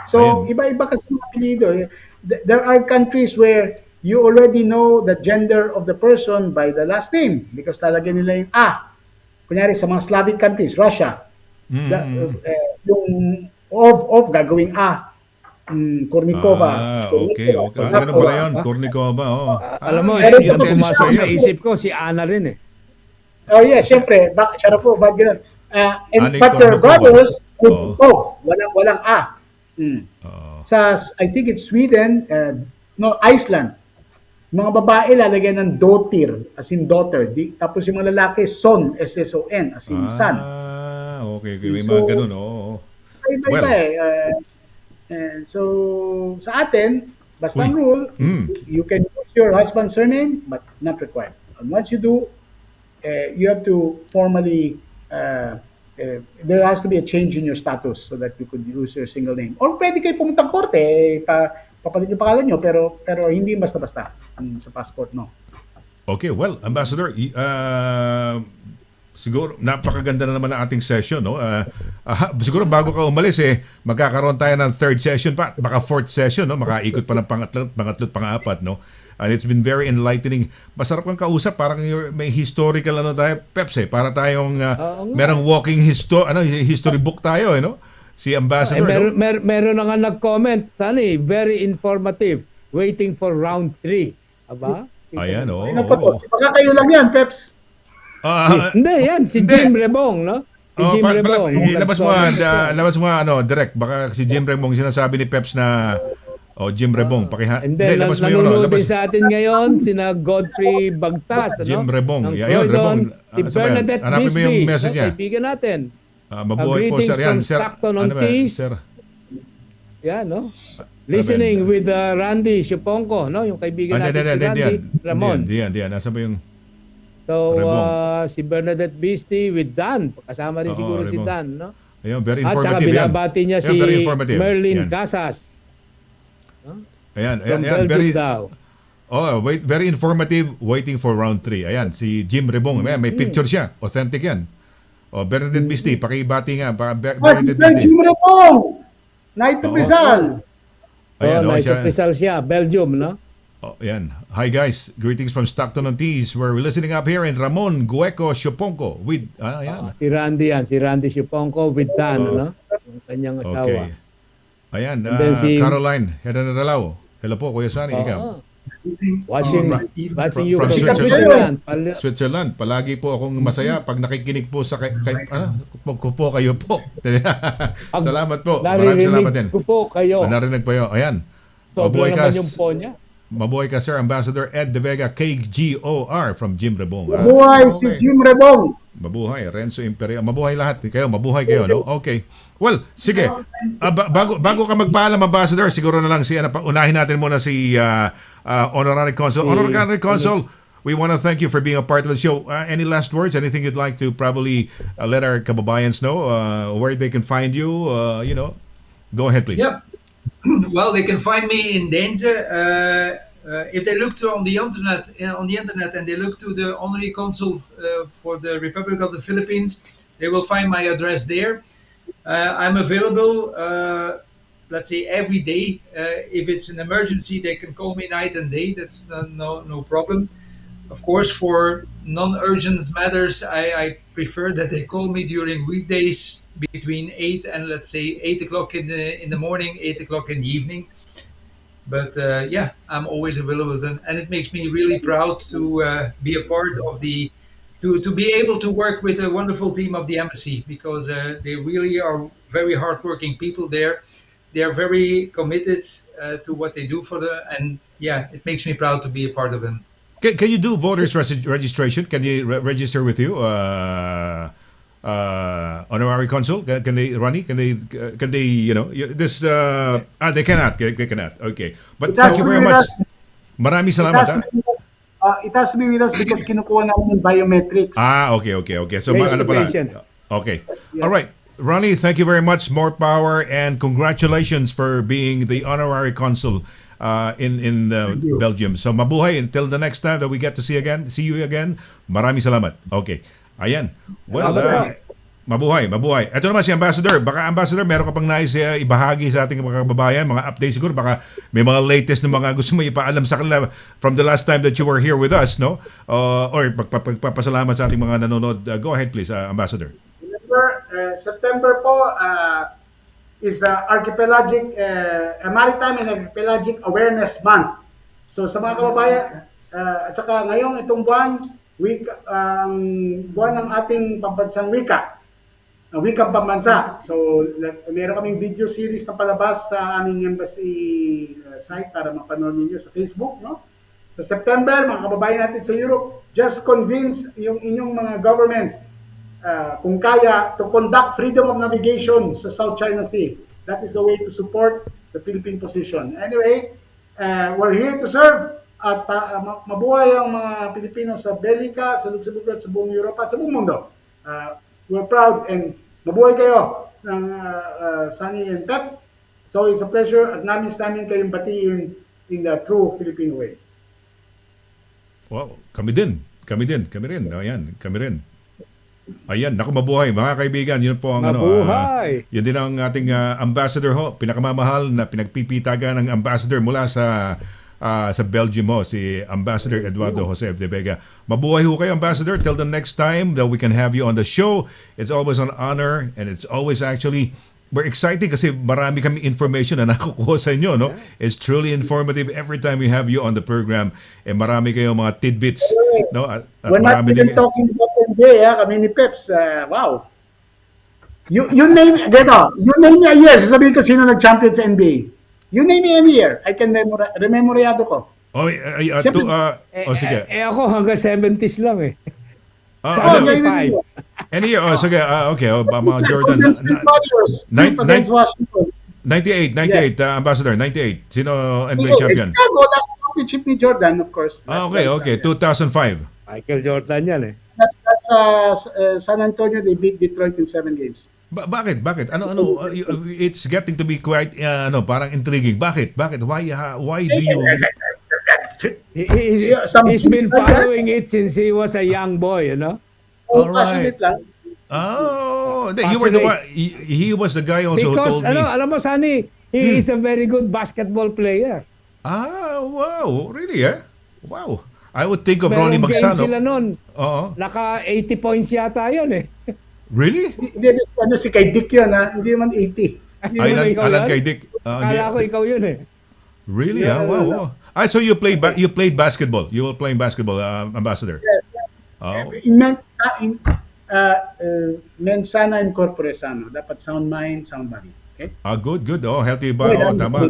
So, iba-iba kasi yung apelyido. There are countries where you already know the gender of the person by the last name because lalagyan nila yung A. Kunyari sa mga Slavic countries, Russia, yung of gagawing A. Kornikova. Okay. Ano pala yun? Kornikova, Alam mo, Meron yun pa po pumasok siya. sa isip ko, si Ana rin eh. Oh yeah, syempre, Sharapova, ganun. Ani But their Kornikova. brothers would of, walang A. Sa, I think it's Sweden, no, Iceland. Mga babae lalagyan ng dotir, as in daughter. Tapos yung mga lalaki, son, S-S-O-N, as in son. Okay. May mga ganun, Iba-iba and so, sa atin, basta ang rule, you can use your husband's surname, but not required. And once you do, you have to formally, there has to be a change in your status so that you could use your single name. Or pwede kayo pumuntang korte, papalit yung pangalan nyo, pero hindi basta-basta sa passport, no? Okay, well, Ambassador, siguro napakaganda na naman ang ating session, no? Siguro bago ka umalis magkakaroon tayo ng third session pa, baka fourth session, no? Makaikot pa ng pangatlo't pang-apat, no? And it's been very enlightening. Masarap kang kausap, parang may historical tayo, PEPS para tayong merong walking history book tayo, no? Si Ambassador, no? Meron na nga nag-comment, Sonny, very informative. Waiting for round 3. Aba? Ayan, Baka kayo lang yan, Peps. Hindi, yan. Si Jim Rebong, no? Si Jim Rebong. Labas mo direct. Baka si Jim Rebong sinasabi ni Peps na Jim Rebong. Labas mo yun. Nanonood din sa atin ngayon, sina Godfrey Bagtas, Jim Rebong. Ayun, Rebong. si Bernadette Hanapin mo yung message niya. Kaibigan natin. Mabuhay po, sir. Yan, sir. Sir? Yan, no? Listening with Randy Shupongko, no? Yung kaibigan natin si Randy Ramon. Diyan. Nasa ba yung... So, si Bernadette Beastie with Dan. Kasama rin siguro si Dan, no? Ayun, very At saka informative yan. binabati niya si Merlin Casas. Ayan, very daw. very informative, waiting for round 3. Ayan, si Jim Rebong. Ayan, may picture siya. Authentic yan. Bernadette Beastie, pakibati nga. Si Jim Rebong! Night of Rizal! Night of Rizal siya, Belgium, no? Ayan. Hi guys, greetings from Stockton-on-Tees. We're listening up here in Ramon Gueco Shupongko with si Randy yan, si Randy Shupongko with Dan, no? Yung kanyang asawa. Okay. Ayan, Caroline Hedanaralaw. Hello po, Kuya Sonny. Ikaw. Watching you from Switzerland. Palagi po akong masaya pag nakikinig po sa kayo po. Salamat po. Maraming salamat din. Narinig po kayo. Ayan. Sobra naman yung po niya. Mabuhay ka, Sir Ambassador Ed De Vega, KGOR from Jim Rebong. Mabuhay si Jim Rebong. Mabuhay, Renzo Imperial. Mabuhay lahat. Mabuhay kayo, no? Okay. Well, sige. Bago ka magpaalam, Ambassador, siguro na lang unahin natin muna si Honorary Consul. Honorary Consul, we want to thank you for being a part of the show. Any last words? Anything you'd like to probably let our kababayans know where they can find you? Go ahead, please. Yep. Well, they can find me in Denze. If they look on the internet, and they look to the Honorary Consul for the Republic of the Philippines, they will find my address there. I'm available, let's say, every day. If it's an emergency, they can call me night and day. That's no problem. Of course, for non-urgent matters, I prefer that they call me during weekdays between 8 and, let's say, 8 o'clock in the morning, 8 o'clock in the evening. But I'm always available, and it makes me really proud to be a part of to be able to work with a wonderful team of the embassy, because they really are very hardworking people there. They are very committed to what they do and it makes me proud to be a part of them. Can you do voters registration? Can they register with you, Honorary Consul? Can they, Ronnie? Can they? This? They cannot. They cannot. Okay. But thank you very much. Maraming salamat. It has to be with us because kinukuha namin yung biometrics. Okay. So ano pala? Okay. All right. Ronnie, thank you very much. More power and congratulations for being the Honorary Consul in Belgium. So mabuhay until the next time that we get to see you again. Maraming salamat. Okay. Ayan. Well, Mabuhay, mabuhay. Ito naman si Ambassador. Baka Ambassador, meron ka pang nais ibahagi sa ating mga kababayan, mga updates siguro. Baka may mga latest na mga gusto mo ipaalam sa kanila from the last time that you were here with us, no? Or pagpapasalamat sa ating mga nanonood. Go ahead please, Ambassador. Remember, September po is the Maritime and Archipelagic Awareness Month. So sa mga kababayan, at saka ngayong itong buwan, ang buwan ng ating pambansang wika, ang wikang pambansa. So meron kaming video series na palabas sa aming embassy site para mapanood ninyo sa Facebook, no? Sa September, mga kababayan natin sa Europe, just convince yung inyong mga governments kung kaya to conduct freedom of navigation sa South China Sea. That is the way to support the Philippine position. Anyway, we're here to serve at mabuhay ang mga Pilipino sa Belgica, sa Luxembourg at sa buong Europa at sa buong mundo. We're proud and mabuhay kayo ng Sonny and Pep. It's always a pleasure at namin kayong batiin in the true Philippine way. Wow, kami rin. Ayan, kami rin. Ayan, naku, mabuhay mga kaibigan. Yun po ang yun din ang ating ambassador ho, pinakamamahal na pinagpipitagan ng ambassador mula sa Belgium ho, si Ambassador Eduardo Jose de Vega. Mabuhay ho kayo, Ambassador. Till the next time that we can have you on the show. It's always an honor and it's always actually we're excited kasi marami kami information na nakukuha sa inyo, no? It's truly informative every time we have you on the program. Marami kayong mga tidbits, no? At we're not even talking about NBA, kami ni Peps. Wow. You name me a year, sasabihin ko sino nag-champion sa NBA. You name me any year, I can rememoryado ko. Sige. Ako hanggang 70s lang eh. 75. Any year? Sige, okay. Mga Jordan. 98, Ambassador, 98. Sino NBA champion? Chicago, last championship ni Jordan, of course. Okay. 2005. Michael Jordan yan eh. That's San Antonio, they beat Detroit in 7 games. Bakit? It's getting to be quite parang intriguing. Bakit? Why do you He's been following it since he was a young boy, you know? All right. You were the one. He was the guy also who told me. Alam mo, Sonny, he is a very good basketball player. Wow. Really, eh? Wow. I would think of Ronnie Magsano. Sila nun. Naka 80 points yata yun eh. Really? Hindi, si kay Dick yun, ha? Hindi naman 80. Alan kay Dick. Kala ko ikaw yun eh. Really? Wow. So you played basketball. You were playing basketball, Ambassador. In mensana in corpore sano. Dapat sound mind, sound body. Okay? Good. Healthy ba? Tama.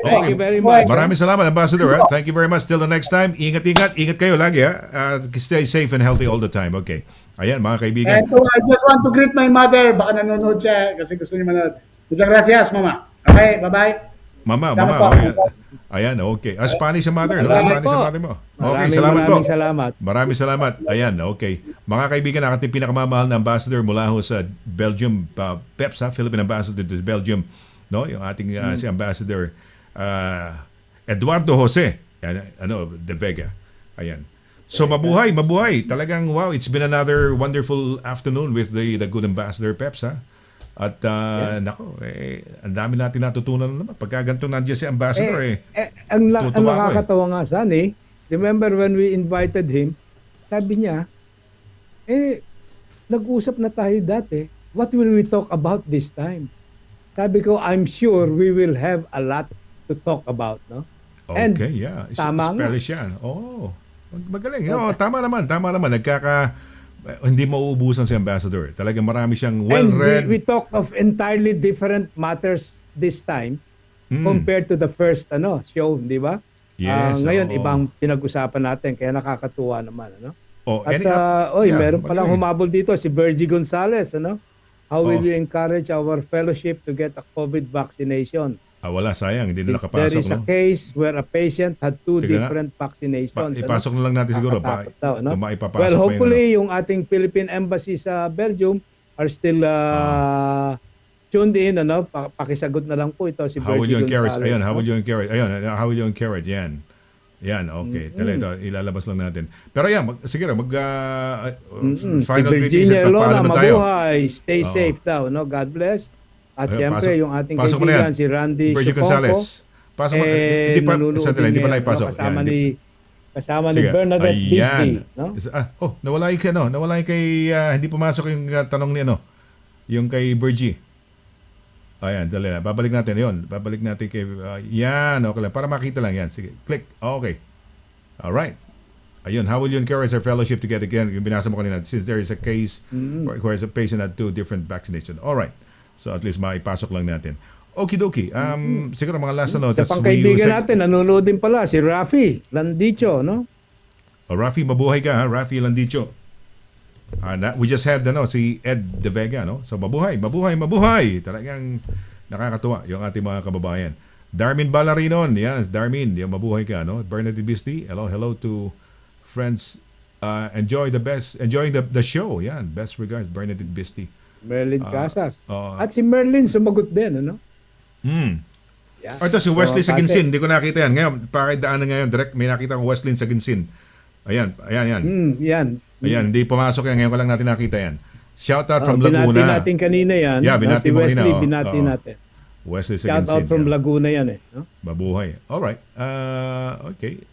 Thank you very much. Maraming salamat, Ambassador. Thank you very much. Till the next time. Ingat kayo lagi. Stay safe and healthy all the time. Okay. Ayan, mga kaibigan. And I just want to greet my mother. Baka nanonood siya kasi gusto niya manood. Muchas gracias, Mama. Okay, bye-bye. Mama. Ayan, okay. Spanish sa mother. Spanish sa mother mo. Okay, salamat po. Maraming salamat. Ayan, okay. Mga kaibigan, ang ating pinakamamahal na ambassador mula ho sa Belgium, PEPS, Philippine Ambassador to Belgium. No? Yung ating si Ambassador Eduardo Jose de Vega. Ayan. So mabuhay. Talagang wow, it's been another wonderful afternoon with the good Ambassador PEPS, ha? At nako, ang dami natin natutunan naman. Pagka ganito nandiyan si Ambassador ang nakakatawa nga Sonny, remember when we invited him, sabi niya, nag-usap na tayo dati. What will we talk about this time? Sabi ko, I'm sure we will have a lot to talk about, no? Okay, yeah. Tama nga. Yan. Magaling. Tama naman. Hindi mauubusan si Ambassador. Talagang marami siyang well-read. And we talk of entirely different matters this time compared to the first show, di ba? Yes. Ngayon, ibang pinag-usapan natin, kaya nakakatuwa naman. At meron palang humabol dito, si Virgie Gonzalez. How will you encourage our fellowship to get a COVID vaccination? Wala, sayang. Hindi na nakapasok. There is a case where a patient had two different vaccinations. Ipasok na lang natin siguro. Well, hopefully, yung ating Philippine Embassy sa Belgium are still tuned in. Pakisagot na lang po ito si Bertie Gonzalez. How will you encourage? Yan. Yan, okay. Ito, ilalabas lang natin. Pero yan, sige na, final Si greetings Virginia at Elona, paalam na tayo. mabuhay. Stay Oo. safe daw, no? God bless. At Ayun, siyempre, pasok- yung ating pasok mo na kaibigan, yan. si Randy Virgil Chuponco. Gonzalez. Pasok mo, hindi pa, Nanonood sandali, hindi pa din na ngayon, ipasok. no? Kasama Yan, kasama ni Sige, Bernadette ayan. Beasley, no? Nawala yung nawala yung kay, hindi pumasok yung tanong ni yung kay Virgie. Ayan, dali na. Babalik natin yon. Babalik natin kay, yan, okay lang. Para makita lang yan. Sige, click. Okay. Alright. Ayun, how will you encourage our fellowship to get again? Yung binasa mo kanina, since there is a case requires a patient at 2 different vaccination. Alright. So at least maipasok lang natin. Okidoki. Siguro mga last na notes. Sa pangkaibigan natin, nanonood din pala si Rafi Landicho, no? Rafi, mabuhay ka ha. Rafi Landicho. We just had si Ed De Vega, no? So mabuhay. Talagang nakakatuwa yung ating mga kababayan. Darmin Balarinon, yes, Darmin, yung mabuhay ka, no? Bernadette Bisti, hello to friends. Enjoying the show. Yan, best regards, Bernadette Bisti. Merlin Casas. At si Merlin sumagot din, ano? Yeah. Ito si Wesley So, Saginsin, hindi ko nakita yan. Ngayon, pakidaanan ngayon, direct may nakita kong Wesley Saginsin. Ayan. Yan. Ayan, hindi pumasok yan. Ngayon ko lang natin nakita yan. Shout out from Binati Laguna. natin kanina yan. Yeah, binati Si mo Wesley, kanina, binati natin. Wesley Shout Saginsin. out from Laguna yan eh. No? Mabuhay. Alright. Okay.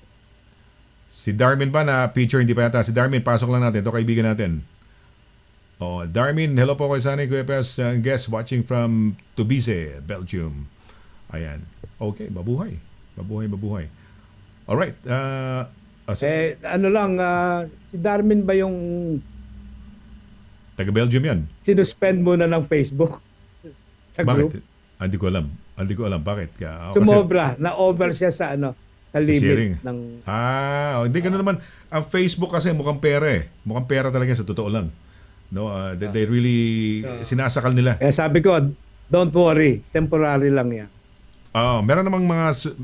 Si Darmin ba na feature? Hindi pa yata. Si Darmin, pasok lang natin. Ito kaibigan natin. Darmin, hello po kay Sunny Kuepes, guest watching from Tubize, Belgium. Ayan. Okay, mabuhay. Mabuhay. Alright. Si Darmin ba yung Taga-Belgium yan. sinuspend muna ng Facebook? Sa Bakit? group? Hindi ko alam. Bakit? Sumobra. Na-over siya sa sa sharing. limit ng... Hindi ganun naman. Ang Facebook kasi mukhang pera eh. Mukhang pera talaga sa totoo lang. No, they really sinasakal nila. Kaya sabi ko, don't worry. Temporary lang yan. Meron namang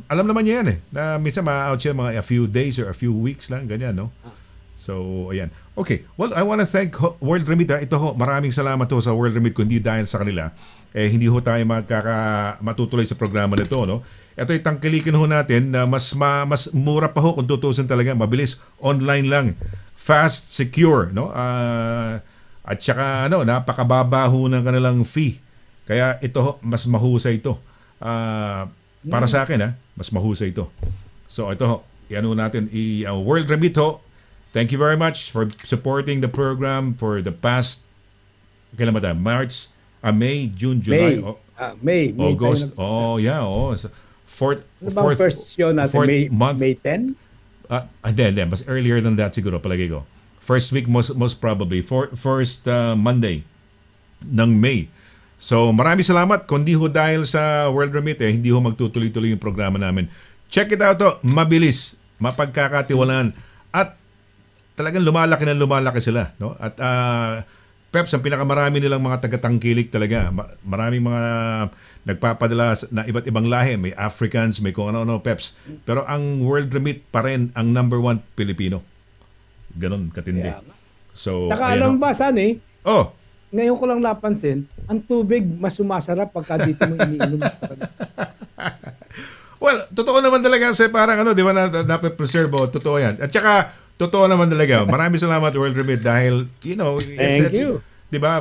alam naman niya yan eh. Na minsan ma-out siya mga a few days or a few weeks lang. Ganyan, no? So, ayan. Okay. Well, I want to thank World Remit. Ito maraming salamat sa World Remit. Kundi dahil sa kanila, hindi tayo matutuloy sa programa nito, no? Ito ay tangkilikin natin na mas mura pa kung tutusin talaga. Mabilis. Online lang. Fast, secure, no? At saka, napakababa ng kanilang fee. Kaya ito, mas mahusay ito. Para sa akin, mas mahusay ito. So, ito, natin, World Remit thank you very much for supporting the program for the past, kailan ba tayo? March, May, June, July, May August. So, fourth first show natin? month. May 10? Hindi. Mas earlier than that siguro, palagi ko. First week, most probably. First Monday ng May. So, maraming salamat. Kundi dahil sa World Remit, hindi magtutuloy-tuloy yung programa namin. Check it out Mabilis. Mapagkakatiwalaan. At talagang lumalaki sila. No? At PEPS, ang pinakamarami nilang mga tagatangkilik talaga. Maraming mga nagpapadala na iba't ibang lahi. May Africans, may kung ano-ano, PEPS. Pero ang World Remit pa rin ang number 1 Pilipino. Ganon, katindi. Yeah. So, Saka alam ba, Sunny? Ngayon ko lang napansin, ang tubig mas sumasarap pagka dito mo iniinom. Well, totoo naman talaga kasi parang di ba na-preserve totoo yan. At saka, totoo naman talaga. Maraming salamat World Remit dahil, Thank you. Di ba,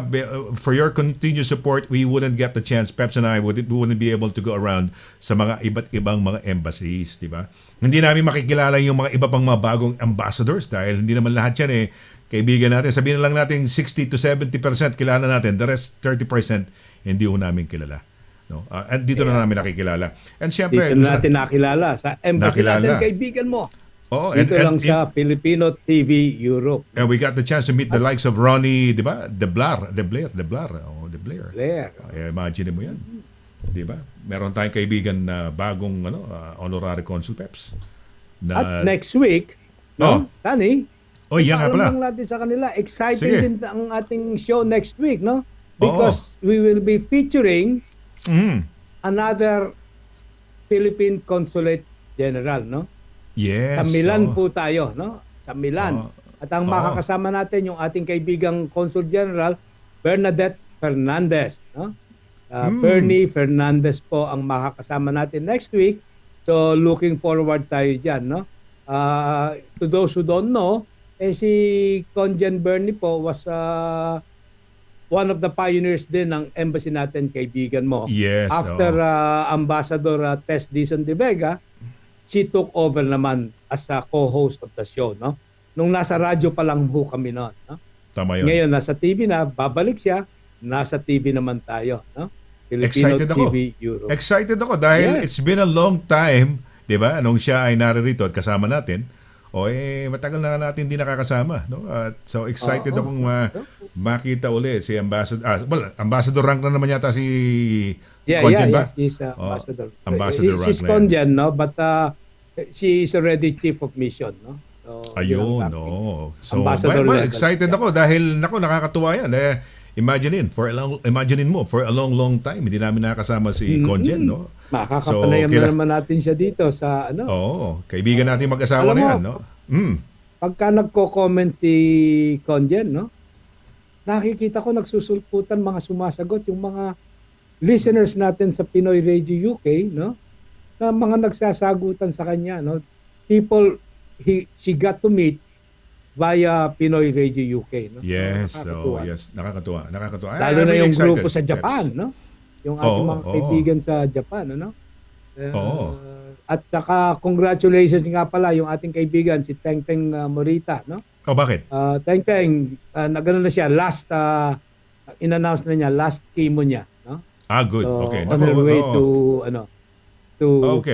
for your continued support, we wouldn't get the chance, Peps and I wouldn't be able to go around sa mga iba't ibang mga embassies, di ba? Hindi namin makikilala yung mga iba pang mga bagong ambassadors dahil hindi naman lahat yan kaibigan natin. Sabihin na lang natin 60 to 70% kilala natin. The rest 30% hindi namin kilala. No? At dito na namin nakikilala. And syempre, dito na natin nakilala sa embassy natin, kaibigan mo. Dito lang sa Filipino TV Europe. And we got the chance to meet the likes of RONNY, di ba? The Blair. Imagine mo yan. Di ba? Meron tayong kaibigan na bagong honorary consul PEPS. At next week, Sunny, yan nga pala. lang natin sa kanila. Exciting din ang ating show next week, no? Because we will be featuring another Philippine Consulate General, no? Yes. Sa Milan po tayo, no? Sa Milan. At ang makakasama natin yung ating kaibigang Consul General, Bernadette Fernandez, no? Bernie Fernandez po ang makakasama natin next week. So looking forward tayo diyan, no? To those who don't know, si Conjen Bernie po was one of the pioneers din ng embassy natin, kaibigan mo. Yes. After Ambassador Tess Dizon de Vega, she took over naman as a co-host of the show, no? Nung nasa radyo pa lang po kami noon, no? Tama yun. Ngayon nasa TV na, babalik siya, nasa TV naman tayo, no? Filipino Excited ako. TV Europe. Excited ako dahil Yes. it's been a long time, 'di ba? Nung siya ay naririto at kasama natin. Matagal na natin hindi nakakasama, no? At so excited akong makita uli si Ambassador rank na naman yata si Conjen ba? Yes, she's ambassador. Ambassador rank She's na yan. Conjen, no? But she is already chief of mission, no? So, yun Ayun, ang no. So, Ambassador level. excited ako dahil nakakatuwa yan. Imagine mo, for a long time, hindi namin nakakasama si Conjen, no? Makakapanayam na naman natin siya dito sa ano. Kaibigan natin mag-asawa Alam na mo, yan, no? Pagka nagko-comment si Conjen, no? Nakikita ko nagsusulputan, mga sumasagot yung mga listeners natin sa Pinoy Radio UK, no? Na mga nagsasagutan sa kanya, no? People she got to meet via Pinoy Radio UK, no? Yes, Nakakatuwa. nakakatuwa. Lalo I'm na really yung excited, grupo sa Peps. Japan, no? Yung ating mga kaibigan sa Japan, ano? At saka congratulations nga pala yung ating kaibigan si Teng Teng Morita, no? Bakit? Teng Teng, nagano na siya last in-announce na niya last chemo niya, no? Good. So, Okay. on her way to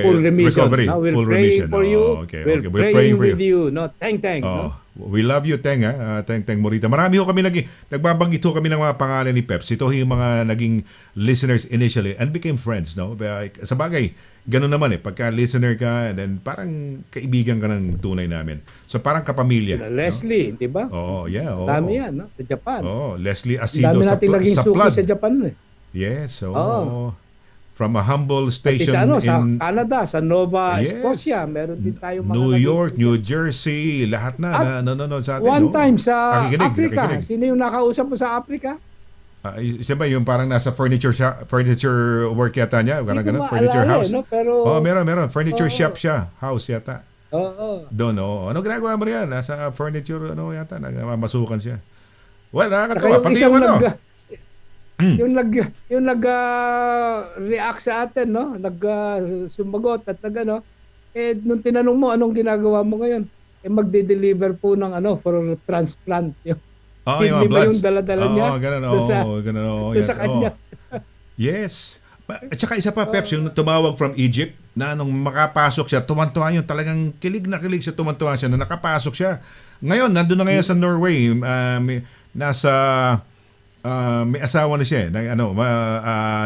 full remission. Recovery. No? We're Full praying remission. for you. Okay. We're praying with you, no? Teng Teng, no? We love you, Teng, Teng Teng Morita. Marami ho kami nagbabanggit ho kami ng mga pangalan ni Peps. Ito yung mga naging listeners initially and became friends, no? Sa bagay, ganun naman pagka listener ka, and then parang kaibigan ka ng tunay namin. So parang kapamilya. Leslie, di ba? Dami yan, no? Sa Japan. Leslie Asido Dami nating naging sa suki Flood. sa Japan, eh. Yes, from a humble station Pati sa in Canada, sa Nova Yes. Scotia, meron din tayo mga New naging York, suki. New Jersey, lahat na nanonood sa atin. One no? time sa Nakikinig, Africa. nakikinig. Sino yung nakausap mo sa Africa? Isa ba yung parang nasa furniture work yata niya? Ganun, Hindi ko furniture maalala, house. no? Pero, Meron. Furniture shop siya. House yata. Oo. Doon, Ano ginagawa mo riyan? Nasa furniture, yata. Nagmamasukan siya. Well, Saka nakakatawa. yung Pati isang yung yung react sa atin, no? Sumagot at nung tinanong mo anong ginagawa mo ngayon, magde-deliver po ng for transplant. Yung yung mga ba bloods. yung dala-dala niya? Ganun. Sa kanya. Yes. At saka isa pa, Peps, yung tumawag from Egypt, na nung makapasok siya, tumantuwa yun, talagang kilig na kilig siya, tumantuwa siya, na nakapasok siya. Ngayon, nandun na ngayon sa Norway, may asawa na siya,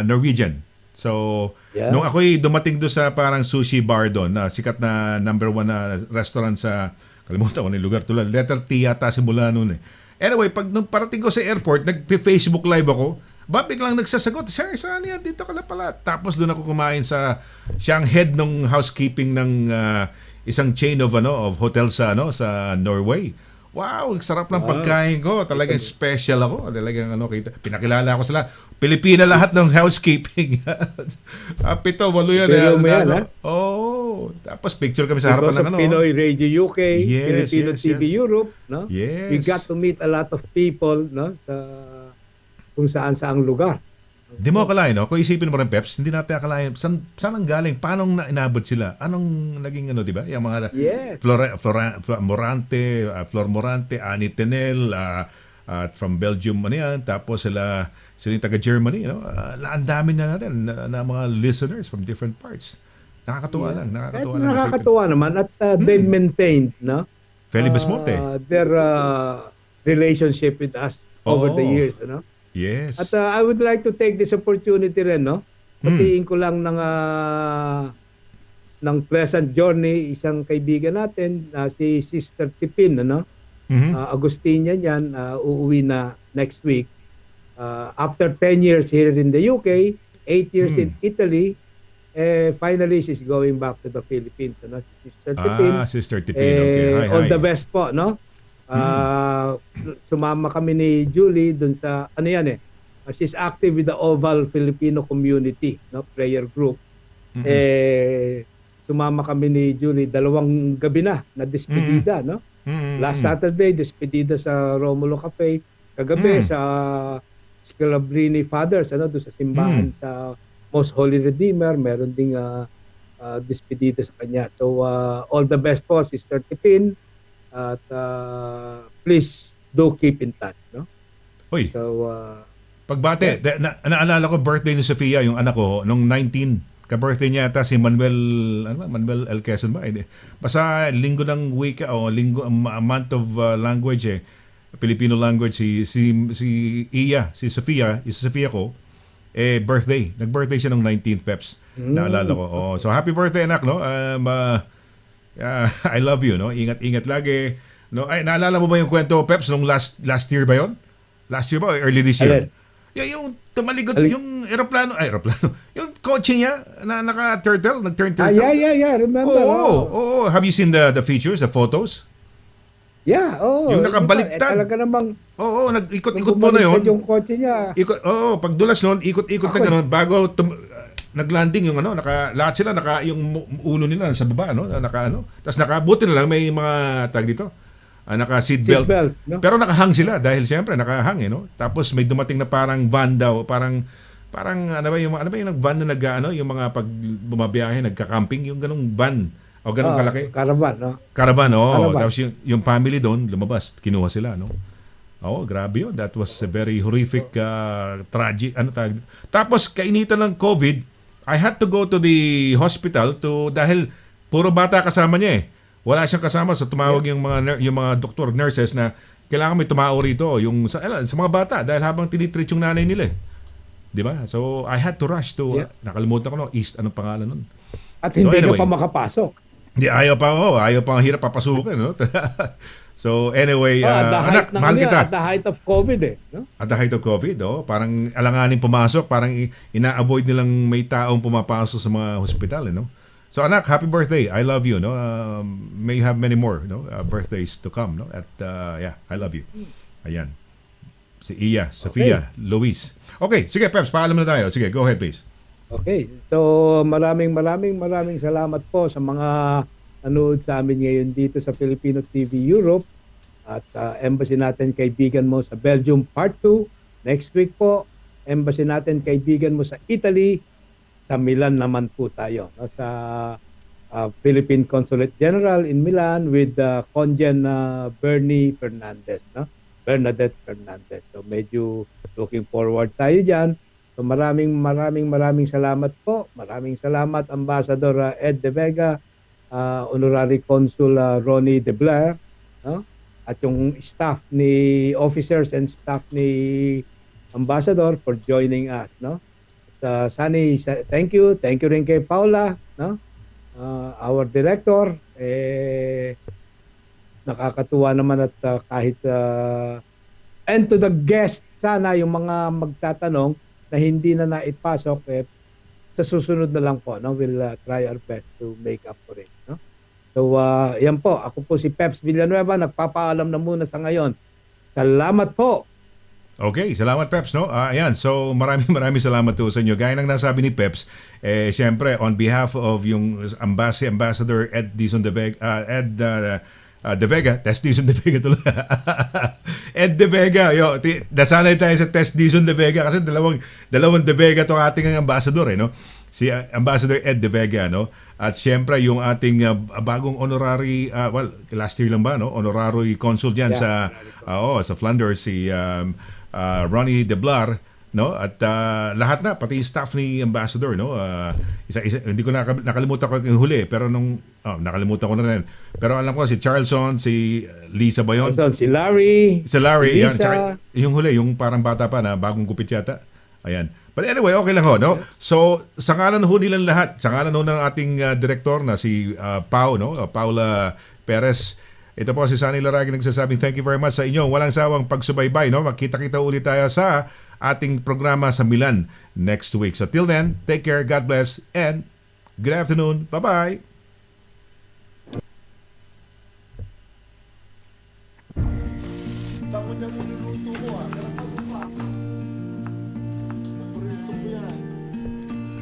Norwegian. So, nung ako'y dumating doon sa parang sushi bar doon, na sikat na number 1 na restaurant sa, kalimutan ko na yung lugar, tulad, letter T yata simula noon Anyway, nung parating ko sa airport, nag-Facebook live ako, biglang nagsasagot, sir, saan yan? Dito ka na pala. Tapos doon ako kumain siyang head ng housekeeping ng isang chain of hotel sa Norway. Wow, sarap ng pagkain ko. Talagang special ako. Talagang pinakilala ko sila. Pilipina lahat ng housekeeping. 7, 8 yan. Tapos picture kami sa harapan ng Pinoy Radio UK, Yes, Filipino yes, TV yes. Europe, no? Yes. We got to meet a lot of people, no? Kung saan-saang lugar. Di mo akalain, kung isipin mo rin, Peps, hindi natin akalain, saan ang galing? Paano inabot sila? Anong naging di ba? Yung mga Flor Morante, Annie Tenel, from Belgium, tapos sila yung taga-Germany, ang dami na natin na mga listeners from different parts. Nakakatuwa lang. Nakakatuwa naman at they've maintained, no? Feli Basmonte. Their relationship with us over the years, Yes. At I would like to take this opportunity rin, patiin ko lang ng pleasant journey isang kaibigan natin, si Sister Tipin, Agustinian yan, uuwi na next week. After 10 years here in the UK, 8 years in Italy, finally she's going back to the Philippines. Sister Tipin. Sister Tipin. Okay. Hi. All the best po, no? Sumama kami ni Julie dun sa she's active with the Oval Filipino Community, no, prayer group. sumama kami ni Julie, 2 gabi na despedida, no? Last Saturday, despedida sa Romulo Cafe. Kagabi sa Scalabrini Fathers, doon sa simbahan sa Most Holy Redeemer, meron ding despedida sa kanya. So, all the best po, Sister Tipin. At please do keep in touch, no? Uy, So, pagbate, naalala ko birthday ni Sofia, yung anak ko, nung 19. Ka-birthday niya ata si Manuel, Manuel L. Quezon ba? Hindi. Basta linggo ng wika o linggo, a month of language Filipino language, si Iya, si Sofia ko, birthday. Nag-birthday siya nung 19th Peps. Naalala ko. Oh, so happy birthday anak, no? I love you, no? Ingat-ingat lagi. No, ay naalala mo ba yung kwento Peps nung last year ba 'yon? Last year ba or early this year? Yung tumaligod yung aeroplano, yung kotse niya na naka-turtle, nag-turn turtle. Yeah, remember. Oh. Have you seen the features, the photos? Yeah, Yung nakabaliktad. Talaga namang nag-ikot-ikot po na yun. Yung kotse niya. Pagdulas noon, ikot-ikot na gano'n bago naglanding yung lahat sila yung ulo nila sa baba, Tapos nakabuti na lang may mga tag dito. Naka seatbelt. No? Pero nakahang sila dahil siyempre nakahang, Tapos may dumating na parang van daw, parang ano ba yung van na yung mga pag bumabiyahe nagka-camping, yung ganung van. O ganun kalaki. Caravan, no? Caravan. Caravan. Tapos yung family doon lumabas, kinuha sila, no? Grabe yun. That was a very horrific, tragic, Tapos kainitan ng COVID, I had to go to the hospital dahil puro bata kasama niya Wala siyang kasama, so tumawag yung mga doktor, nurses na kailangan may tumao rito sa mga bata dahil habang tinitreat yung nanay nila. 'Di ba? So I had to rush to nakalimutan ko East anong pangalan nun. At hindi anyway, ka pa makapasok. Hindi ayaw pa ang hirap papasukin, no? So anyway, anak, mahal kita. At the height of COVID no? At the height of COVID, parang alanganin pumasok, parang ina-avoid nilang may taong pumapasok sa mga hospital, no? So anak, happy birthday. I love you, no? May have many more, birthdays to come, no? At I love you. Ayan. Si Iya, Sofia, Luis. Okay, sige Peps, paalam na tayo. Sige, go ahead please. Okay. So maraming salamat po sa mga nanood sa amin ngayon dito sa Filipino TV Europe at embassy natin kaibigan mo sa Belgium Part 2. Next week po, embassy natin kaibigan mo sa Italy. Sa Milan naman po tayo, sa Philippine Consulate General in Milan with Conjen Bernadette Fernandez. So medyo looking forward tayo dyan. So maraming salamat po. Maraming salamat Ambassador Ed de Vega, Honorary Consul Ronny de BLAERE, at yung staff ni officers and staff ni Ambassador for joining us, Sonny, thank you rin kay Paula, our director. Nakakatuwa naman at kahit and to the guest, sana yung mga magtatanong na hindi na naipasok sa susunod na lang po, we'll try our best to make up for it, So yan po, ako po si Peps Villanueva, nagpapaalam na muna sa ngayon. Salamat po. Okay, salamat Peps, no? Ayan, so maraming salamat po sa inyo. Gaya ng nasabi ni Peps, syempre on behalf of yung Ambassador Ed Dizon de Vega, de Vega, Test Dizon de Vega tuloy. Ed de Vega, nasanay tayo sa Test Dizon de Vega kasi dalawang de Vega to ating ambassador, no? Si Ambassador Ed de Vega, no? At syempre yung ating bagong honorary, last year lang ba, no? Honorary Consul diyan sa Flanders, si RONNY de BLAERE, no? At lahat na, pati yung staff ni Ambassador, no? Hindi ko nakalimutan ko yung huli, pero nakalimutan ko na rin. Pero alam ko si Charleston, si Lisa ba yun? Si Larry. Si Larry, Lisa. Yung huli, yung parang bata pa na bagong gupit yata. Ayan. But anyway, okay lang ho, no? So, sa ngalan ho nilang lahat, sa ngalan ho ng ating director na si Paula Perez, ito po si Sonny Laragan nagsasabing thank you very much sa inyo. Walang sawang pagsubaybay, no? Magkita-kita ulit tayo sa ating programa sa Milan next week. So till then, take care, God bless, and good afternoon. Bye-bye.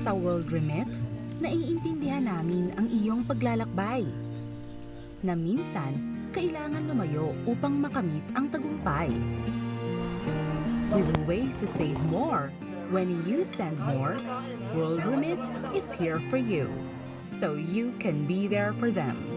Sa World Remit, naiintindihan namin ang iyong paglalakbay. Na minsan, kailangan lumayo upang makamit ang tagumpay. With ways to save more, when you send more, World Remit is here for you, so you can be there for them.